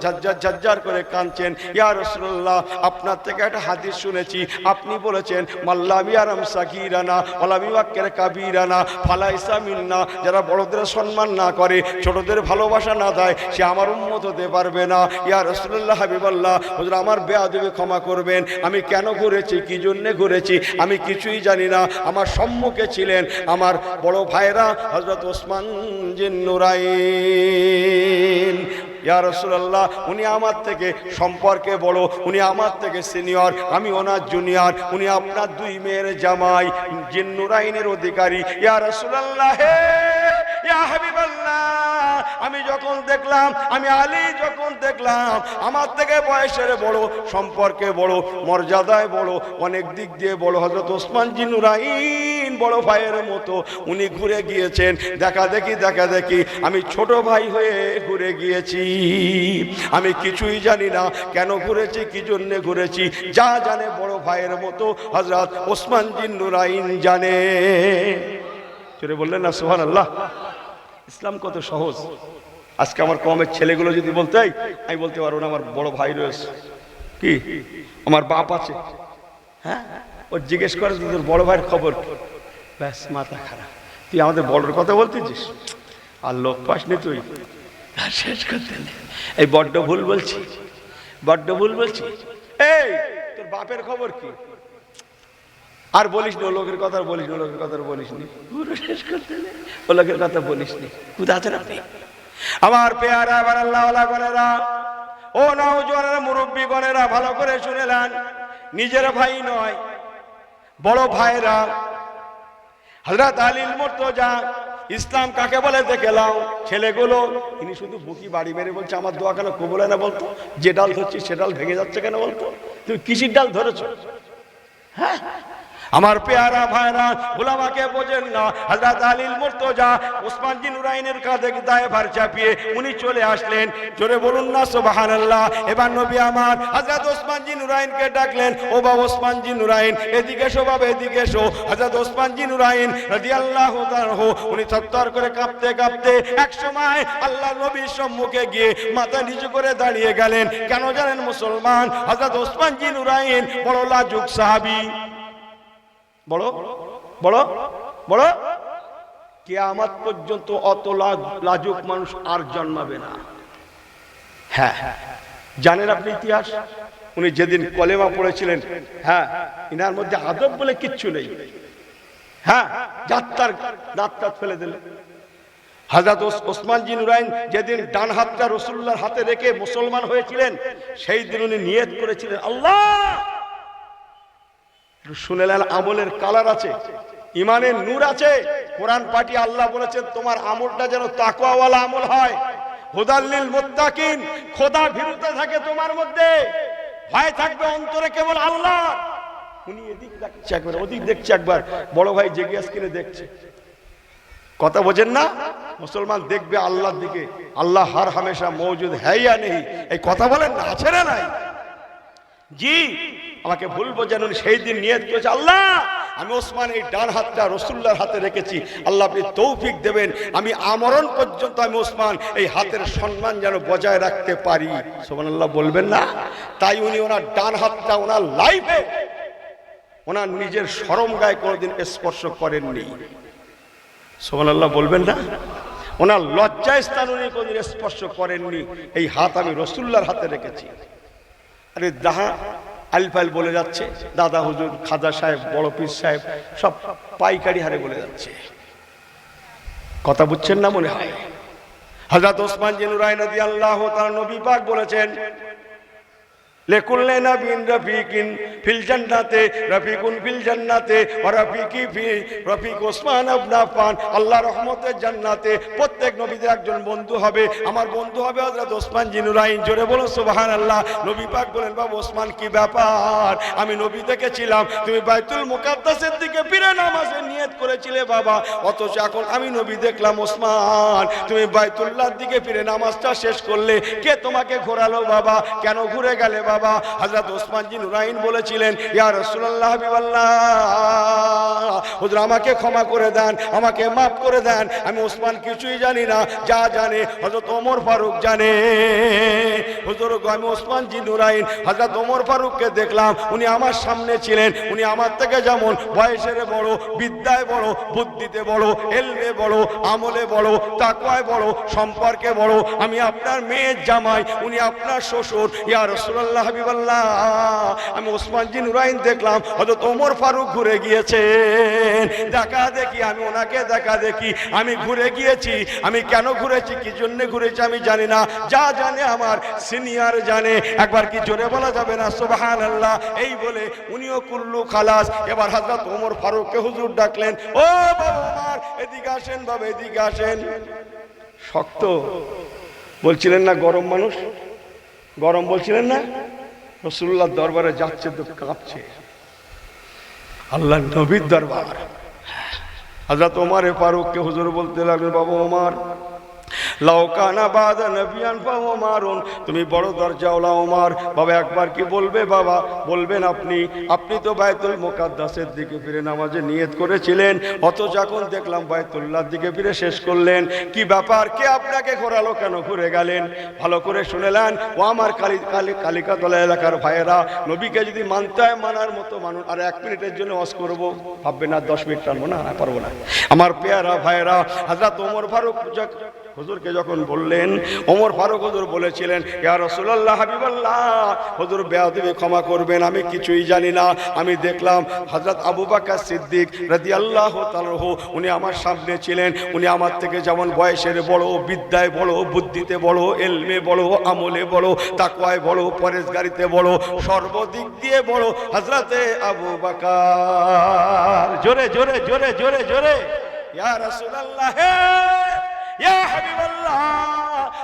ঝরঝর করে কাঁদছেন, ইয়া রাসূলুল্লাহ, আপনার থেকে একটা হাদিস শুনেছি, আপনি বলেছেন মাল্লাম ইয়ারাম সাগীরানা ওয়ালাম ইউক্কির কাবীরানা ফালাইসা মিন্না। যারা বড়দের সম্মান না করে, ছোটদের ভালোবাসা না দেয়, সে আমার উম্মত হতে পারবে না। ইয়া রাসূলুল্লাহ, হাবিবাল্লাহ, হুজুর আমার বেয়াদবি ক্ষমা করবেন, আমি কেন ঘুরেছি, কি জন্য ঘুরেছি আমি কিছুই জানি না। আমার সম্মুখে ছিলেন আমার বড় ভাইরা হযরত ওসমান জিন্নুরাইন। ইয়া রাসূলুল্লাহ, উনি আমার থেকে সম্পর্কে বড়, উনি আমার থেকে সিনিয়র, আমি ওনার জুনিয়র। উনি আপনার 2 মেয়ের জামাই, জিন্নুরাইনের অধিকারী। ইয়া রাসূলুল্লাহ, হে ইয়া হাবিবাল্লাহ, আমি যখন দেখলাম, আমি আলী যখন দেখলাম, আমার থেকে বয়সের বড়, সম্পর্কে বড়, মর্যাদায় বড়, অনেক দিক দিয়ে বড় হযরত ওসমান জি নুরাইন বড় ভাইয়ের মতো উনি ঘুরে গিয়েছেন। দেখা দেখি আমি ছোট ভাই হয়ে ঘুরে গিয়েছি। আমি কিছুই জানি না কেন ঘুরেছি, কি জন্য ঘুরেছি। যা জানে বড় ভাইয়ের মতো হযরত ওসমান জি নুরাইন জানে। চলে বললেন না সুবহানাল্লাহ। ইসলাম কত সহজ। আজকে আমার কমের ছেলেগুলো যদি বলতে, আমি বলতে পারবো না আমার বড় ভাই রয়েছে, কি আমার বাপ আছে, হ্যাঁ, ও জিজ্ঞেস করে তোর বড় ভাইয়ের খবর কি, ব্যাস মাথা খারাপ। তুই আমাদের বড়র কথা বলতেছিস আর লোক পাসনি তুই, শেষ করতে এই বড্ড ভুল বলছি, বড্ড ভুল বলছি। এই তোর বাপের খবর কি, আর বলিস না লোকের কথা, বলিস না লোকের কথা, বলিস নি, পুরো শেষ করতে ও লোকের কথা বলিস নি। কোথা আছেন আপনি আমার পেয়ারা আবার আল্লাহওয়ালা গণেরা, ও নওজোয়ানেরা, মুরব্বী গণেরা, ভালো করে শুনে নেন। নিজের ভাই নয়, বড় ভাইরা হযরত আলী মুর্তজা, ইসলাম কাকে বলে দেখে লাও। ছেলেগুলো ইনি শুধু বুকি বাড়ি মেরে বলছে আমার দোয়া কেন কবুল হয় না বলতো, যে ডাল ধরছি সে ডাল ভেঙে যাচ্ছে কেন বলতো, তুমি কিসির ডাল ধরেছো? হ্যাঁ, আমার পেয়ারা ভাইরা, ওলামাকে বোঝেন না। হযরত আলী মুর্তজা ওসমান জি নুরাইনের কাঁধে দায়ভার চাপিয়ে উনি চলে আসলেন। জোরে বলুন না সুবহানাল্লাহ। এবার নবী আমার হযরত ওসমান জি নুরাইনকে ডাকলেন, ও বাবা ওসমান জি নুরাইন, এদিকে এসো বাবা, এদিকে এসো। হযরত ওসমান জি নুরাইন রাদিয়াল্লাহু তাআলা উনি থরথর করে কাঁপতে কাঁপতে এক সময় আল্লাহর নবীর সম্মুখে গিয়ে মাথা নিচু করে দাঁড়িয়ে গেলেন। কেন জানেন মুসলমান? হযরত ওসমান জি নুরাইন বড় লাজুক সাহাবী, বড় বড় বড়, কিয়ামত পর্যন্ত অত লাজুক মানুষ আর জন্মাবে না। হ্যাঁ, জানেন আপনি ইতিহাস, উনি যেদিন কলেমা পড়েছিলেন, হ্যাঁ, ইনার মধ্যে আদব বলে কিচ্ছু নেই। হ্যাঁ, দাঁতটা ফেলে দিলেন। হযরত ওসমান জি নুরাইন যেদিন ডান হাতটা রাসূলুল্লাহর হাতে রেখে মুসলমান হয়েছিলেন, সেই দিন উনি নিয়ত করেছিলেন, আল্লাহ, শুনেলেন আমলের কালার আছে, ইমানের নূর আছে। কোরআন পাঠি আল্লাহ বলেছেন তোমার আমলটা যেন তাকওয়াওয়ালা আমল হয়, হুদাল্লিল মুত্তাকিন, খোদা ভীরুতা থাকে তোমার মধ্যে, ভয় থাকবে অন্তরে কেবল আল্লাহ। উনি এদিক দেখছে একবার, ওদিক দেখছে একবার, বড় ভাই জেগে কিনে দেখছে। কথা বোঝেন না? মুসলমান দেখবে আল্লাহর দিকে, আল্লাহ হার হামেশা মৌজুদ হ্যাঁ ইয়া নেই, এই কথা বলেন না, আছে না নাই? জি, আমাকে ভুল বোঝেন। সেই দিন নিয়ত করেছে, আল্লাহ আমি ওসমান এই ডান হাতটা রাসূলুল্লাহর হাতে রেখেছি, আল্লাহ আপনি তৌফিক দেবেন, আমি আমরণ পর্যন্ত আমি ওসমান এই হাতের সম্মান যেন বজায় রাখতে পারি। সুবহানাল্লাহ বলবেন না? তাই উনি ওনার ডান হাতটা ওনার লাইফে ওনার নিজের শরম গায়ে কোনোদিন স্পর্শ করেননি। সুবহানাল্লাহ বলবেন না? ওনার লজ্জায় স্থান উনি কোনোদিন স্পর্শ করেননি। এই হাত আমি রাসূলুল্লাহর হাতে রেখেছি। আরে দাহা আলফাইল বলে যাচ্ছে, দাদা হুজুর, খাজা সাহেব, বড় পীর সাহেব সব পাইকারি হারে বলে যাচ্ছে। কথা বুঝছেন না মনে হয়? হযরত ওসমান জি নুরাইন রাদিয়াল্লাহু তাআলা, নবী পাক বলেছেন, লিকুল্লি নাবিয়্যিন রাফিকিন ফিল জান্নাতে রাফিকুন ফিল জান্নাতে ওয়া রাফিকি ফি রাফিক ওসমান ইবনে আফফান। আল্লাহর রহমতের জান্নাতে প্রত্যেক নবীদের একজন বন্ধু হবে, আমার বন্ধু হবে হযরত ওসমান জি নুরাইন। জোরে বলুন সুবহানাল্লাহ। নবী পাক বলেন, বাবা ওসমান কি ব্যাপার? আমি নবী দেখেছিলাম তুমি বাইতুল মুকাদ্দাসের দিকে ফিরে নামাজের নিয়ত করেছিলে বাবা, অথচ এখন আমি নবী দেখলাম ওসমান তুমি বাইতুল্লাহর দিকে ফিরে নামাজটা শেষ করলে। কে তোমাকে ঘোরালো বাবা? কেন ঘুরে গেলে বাবা? হযরত ওসমান জি নুরাইন বলেছিলেন, ইয়া রাসূলুল্লাহ হাবিবাল্লাহ, হুজুর আমাকে ক্ষমা করে দেন, আমাকে মাফ করে দেন, আমি ওসমান কিছুই জানি না, যা জানে হযরত ওমর ফারুক জানে। হুজুর আমি ওসমান জি নুরাইন হযরত ওমর ফারুককে দেখলাম, উনি আমার সামনে ছিলেন, উনি আমার থেকে যেমন বয়সের বড়, বিদ্যায় বড়, বুদ্ধিতে বড়, ইলমে বড়, আমলে বড়, তাকওয়ায় বড়, সম্পর্কে বড়। আমি আপনার মেয়ের জামাই, উনি আপনার শ্বশুর। ইয়া রাসূলুল্লাহ হাবিবাল্লাহ, আমি ওসমান জি নুরাইন দেখলাম হযরত ওমর ফারুক ঘুরে গিয়েছেন। দেখা দেখি আমি ওনাকে দেখা দেখি, আমি ঘুরে গিয়েছি। আমি কেন ঘুরেছি, কি জন্য ঘুরেছি আমি জানি না, যা জানে আমার সিনিয়র জানে। একবার কি জোরে বলা যাবে না সুবহানাল্লাহ? এই বলে উনিও কুল্লু খালাস। এবার হযরত ওমর ফারুককে হুজুর ডাকলেন, ও বাবা ওমর, এদিকে আসেন বাবা, এদিকে আসেন। শক্ত বলছিলেন না, গরম মানুষ, গরম বলছিলেন না, রাসূলুল্লাহর দরবারে যাচ্ছে তো কাঁপছে। আল্লাহর নবীর দরবার। হযরত ওমর ফারুককে হুজুর বলতে লাগলেন, বাবা ওমর, লাউ কানা বাদা নবিয়ান ফাওমারুন, তুমি বড় দরজাওয়ালা ওমর, বাবা একবার কি বলবে? বাবা বলবেন আপনি তো বাইতুল মুকাদ্দাসের দিকে ফিরে নামাজে নিয়ত করেছিলেন, অথচ এখন দেখলাম বাইতুল্লাহর দিকে ফিরে শেষ করলেন। কি ব্যাপার? কে আপনাকে ঘোরালো? কেন ঘুরে গেলেন? ভালো করে শুনেলেন। ও আমার কালিকাতলা এলাকার ভাইয়েরা, নবীকে যদি মানতে হয় মানার মতো মানুষ। আর 1 মিনিটের জন্য ওয়াজ করব, ভাববেন না 10 মিনিট টানবো না, পারবো না। আমার পেয়ারা ভাইয়েরা, হযরত ওমর ফারুক হুজুরকে যখন বললেন, ওমর ফারুক হুজুর বলেছিলেন, ইয়া রাসূলুল্লাহ হাবিবাল্লাহ, হুজুর বেয়াদবি ক্ষমা করবেন, আমি কিছুই জানি না। আমি দেখলাম হযরত আবু বকর সিদ্দিক রাদিয়াল্লাহু তাআলা উনি আমার সামনে ছিলেন। উনি আমার থেকে যেমন বয়সের বড়, বিদ্যায় বড়, বুদ্ধিতে বড়, ইলমে বড়, আমলে বড়, তাকওয়ায় বড়, পরেশগারিতে বড়, সর্বদিক দিয়ে বড় হযরতে আবু বকর। জোরে জোরে জোরে জোরে জোরে, ইয়া রাসূলুল্লাহ, ইয়া হাবিবাল্লাহ।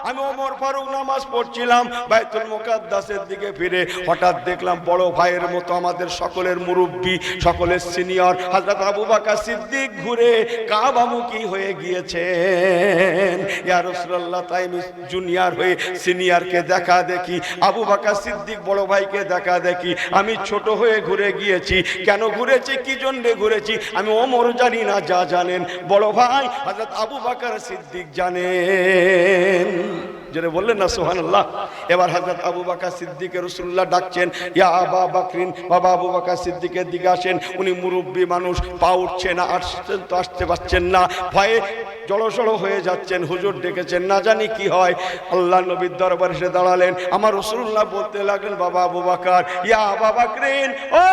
আমি ওমর ফারুক নামাজ পড়ছিলাম বাইতুল মুকাদ্দাসের দিকে ফিরে, হঠাৎ দেখলাম বড় ভাইয়ের মতো আমাদের সকলের মুরব্বী, সকলের সিনিয়র হযরত আবু বকর সিদ্দিক ঘুরে কাবামুখী হয়ে গিয়েছেন। ইয়া রাসূলুল্লাহ, তাই আমি জুনিয়র হয়ে সিনিয়রকে দেখা দেখি, আবু বকর সিদ্দিক বড় ভাইকে দেখা দেখি, আমি ছোট হয়ে ঘুরে গিয়েছি। কেন ঘুরেছি, কি জন্য ঘুরেছি আমি ওমর জানি না, যা জানেন বড় ভাই হযরত আবু বকর সিদ্দিক জানেন। যারা বললেন না সুবহানাল্লাহ। এবার হযরত আবু বকর সিদ্দিককে রাসূলুল্লাহ ডাকছেন, ইয়া আবু বকরিন, বাবা আবু বকর সিদ্দিকের দিকে আসেন। উনি মুরব্বী মানুষ, পা উঠছে না, আসছেন তো আসতে পারছেন না, ভয়ে জড়সড় হয়ে যাচ্ছেন। হুজুর ডেকেছেন, না জানি কি হয়। আল্লাহ নবীর দরবারে এসে দাঁড়ালেন। আমার রাসূলুল্লাহ বলতে লাগলেন, বাবা আবু বকর, ইয়া আবু বকরিন, ও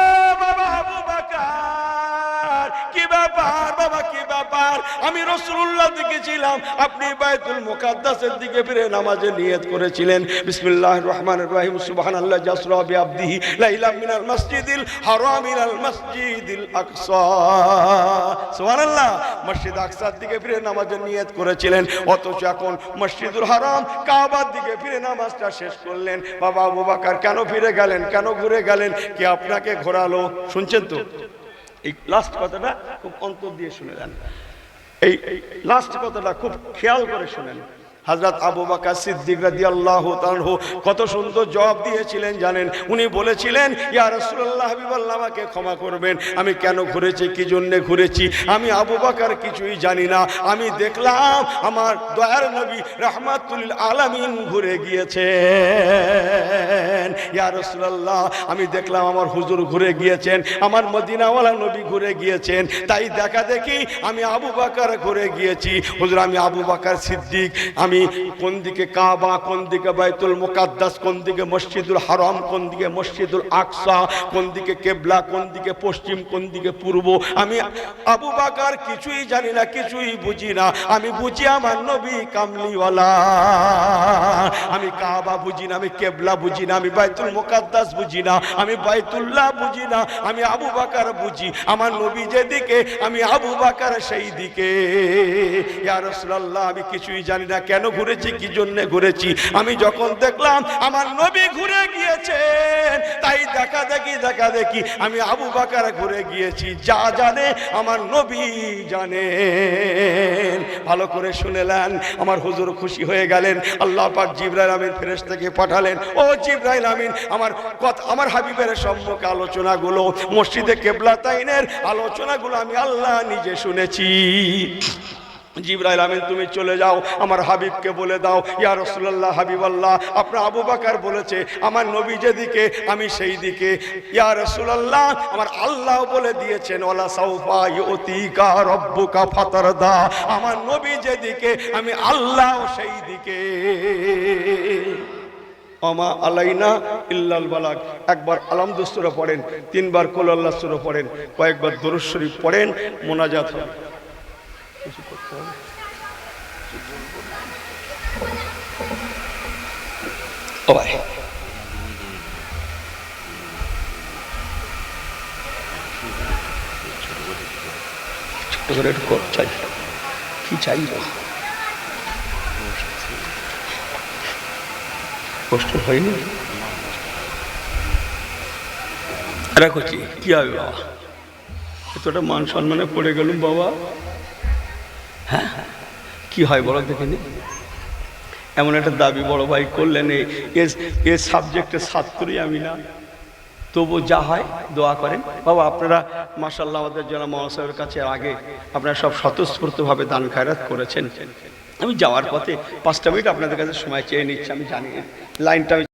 বাবা আবু বকর, কি ব্যাপার বাবা, কি ব্যাপার? আমি রাসূলুল্লাহ দেখেছিলাম আপনি বাইতুল মুকাদ্দাসের দিকে ফিরে নামাজে নিয়ত করেছিলেন। বিসমিল্লাহির রহমানির রহিম, সুবহানাল্লাহ জাসরা বিআবদিহি লাইলা মিনাল মসজিদিল হারাম ইলাল মসজিদিল আকসা। সুবহানাল্লাহ, মসজিদ আকসার দিকে ফিরে নামাজে নিয়ত করেছিলেন, অথচ এখন মসজিদুল হারাম কাবার দিকে ফিরে নামাজটা শেষ করলেন। বাবা আবু বকর কেন ফিরে গেলেন, কেন ঘুরে গেলেন? কি আপনাকে ঘোরালো? শুনছেন তো? এই লাস্ট কথাটা খুব অন্তর দিয়ে শুনে যান, এই লাস্ট কথাটা খুব খেয়াল করে শুনেন। হযরত আবু বকর সিদ্দিক রাদিয়াল্লাহু তাআলা কত সুন্দর জবাব দিয়েছিলেন জানেন? উনি বলেছিলেন, ইয়া রাসূলুল্লাহ হাবিবাল্লাহ, আমাকে ক্ষমা করবেন, আমি কেন ঘুরেছি, কি জন্য ঘুরেছি আমি আবু বকর কিছুই জানি না। আমি দেখলাম আমার দয়ার নবী রাহমাতুল লিল আলামিন ঘুরে গিয়েছেন। ইয়া রাসূলুল্লাহ, আমি দেখলাম আমার হুজুর ঘুরে গিয়েছেন, আমার মদিনাওয়ালা নবী ঘুরে গিয়েছেন, তাই দেখা দেখি আমি আবু বকর ঘুরে গিয়েছি। হুজুর, আমি আবু বকর সিদ্দিক, আমি কোন দিকে কাবা, কোন দিকে বাইতুল মুকাদ্দাস, কোন দিকে মসজিদুল হারাম, কোন দিকে মসজিদুল আকসা, কোন দিকে কিবলা, কোন দিকে পশ্চিম, কোন দিকে পূর্ব, আমি আবু বকর কিছুই জানি না, কিছুই বুঝি না। আমি বুঝি আমার নবী কামলিওয়ালা। আমি কাবা বুঝি না, আমি কিবলা বুঝি না, আমি বাইতুল মুকাদ্দাস বুঝি না, আমি বাইতুল্লাহ বুঝি না, আমি আবু বকর বুঝি। আমার নবী যেদিকে আমি আবু বকর সেই দিকে। ইয়া রাসূলুল্লাহ, আমি কিছুই জানি না, কেন ঘুরেছি, কি জন্য ঘুরেছি। আমি যখন দেখলাম আমার নবী ঘুরে গিয়েছেন, তাই দেখা দেখি আমি আবু বকর ঘুরে গিয়েছি। যা জানে আমার নবী জানেন। ভালো করে শুনেলেন। আমার হুজুর খুশি হয়ে গেলেন। আল্লাহ পাক জিবরাইল আমিন ফেরেশতাকে পাঠালেন, ও জিবরাইল আমিন, আমার হাবিবের সম্মুখে আলোচনাগুলো, মসজিদে কিবলাতাইনের আলোচনাগুলো আমি আল্লাহ নিজে শুনেছি। জিবরাইল আমিন, তুমি চলে যাও, আমার হাবিবকে বলে দাও, ইয়া রাসূলুল্লাহ হাবিবাল্লাহ, আপনার আবু বকর বলেছে আমার নবী যেদিকে আমি সেই দিকে। ইয়া রাসূলুল্লাহ, আমার আল্লাহ বলে দিয়েছেন, ওয়ালা সাউফা ইউতিকা রাব্বুকা ফাতারদা, আমার নবী যেদিকে আমি আল্লাহ সেই দিকে। আমা আলাইনা ইল্লাল বালাগ। একবার আলহামদুলিল্লাহ সূরা পড়েন, 3 বার কুল আল্লাহ সূরা পড়েন, কয়েকবার দরুদ শরীফ পড়েন, মোনাজাত হয়। কিছু করতে হবে ও ভাই, ছোট করে একটু চাই, কি চাইব কষ্ট হয়নি? এরা করছি কি হবে বাবা, এতটা মান সম্মানে পড়ে গেলুম বাবা। হ্যাঁ কি হয় বলো দেখেনি? এমন একটা দাবি বড় ভাই করলেন, এ সাবজেক্টের ছাত্রই আমি না, তবু যা হয় দোয়া করেন বাবা। আপনারা মাশাআল্লাহ আমাদের জনাব মাওলানা সাহেবের কাছে আগে আপনারা সব স্বতঃস্ফূর্তভাবে দান খায়রাত করেছেন। আমি যাওয়ার পথে 5টা মিনিট আপনাদের কাছে সময় চেয়ে নিচ্ছি, আমি জানি লাইনটা